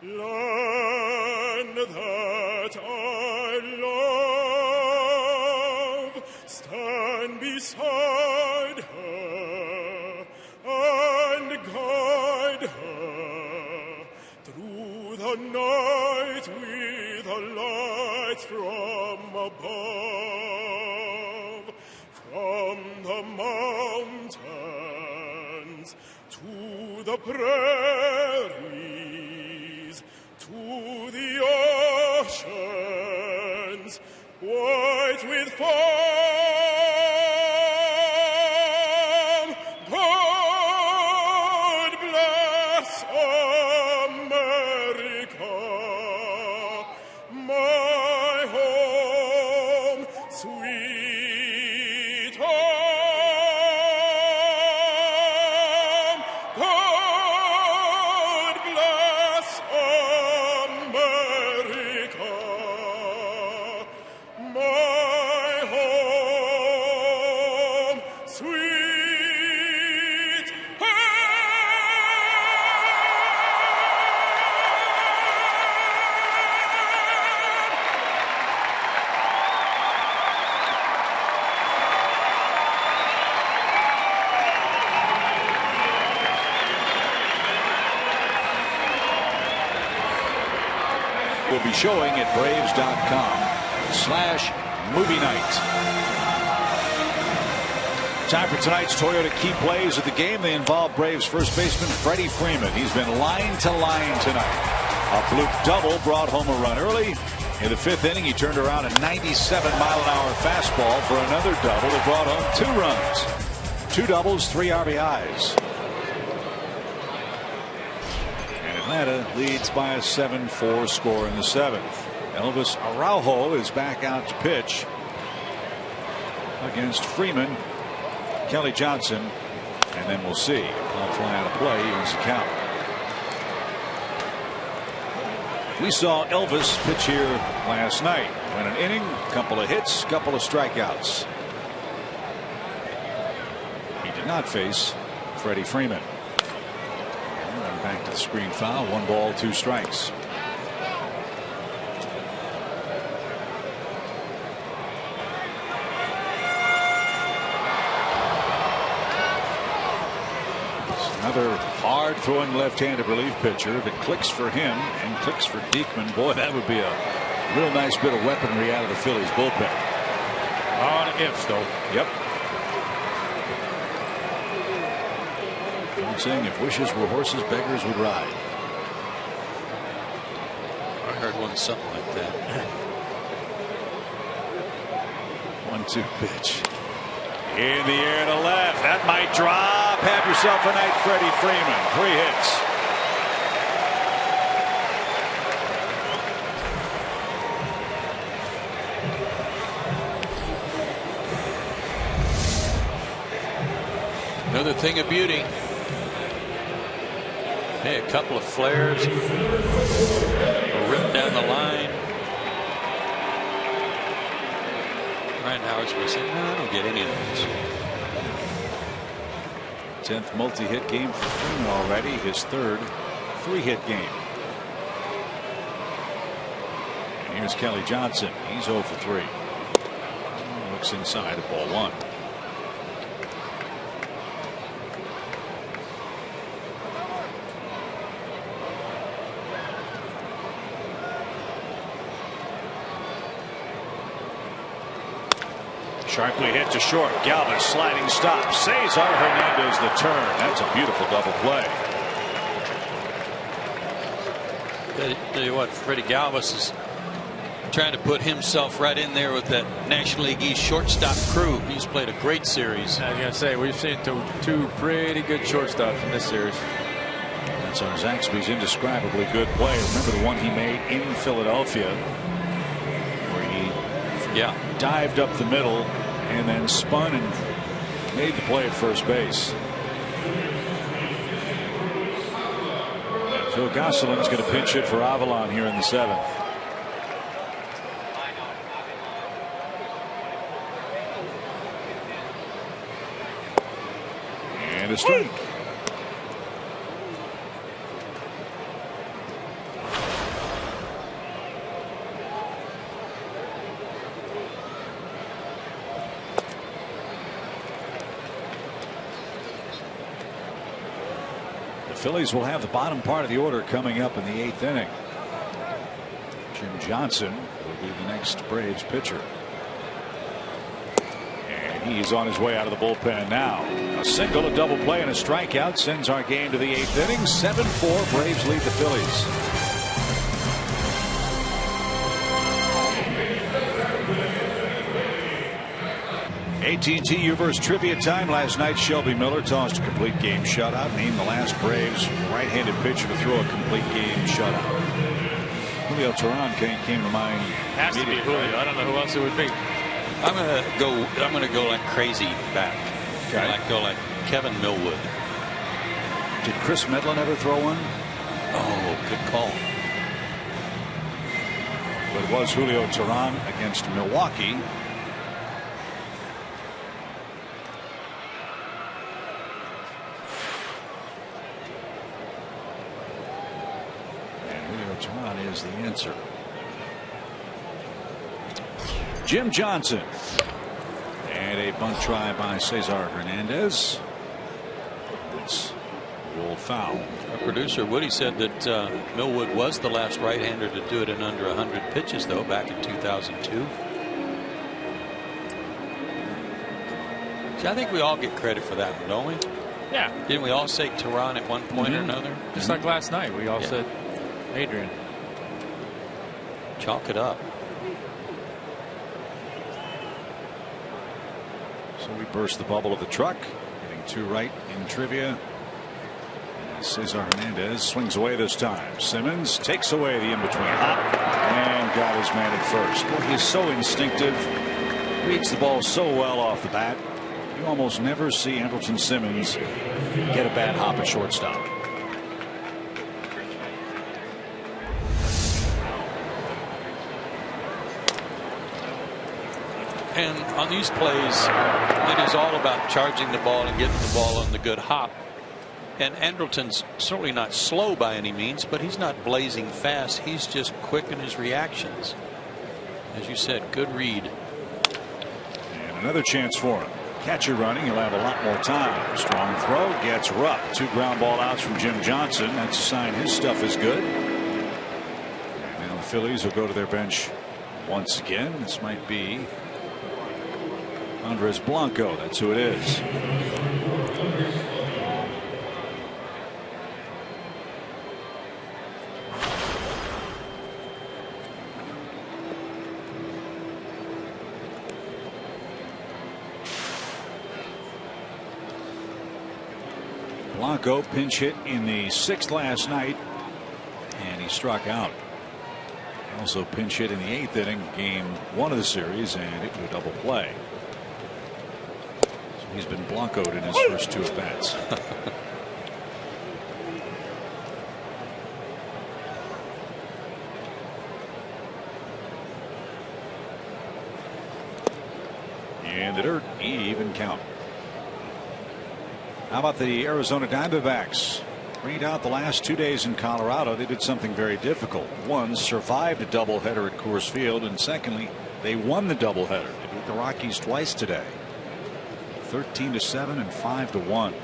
land that I love. Stand beside her and guide her through the night with the lights from above, from the mountains to the prairies, to the oceans, white with foam. God bless America, my home, sweet home. God bless America, my home. Will be showing at Braves.com/movie night. Time for tonight's Toyota key plays of the game. They involve Braves first baseman Freddie Freeman. He's been line to line tonight. A fluke double brought home a run early. In the 5th inning, he turned around a 97-mile-an-hour fastball for another double that brought home 2 runs. 2 doubles, 3 RBIs. And Atlanta leads by a 7-4 score in the 7th. Elvis Araujo is back out to pitch against Freeman. Kelly Johnson, and then we'll see. I'll fly out of play, evens the count. We saw Elvis pitch here last night. Went an inning, couple of hits, couple of strikeouts. He did not face Freddie Freeman. And back to the screen foul. 1 ball, 2 strikes. Another hard throwing left-handed relief pitcher. If it clicks for him and clicks for Diekman, boy, that would be a real nice bit of weaponry out of the Phillies bullpen. On ifs, though. Yep. I'm saying if wishes were horses, beggars would ride. I heard one something like that. 1-2 pitch. In the air to left. That might drop. Have yourself a night, Freddie Freeman. 3 hits. Another thing of beauty. Hey, a couple of flares. A rip down the line. Ryan Howard's been saying, no, I don't get any of those. 10th multi-hit game for Freeman already. His 3rd 3-hit game. And here's Kelly Johnson. He's 0 for 3. Looks inside at ball 1. Sharply hit to short. Galvis sliding stop. Cesar Hernandez the turn. That's a beautiful double play. Tell you what, Freddie Galvis is trying to put himself right in there with that National League East shortstop crew. He's played a great series. I was going to say, we've seen two pretty good shortstops in this series. That's on Zaxby's indescribably good play. Remember the one he made in Philadelphia, where he dived up the middle and then spun and made the play at first base. Phil Gosselin's going to pinch hit for Avalon here in the 7th. And a strike. Phillies will have the bottom part of the order coming up in the 8th inning. Jim Johnson will be the next Braves pitcher. And he's on his way out of the bullpen now. A single, a double play, and a strikeout sends our game to the 8th inning. 7-4. Braves lead the Phillies. AT&T Uverse trivia time. Last night, Shelby Miller tossed a complete game shutout. Named the last Braves right-handed pitcher to throw a complete game shutout. Julio Teheran came to mind. Has to be Julio. I don't know who else it would be. I'm gonna go like crazy back. Okay. Like Kevin Millwood. Did Chris Medlin ever throw one? Oh, good call. But it was Julio Teheran against Milwaukee. Teheran is the answer. Jim Johnson. And a bunt try by Cesar Hernandez. It's Ruled foul. Our producer Woody said that Millwood was the last right-hander to do it in under 100 pitches, though, back in 2002. See, I think we all get credit for that one, don't we? Yeah. Didn't we all say Tehran at one point or another? Just like last night, we all said Adrian. Chalk it up. So we burst the bubble of the truck, getting 2 right in trivia. Cesar Hernandez swings away this time. Simmons takes away the in-between hop and got his man at first. Well, he is so instinctive, reads the ball so well off the bat. You almost never see Andrelton Simmons get a bad hop at shortstop. And on these plays, it is all about charging the ball and getting the ball on the good hop. And Andrelton's certainly not slow by any means, but he's not blazing fast. He's just quick in his reactions. As you said, good read. And another chance for him. Catcher running, he'll have a lot more time. Strong throw, gets roughed. 2 ground ball outs from Jim Johnson. That's a sign his stuff is good. And now the Phillies will go to their bench once again. This might be Andres Blanco. That's who it is. Blanco pinch hit in the 6th last night, and he struck out. Also pinch hit in the 8th inning, game 1 of the series, and it was a double play. So he's been Blanco'd in his first 2 at bats. In the dirt, even count. How about the Arizona Diamondbacks? Rained out the last 2 days in Colorado. They did something very difficult. One, survived a doubleheader at Coors Field, and secondly, they won the doubleheader. They beat the Rockies twice today, 13-7 and 5-1.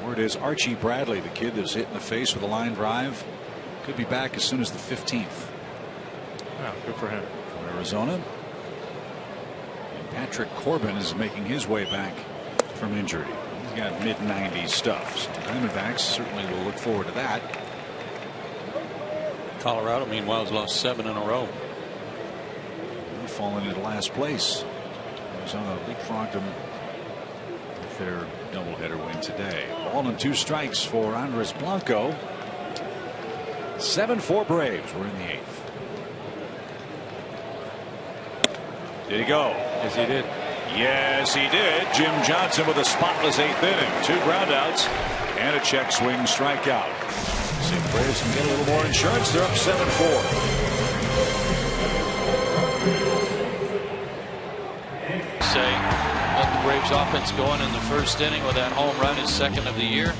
Word is Archie Bradley, the kid that was hit in the face with a line drive, could be back as soon as the 15th. Oh, good for him. From Arizona. Patrick Corbin is making his way back from injury. He's got mid-90s stuff. So the Diamondbacks certainly will look forward to that. Colorado, meanwhile, has lost 7 in a row. They've fallen into last place. Arizona leapfrogged them with their doubleheader win today. Ball and 2 strikes for Andres Blanco. 7-4 Braves. We're in the 8th. Did he go? Yes, he did. Yes, he did. Jim Johnson with a spotless 8th inning. 2 groundouts and a check swing strikeout. See if the Braves can get a little more insurance. They're up 7-4. Say, let the Braves offense going in the first inning with that home run, his 2nd of the year.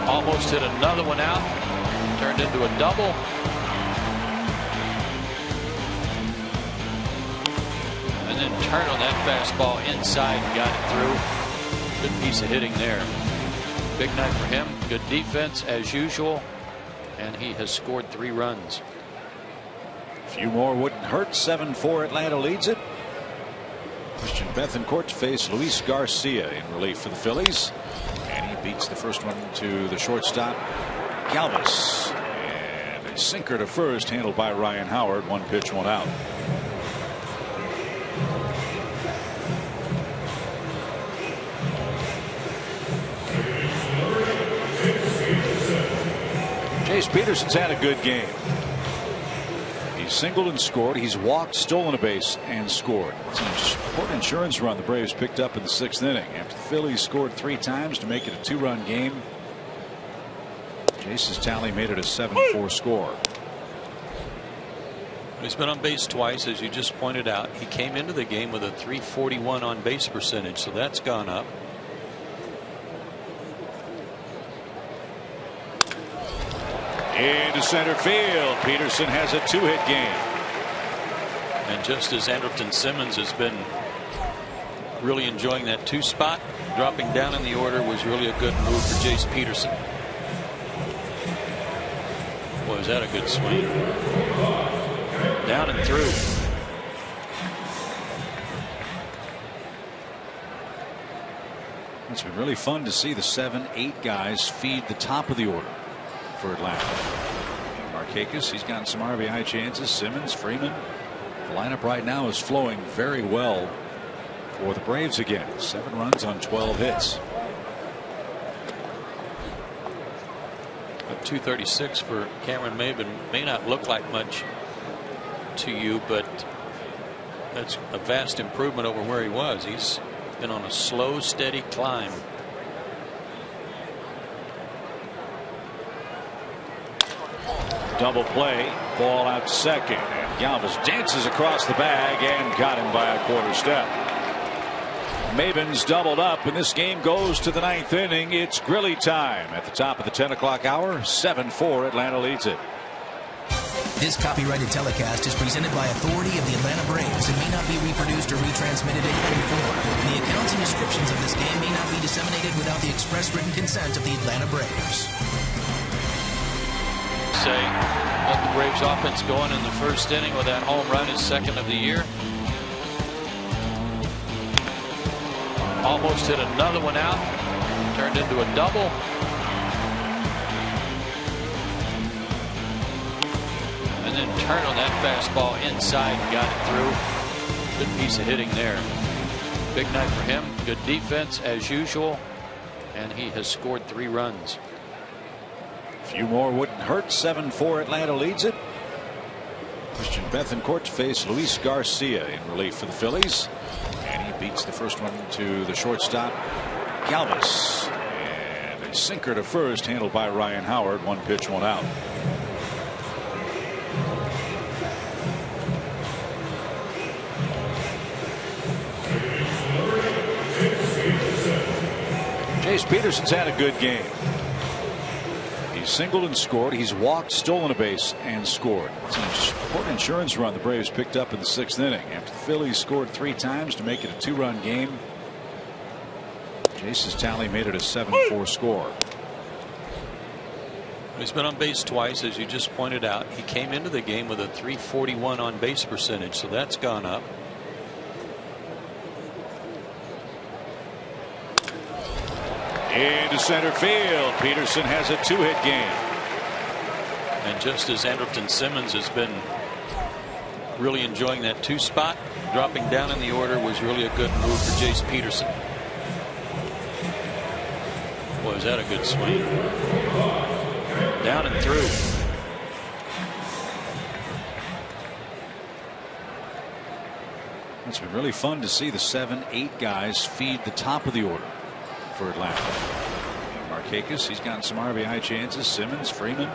Almost hit another one out. Turned into a double. And then turned on that fastball inside and got it through. Good piece of hitting there. Big night for him. Good defense as usual. And he has scored 3 runs. A few more wouldn't hurt. 7-4 Atlanta leads it. Christian Bethancourt to face Luis Garcia in relief for the Phillies. And he beats the first one to the shortstop, Galvis. And a sinker to first handled by Ryan Howard. 1 pitch, 1 out. Chase Peterson's had a good game. He's singled and scored. He's walked, stolen a base, and scored. It's an important insurance run the Braves picked up in the 6th inning after the Phillies scored 3 times to make it a 2-run game. Chase's tally made it a 7-4 score. He's been on base twice, as you just pointed out. He came into the game with a .341 on base percentage, so that's gone up. Into center field. Peterson has a 2-hit game. And just as Andrelton Simmons has been really enjoying that 2 spot. Dropping down in the order was really a good move for Jace Peterson. Boy, is that a good swing. Down and through. It's been really fun to see the 7-8 guys feed the top of the order for Atlanta. Markakis, he's gotten some RBI chances. Simmons, Freeman. The lineup right now is flowing very well for the Braves again. 7 runs on 12 hits. A 236 for Cameron Maben may not look like much to you, but that's a vast improvement over where he was. He's been on a slow, steady climb. Double play, ball out to second, and Galvis dances across the bag and got him by a quarter step. Maben's doubled up, and this game goes to the 9th inning. It's Grilly time at the top of the 10 o'clock hour. 7-4, Atlanta leads it. This copyrighted telecast is presented by authority of the Atlanta Braves and may not be reproduced or retransmitted in any form. The accounts and descriptions of this game may not be disseminated without the express written consent of the Atlanta Braves. Say, let the Braves offense going in the first inning with that home run, his 2nd of the year. Almost hit another one out. Turned into a double. And then turned on that fastball inside and got it through. Good piece of hitting there. Big night for him. Good defense as usual. And he has scored 3 runs. A few more wouldn't hurt. 7-4, Atlanta leads it. Christian Bethancourt to face Luis Garcia in relief for the Phillies. And he beats the first one to the shortstop, Galvis. And a sinker to first, handled by Ryan Howard. 1 pitch, 1 out. Jace Peterson's had a good game. He's singled and scored. He's walked, stolen a base, and scored. It's an important insurance run the Braves picked up in the 6th inning after the Phillies scored 3 times to make it a 2-run game. Jace's tally made it a 7-4 score. He's been on base twice, as you just pointed out. He came into the game with a .341 on base percentage, so that's gone up. Into center field. Peterson has a 2-hit game. And just as Andrelton Simmons has been really enjoying that 2 spot, dropping down in the order was really a good move for Jace Peterson. Boy, is that a good swing. Down and through. It's been really fun to see the 7-8 guys feed the top of the order for Atlanta. Markakis, he's gotten some RBI chances. Simmons, Freeman.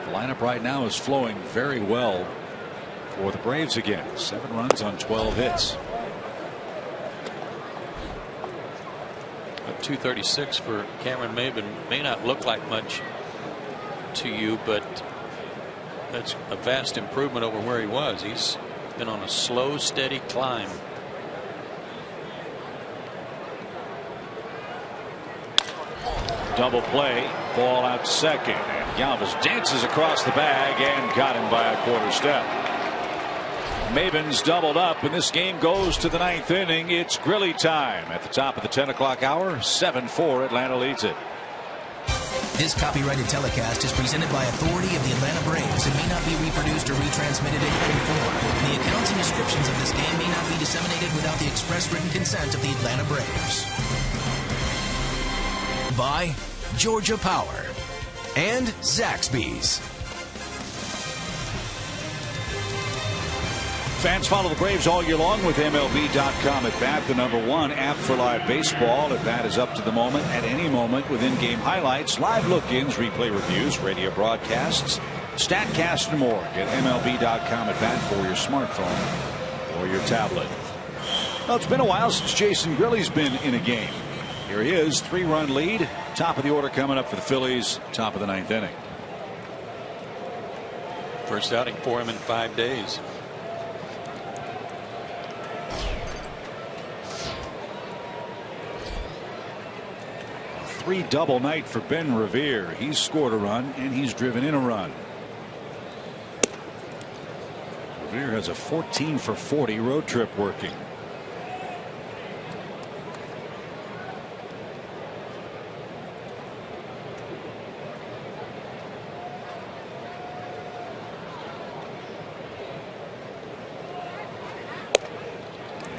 The lineup right now is flowing very well for the Braves again. 7 runs on 12 hits. A 236 for Cameron Maben may not look like much to you, but that's a vast improvement over where he was. He's been on a slow, steady climb. Double play, ball out to second, and Galvis dances across the bag and got him by a quarter step. Maben's doubled up, and this game goes to the 9th inning. It's Grilly time at the top of the 10 o'clock hour. 7-4, Atlanta leads it. This copyrighted telecast is presented by authority of the Atlanta Braves and may not be reproduced or retransmitted in any form. The accounts and descriptions of this game may not be disseminated without the express written consent of the Atlanta Braves. By Georgia Power and Zaxby's. Fans follow the Braves all year long with MLB.com at Bat, the #1 app for live baseball. At Bat is up to the moment, at any moment, with in-game highlights, live look-ins, replay reviews, radio broadcasts, StatCast, and more. Get MLB.com at Bat for your smartphone or your tablet. Well, it's been a while since Jason Grilly's been in a game. Here he is, 3-run lead. Top of the order coming up for the Phillies. Top of the 9th inning. First outing for him in 5 days. 3 double night for Ben Revere. He's scored a run and he's driven in a run. Revere has a 14 for 40 road trip working.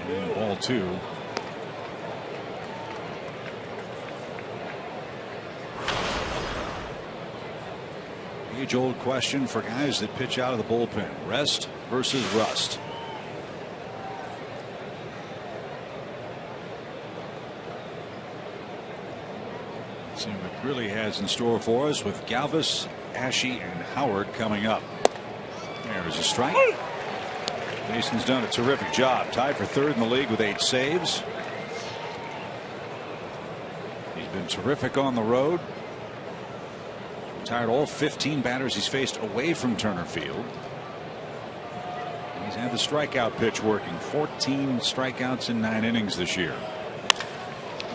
And ball 2. Age-old question for guys that pitch out of the bullpen: rest versus rust. Let's see what it really has in store for us with Galvis, Ashe, and Howard coming up. There's a strike. Mason's done a terrific job. Tied for 3rd in the league with 8 saves. He's been terrific on the road. Retired all 15 batters he's faced away from Turner Field. He's had the strikeout pitch working. 14 strikeouts in 9 innings this year.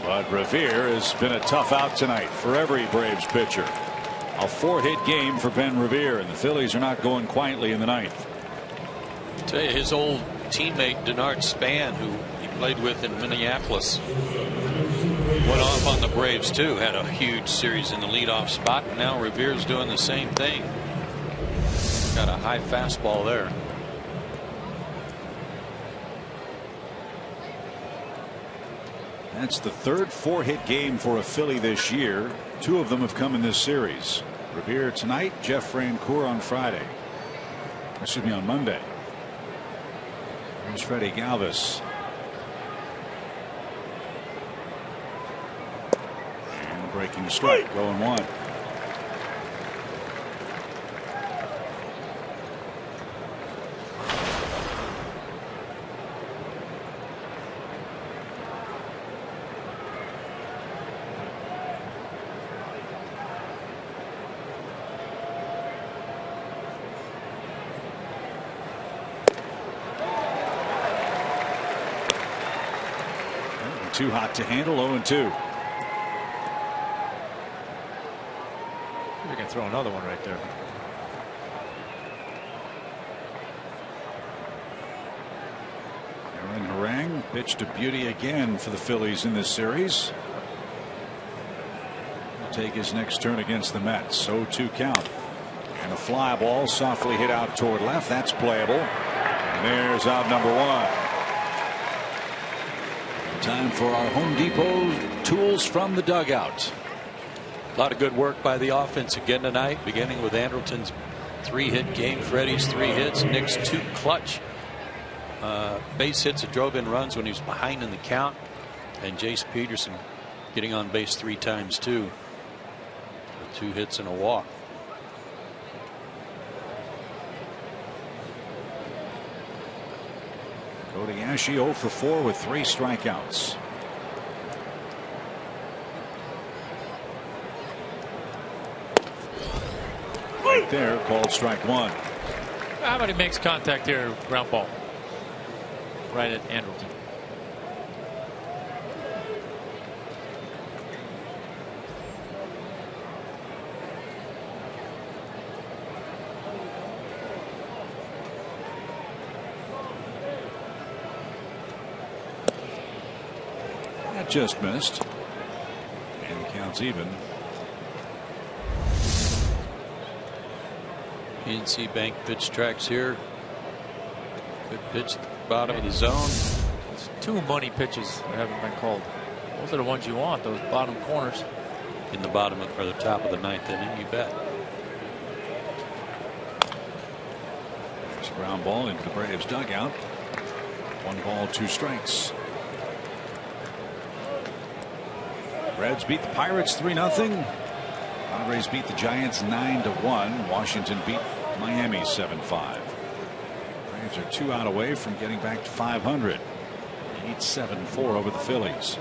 But Revere has been a tough out tonight for every Braves pitcher. A 4-hit game for Ben Revere, and the Phillies are not going quietly in the 9th. I tell you, his old teammate Denard Span, who he played with in Minneapolis, went off on the Braves too. Had a huge series in the leadoff spot, and now Revere's doing the same thing. Got a high fastball there. That's the 3rd 4-hit game for a Philly this year. 2 of them have come in this series. Revere tonight, Jeff Francoeur on Friday. Excuse me, on Monday. Here's Freddie Galvis. And a breaking strike, 0-1. Too hot to handle. 0-2. We can throw another one right there. Aaron Harang pitched to beauty again for the Phillies in this series. He'll take his next turn against the Mets. 0-2 count. And a fly ball softly hit out toward left. That's playable. And there's out number 1. Time for our Home Depot tools from the dugout. A lot of good work by the offense again tonight, beginning with Anderton's 3-hit game, Freddie's 3 hits, Nick's 2 clutch base hits that drove in runs when he was behind in the count, and Jace Peterson getting on base 3 times too, with 2 hits and a walk. Cody Ashe 0 for 4 with 3 strikeouts. Right there, called strike 1. How about he makes contact here, ground ball, right at Anderton. That just missed. And the count's even. PNC Bank pitch tracks here. Good pitch at the bottom of the zone. It's 2 money pitches that haven't been called. Those are the ones you want, those bottom corners. In the bottom or the top of the 9th inning, you bet. There's a ground ball into the Braves dugout. 1 ball, 2 strikes. Reds beat the Pirates 3-0. Padres beat the Giants 9-1. Washington beat Miami 7-5. Braves are 2 out away from getting back to 500. 8-7-4 over the Phillies.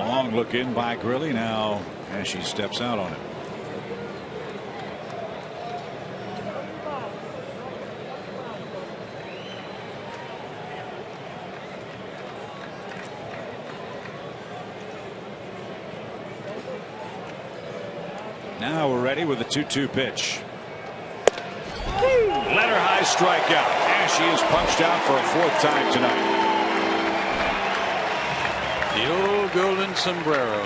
Long look in by Grilly now as she steps out on it. Now we're ready with a 2-2 pitch. Let her high strikeout, and she is punched out for a 4th time tonight. The old golden sombrero.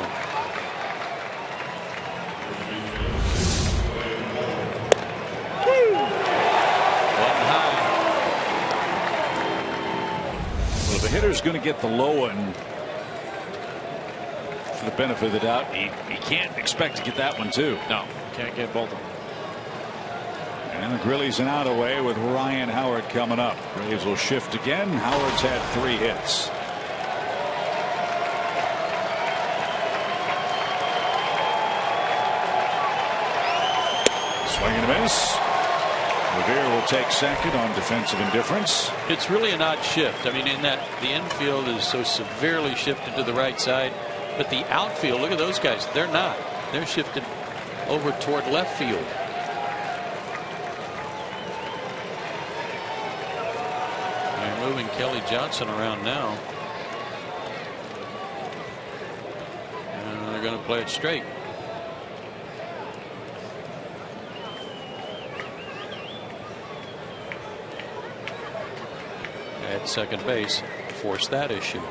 One high. Well, the hitter's going to get the low one for the benefit of the doubt. He can't expect to get that one too. No, can't get both of them. And Grilly's an out away with Ryan Howard coming up. Braves will shift again. Howard's had 3 hits. Swing and a miss. Revere will take second on defensive indifference. It's really an odd shift. I mean, in that the infield is so severely shifted to the right side, but the outfield, look at those guys. They're not. They're shifted over toward left field. They're moving Kelly Johnson around now. And they're going to play it straight. At second base, force that issue.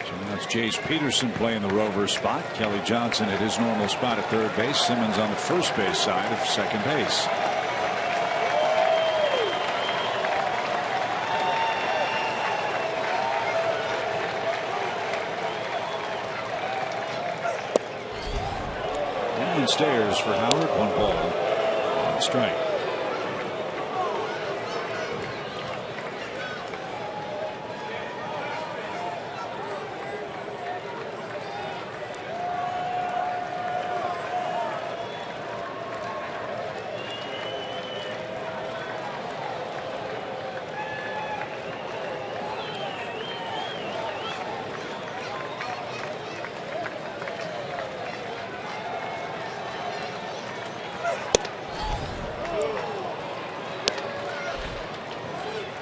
So now it's Jace Peterson playing the rover spot. Kelly Johnson at his normal spot at third base. Simmons on the first base side of second base. Downstairs for Howard. 1 ball, 1 strike.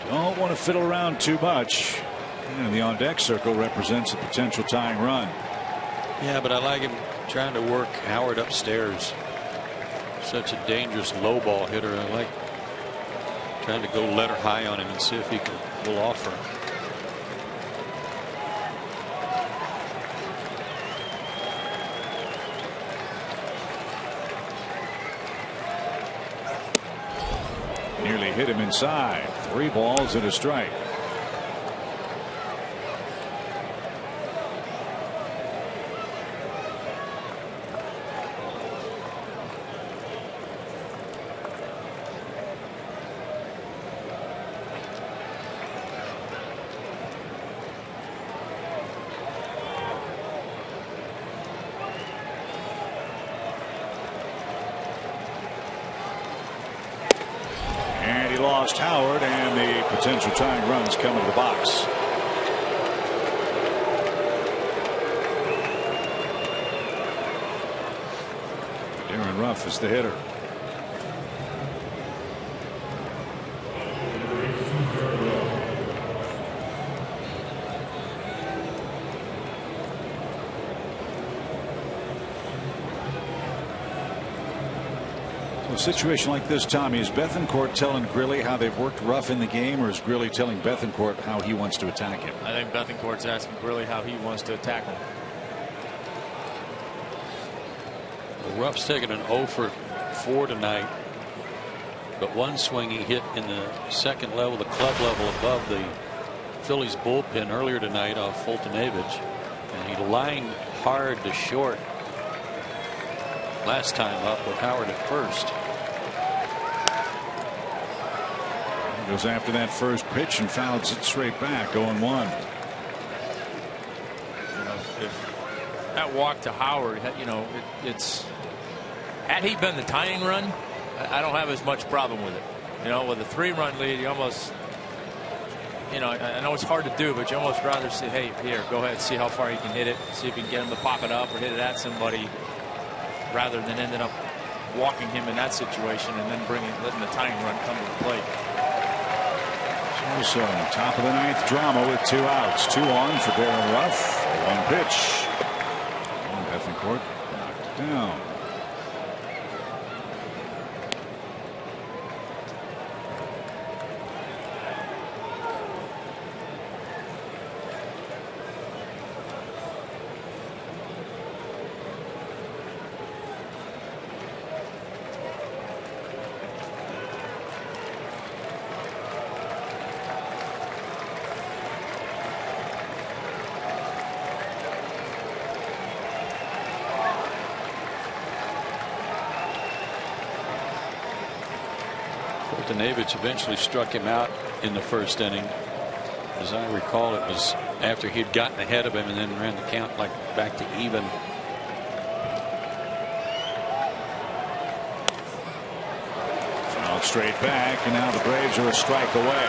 Don't want to fiddle around too much. And the on deck circle represents a potential tying run. Yeah, but I like him trying to work Howard upstairs. Such a dangerous low ball hitter. I like trying to go let her high on him and see if he can pull off her. Nearly hit him inside. 3 balls and a strike. Lost Howard, and the potential tying runs come to the box. Darren Ruff is the hitter. A situation like this, Tommy, is Bethancourt telling Grilly how they've worked rough in the game, or is Grilly telling Bethancourt how he wants to attack him? I think Bethancourt's asking Grilly how he wants to attack him. Well, Ruff's taken an 0 for 4 tonight, but one swing he hit in the second level, the club level above the Phillies bullpen earlier tonight off Fultonavich, and he lined hard to short last time up with Howard at first. Goes after that first pitch and fouls it straight back. 0-1. You know, if that walk to Howard, you know, it's had he been the tying run, I don't have as much problem with it. You know, with a 3-run lead, you almost you know, I know it's hard to do, but you almost rather say, hey, here, go ahead, see how far you can hit it, see if you can get him to pop it up or hit it at somebody, rather than ending up walking him in that situation and then letting the tying run come to the plate. So top of the 9th drama with 2 outs. 2 on for Darren Ruff. 1 pitch. And Bethencourt knocked it down. Navich eventually struck him out in the first inning. As I recall, it was after he'd gotten ahead of him and then ran the count like back to even. Foul straight back, and now the Braves are a strike away.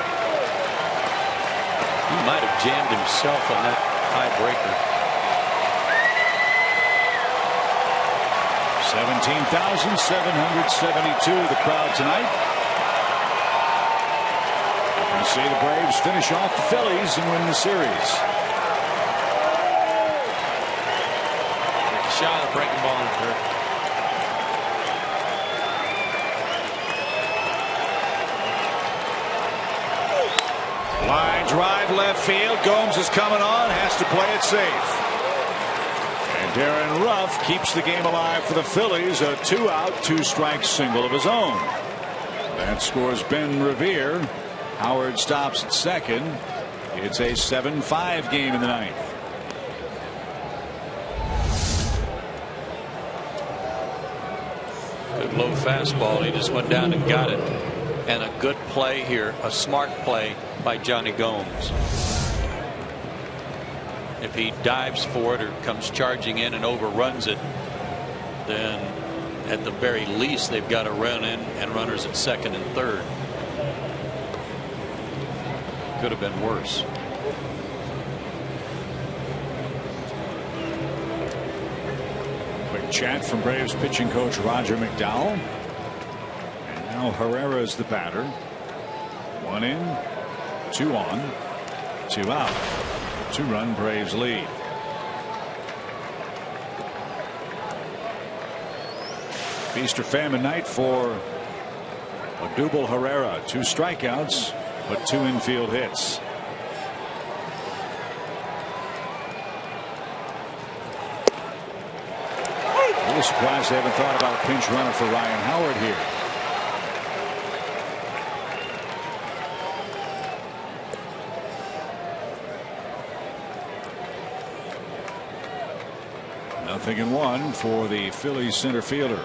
He might have jammed himself on that high breaker. 17,772 the crowd tonight. You see the Braves finish off the Phillies and win the series. Shot of breaking ball in the third. Line drive left field. Gomes is coming on, has to play it safe. And Darren Ruff keeps the game alive for the Phillies. A 2-out, 2-strike single of his own. That scores Ben Revere. Howard stops at second. It's a 7-5 game in the 9th. Good low fastball. He just went down and got it. And a good play here, a smart play by Johnny Gomes. If he dives for it or comes charging in and overruns it, then at the very least they've got a run in and runners at second and third. Could have been worse. Quick chat from Braves pitching coach Roger McDowell. And now Herrera is the batter. 1 in, 2 on, 2 out. 2-run Braves lead. Feast or famine night for Odubel Herrera. 2 strikeouts, but 2 infield hits. A little surprised they haven't thought about a pinch runner for Ryan Howard here. Nothing in 1 for the Phillies center fielder.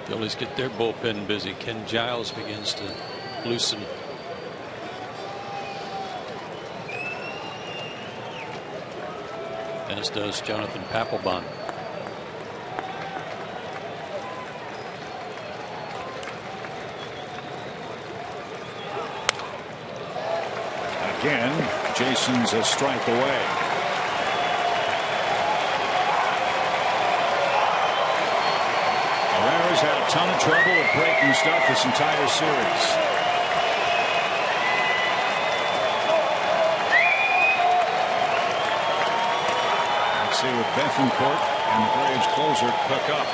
Phillies get their bullpen busy. Ken Giles begins to loosen. As does Jonathan Papelbon. Again, Jason's a strike away. Herrera's had a ton of trouble with breaking stuff this entire series. Let's see what Bethencourt and the Braves closer cook up.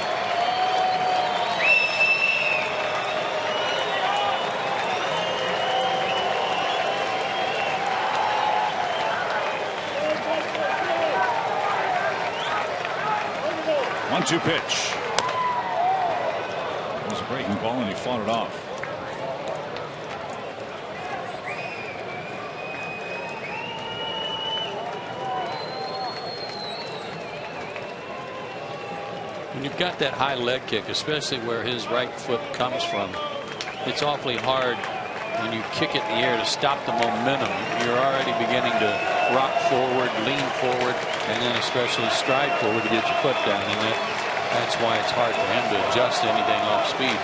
One-two pitch. It was a breaking ball and he fought it off. when you've got that high leg kick, especially where his right foot comes from, it's awfully hard when you kick it in the air to stop the momentum. You're already beginning to rock forward, lean forward, and then especially stride forward to get your foot down. And that's why it's hard for him to adjust anything off speed.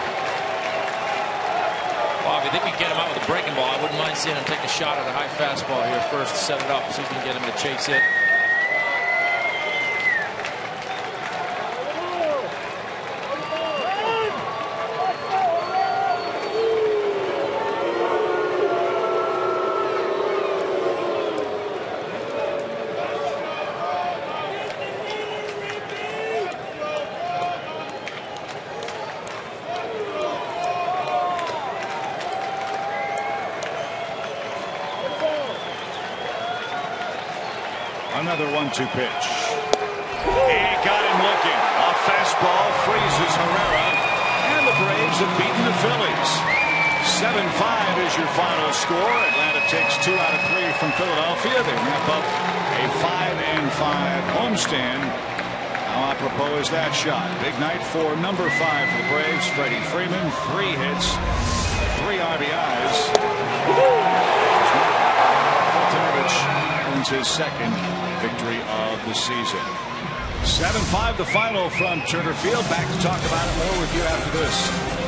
Bob, if they can get him out with a breaking ball, I wouldn't mind seeing him take a shot at a high fastball here first, set it up so he can get him to chase it. Another 1-2 pitch. He got him looking. A fastball freezes Herrera, and the Braves have beaten the Phillies. 7-5 is your final score. Atlanta takes 2 out of 3 from Philadelphia. They wrap up a 5-5 homestand. How apropos is that shot? Big night for number 5 for the Braves. Freddie Freeman, 3 hits, 3 RBIs. Wins his second victory of the season. 7-5 the final from Turner Field. Back to talk about it more with you after this.